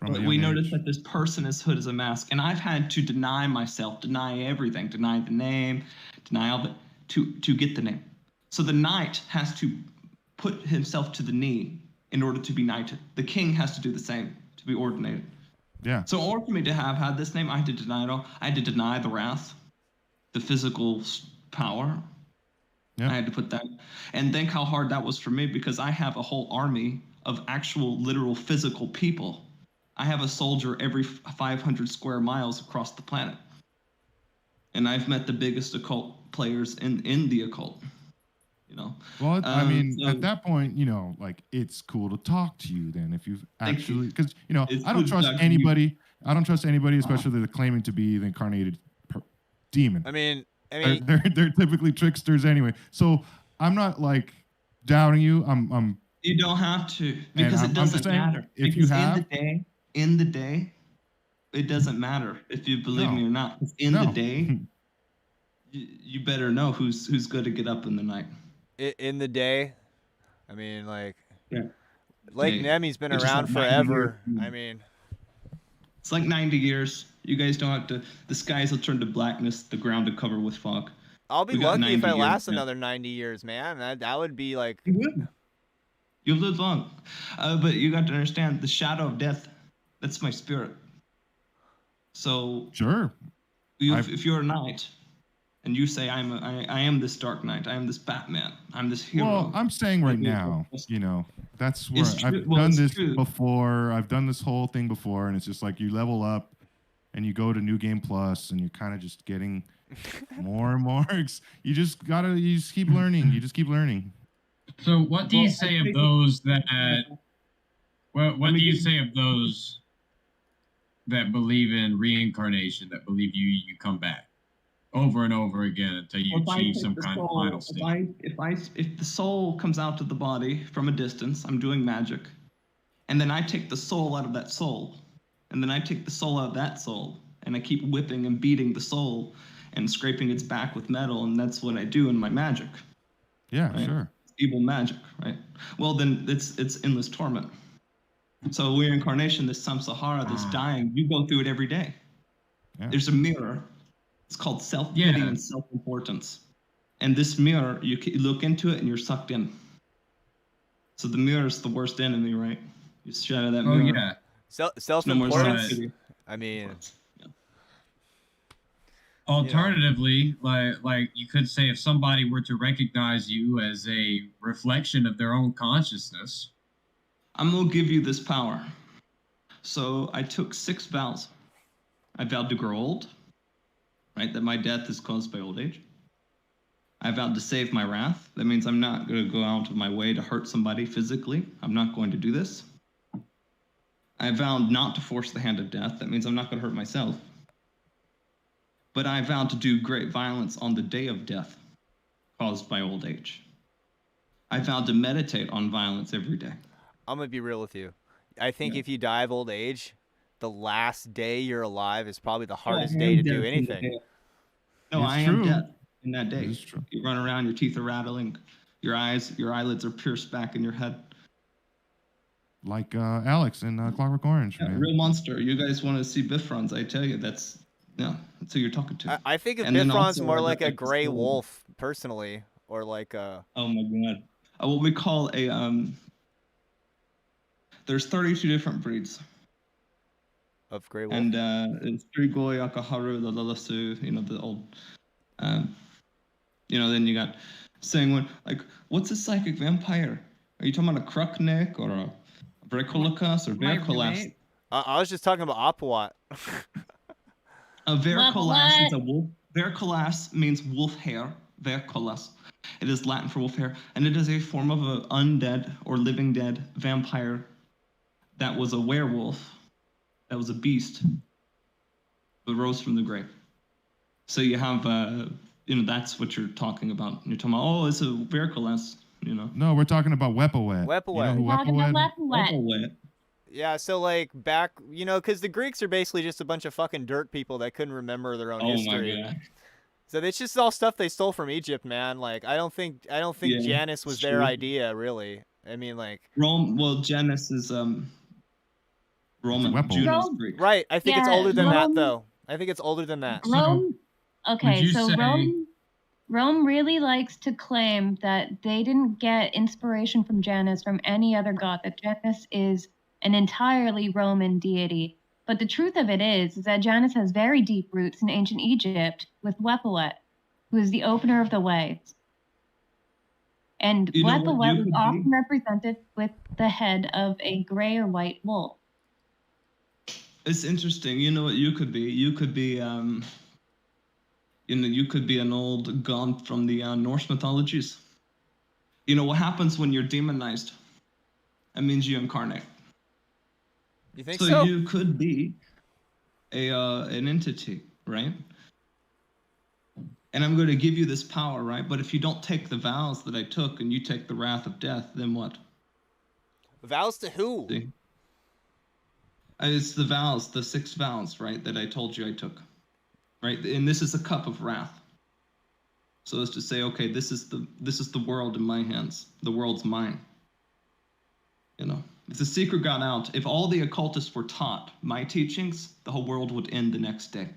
But we noticed that this person is hood as a mask, and I've had to deny myself, deny everything, deny the name, deny all the to get the name. So the knight has to put himself to the knee in order to be knighted. The king has to do the same to be ordinated. Yeah. So in order for me to have had this name, I had to deny it all. I had to deny the wrath, the physical power. Yeah. I had to put that. And think how hard that was for me, because I have a whole army of actual, literal, physical people. I have a soldier every 500 square miles across the planet. And I've met the biggest occult players in the occult. Well, at that point, like, it's cool to talk to you then, if you've actually, because I don't trust anybody. I don't trust anybody, especially the claiming to be the incarnated demon. I mean, they're typically tricksters anyway. So I'm not like doubting you. I'm. You don't have to, because it doesn't matter. If you have in the day, it doesn't matter if you believe me or not. In the day, You better know who's good to get up in the night. In the day, I mean, like, Yeah. Lake Hey, Nemi's been it's just around like 90 forever. years. I mean, It's like 90 years. You guys don't have to. The skies will turn to blackness. The ground to cover with fog. I'll be We got lucky if 90 I years, last man. another 90 years, man. That would be like. You will. You'll live long. But you got to understand the shadow of death. That's my spirit. So Sure. if you're a knight, and you say I am this Dark Knight, I am this Batman, I'm this hero. Well, I'm saying right now, that's where I've done this before. I've done this whole thing before, and it's just like you level up, and you go to New Game Plus, and you're kind of just getting more and more. You just keep learning. You just keep learning. So, what do you say of those that? What do you say of those that believe in reincarnation? That believe you come back over and over again until you achieve some kind of final state. If the soul comes out of the body from a distance, I'm doing magic, and then I take the soul out of that soul, and then I take the soul out of that soul, and I keep whipping and beating the soul and scraping its back with metal, and that's what I do in my magic. Yeah, right? sure. Evil magic, right? Well, then it's endless torment. So reincarnation, this samsara, this dying, you go through it every day. Yeah. There's a mirror. It's called self-pity and self-importance. And this mirror, you look into it and you're sucked in. So the mirror is the worst enemy, right? You shadow that mirror. Oh, yeah. Self-importance. I mean... Alternatively, like you could say, if somebody were to recognize you as a reflection of their own consciousness, I'm gonna give you this power. So I took 6 vows. I vowed to grow old, right? That my death is caused by old age. I vowed to save my wrath. That means I'm not gonna go out of my way to hurt somebody physically. I'm not going to do this. I vowed not to force the hand of death. That means I'm not gonna hurt myself. But I vowed to do great violence on the day of death caused by old age. I vowed to meditate on violence every day. I'm going to be real with you. I think if you die of old age, the last day you're alive is probably the hardest day to do anything. No, I am dead in that day. You run around, your teeth are rattling, your eyelids are pierced back in your head. Like Alex in Clockwork Orange. Man. Real monster. You guys want to see Bifrons, I tell you, that's who you're talking to. I think of Bifron's more like a gray wolf, personally, or like a... Oh my god. What we call a... There's 32 different breeds. Of gray wolf? And it's Strigoi, Akaharu, the Lalasu, the old... then you got saying, like, what's a psychic vampire? Are you talking about a Kruknik or a Verkolikas or Verkolas? I was just talking about Apawat. A Verkolas is a wolf. Verkolas means wolf hair. Verkolas. It is Latin for wolf hair, and it is a form of an undead or living dead vampire that was a werewolf, that was a beast, but rose from the grave. So you have, that's what you're talking about. You're talking about, it's a Verkolas, No, we're talking about Wepawet. Wepawet. Yeah, so like back, because the Greeks are basically just a bunch of fucking dirt people that couldn't remember their own history. My God. So it's just all stuff they stole from Egypt, man. Like I don't think Janus was their idea, really. I mean, like Rome. Well, Janus is Roman. Juno's Greek. Right. I think it's older than that, though. I think it's older than that. Rome. Okay, so Rome really likes to claim that they didn't get inspiration from Janus from any other god. That Janus is an entirely Roman deity. But the truth of it is that Janus has very deep roots in ancient Egypt with Wepawet, who is the opener of the way. And Wepawet is often represented with the head of a gray or white wolf. It's interesting. You know what you could be? You could be, you could be an old god from the Norse mythologies. What happens when you're demonized? That means you incarnate. You think so? You could be an entity, right? And I'm going to give you this power, right? But if you don't take the vows that I took and you take the wrath of death, then what? Vows to who? See? It's the vows, the 6 vows, right, that I told you I took, right? And this is a cup of wrath. So as to say, okay, this is the world in my hands. The world's mine. You know, if the secret got out, if all the occultists were taught my teachings, the whole world would end the next day.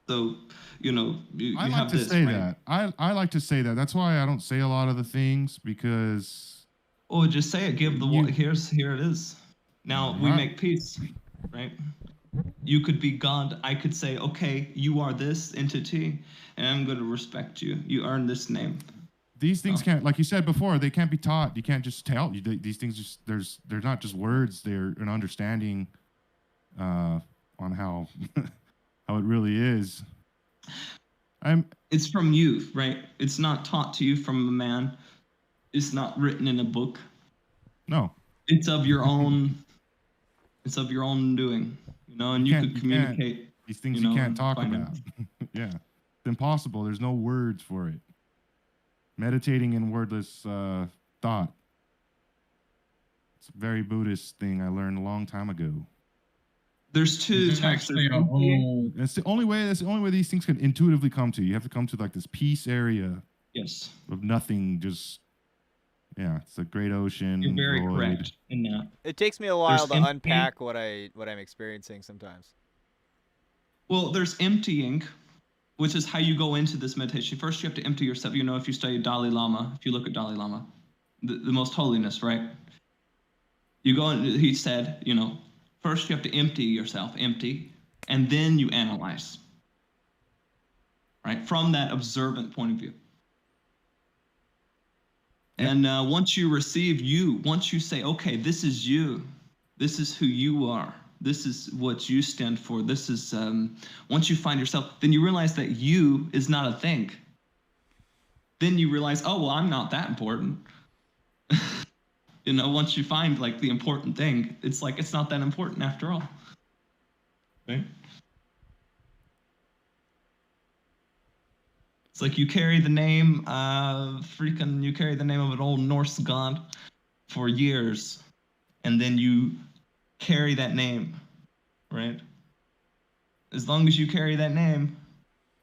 So, you know, you I like have to this, say right? that. I like to say that. That's why I don't say a lot of the things, because. Oh, just say it. Give the here it is. Now we make peace, right? You could be God. I could say, okay, you are this entity, and I'm going to respect you. You earn this name. These things can't, like you said before, they can't be taught. You can't just tell. These things just they're not just words. They're an understanding on how how it really is. It's from you, right? It's not taught to you from a man. It's not written in a book. No. It's of your own. It's of your own doing, you know, and you could communicate. These things you can't talk about. Yeah, it's impossible. There's no words for it. Meditating in wordless thought. It's a very Buddhist thing I learned a long time ago. There's two types. That's the only way. That's the only way these things can intuitively come to you. You have to come to like this peace area. Yes. Of nothing, just. Yeah, it's a great ocean. You're very correct in that. It takes me a while to unpack what I'm experiencing sometimes. Well, there's emptying, which is how you go into this meditation. First, you have to empty yourself. You know, if you study Dalai Lama, if you look at Dalai Lama, the most holiness, right? You go in, he said, you know, first you have to empty yourself, and then you analyze, right? From that observant point of view. And once you receive you, once you say, okay, this is you, this is who you are, this is what you stand for, this is, once you find yourself, then you realize that you is not a thing. Then you realize, oh, well, I'm not that important. You know, once you find like the important thing, it's like, it's not that important after all. Right? It's like you carry the name of you carry the name of an old Norse god for years, and then you carry that name, right? As long as you carry that name,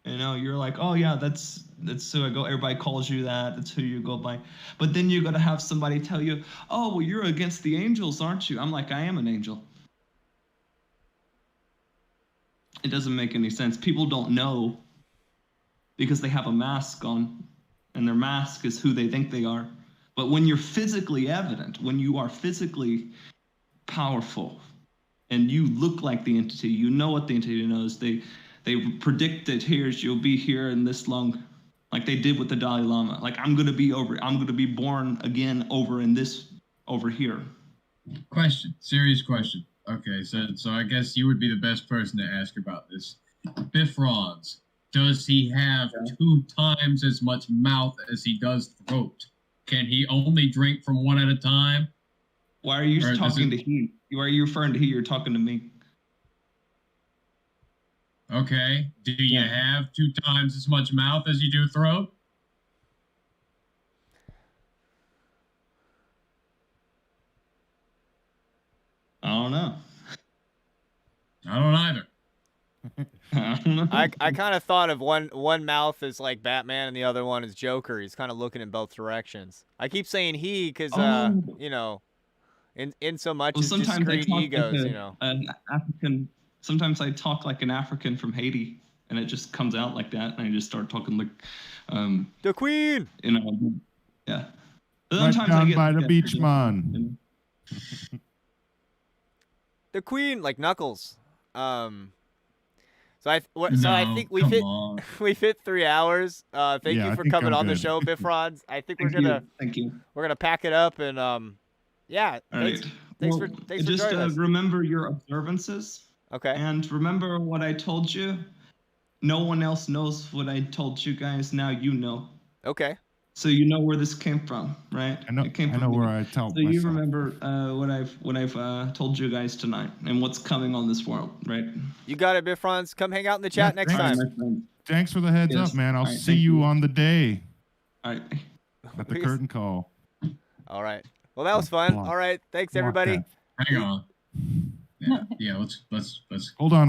you know, you're like, oh yeah, that's who I go. Everybody calls you that. That's who you go by. But then you got to have somebody tell you, oh, well, you're against the angels, aren't you? I'm like, I am an angel. It doesn't make any sense. People don't know. Because they have a mask on, and their mask is who they think they are. But when you're physically evident, when you are physically powerful, and you look like the entity, you know what the entity knows. They predict that you'll be here in this long, like they did with the Dalai Lama. Like I'm gonna be born again over here. Question, serious question. Okay, so I guess you would be the best person to ask about this. Bifrons. Does he have 2 times as much mouth as he does throat? Can he only drink from one at a time? Why are you talking to he? Why are you referring to he? You're talking to me. Okay. Do you have 2 times as much mouth as you do throat? I don't know. I don't either. I kind of thought of one mouth as like Batman and the other one is Joker. He's kind of looking in both directions. I keep saying he because you know, in so much as discrete egos, like you know. An African. Sometimes I talk like an African from Haiti, and it just comes out like that, and I just start talking like the Queen. You know, yeah. Sometimes I get by the beach man. The Queen, like Knuckles. So I think we fit 3 hours. Thank you for coming on the show, Bifrons. I think we're gonna pack it up and yeah. Thanks for just joining us. Remember your observances. Okay. And remember what I told you. No one else knows what I told you guys. Now you know. Okay. So you know where this came from, right? I know. It came from I know me. where I told. So you remember what I've told you guys tonight and what's coming on this world, right? You got it, Bifrons. Come hang out in the chat next time. Thanks for the heads up, man. I'll see you on the day. All right. At the curtain call. All right. Well, that was fun. All right. Thanks, everybody. Hang on. Yeah. Let's. Hold on.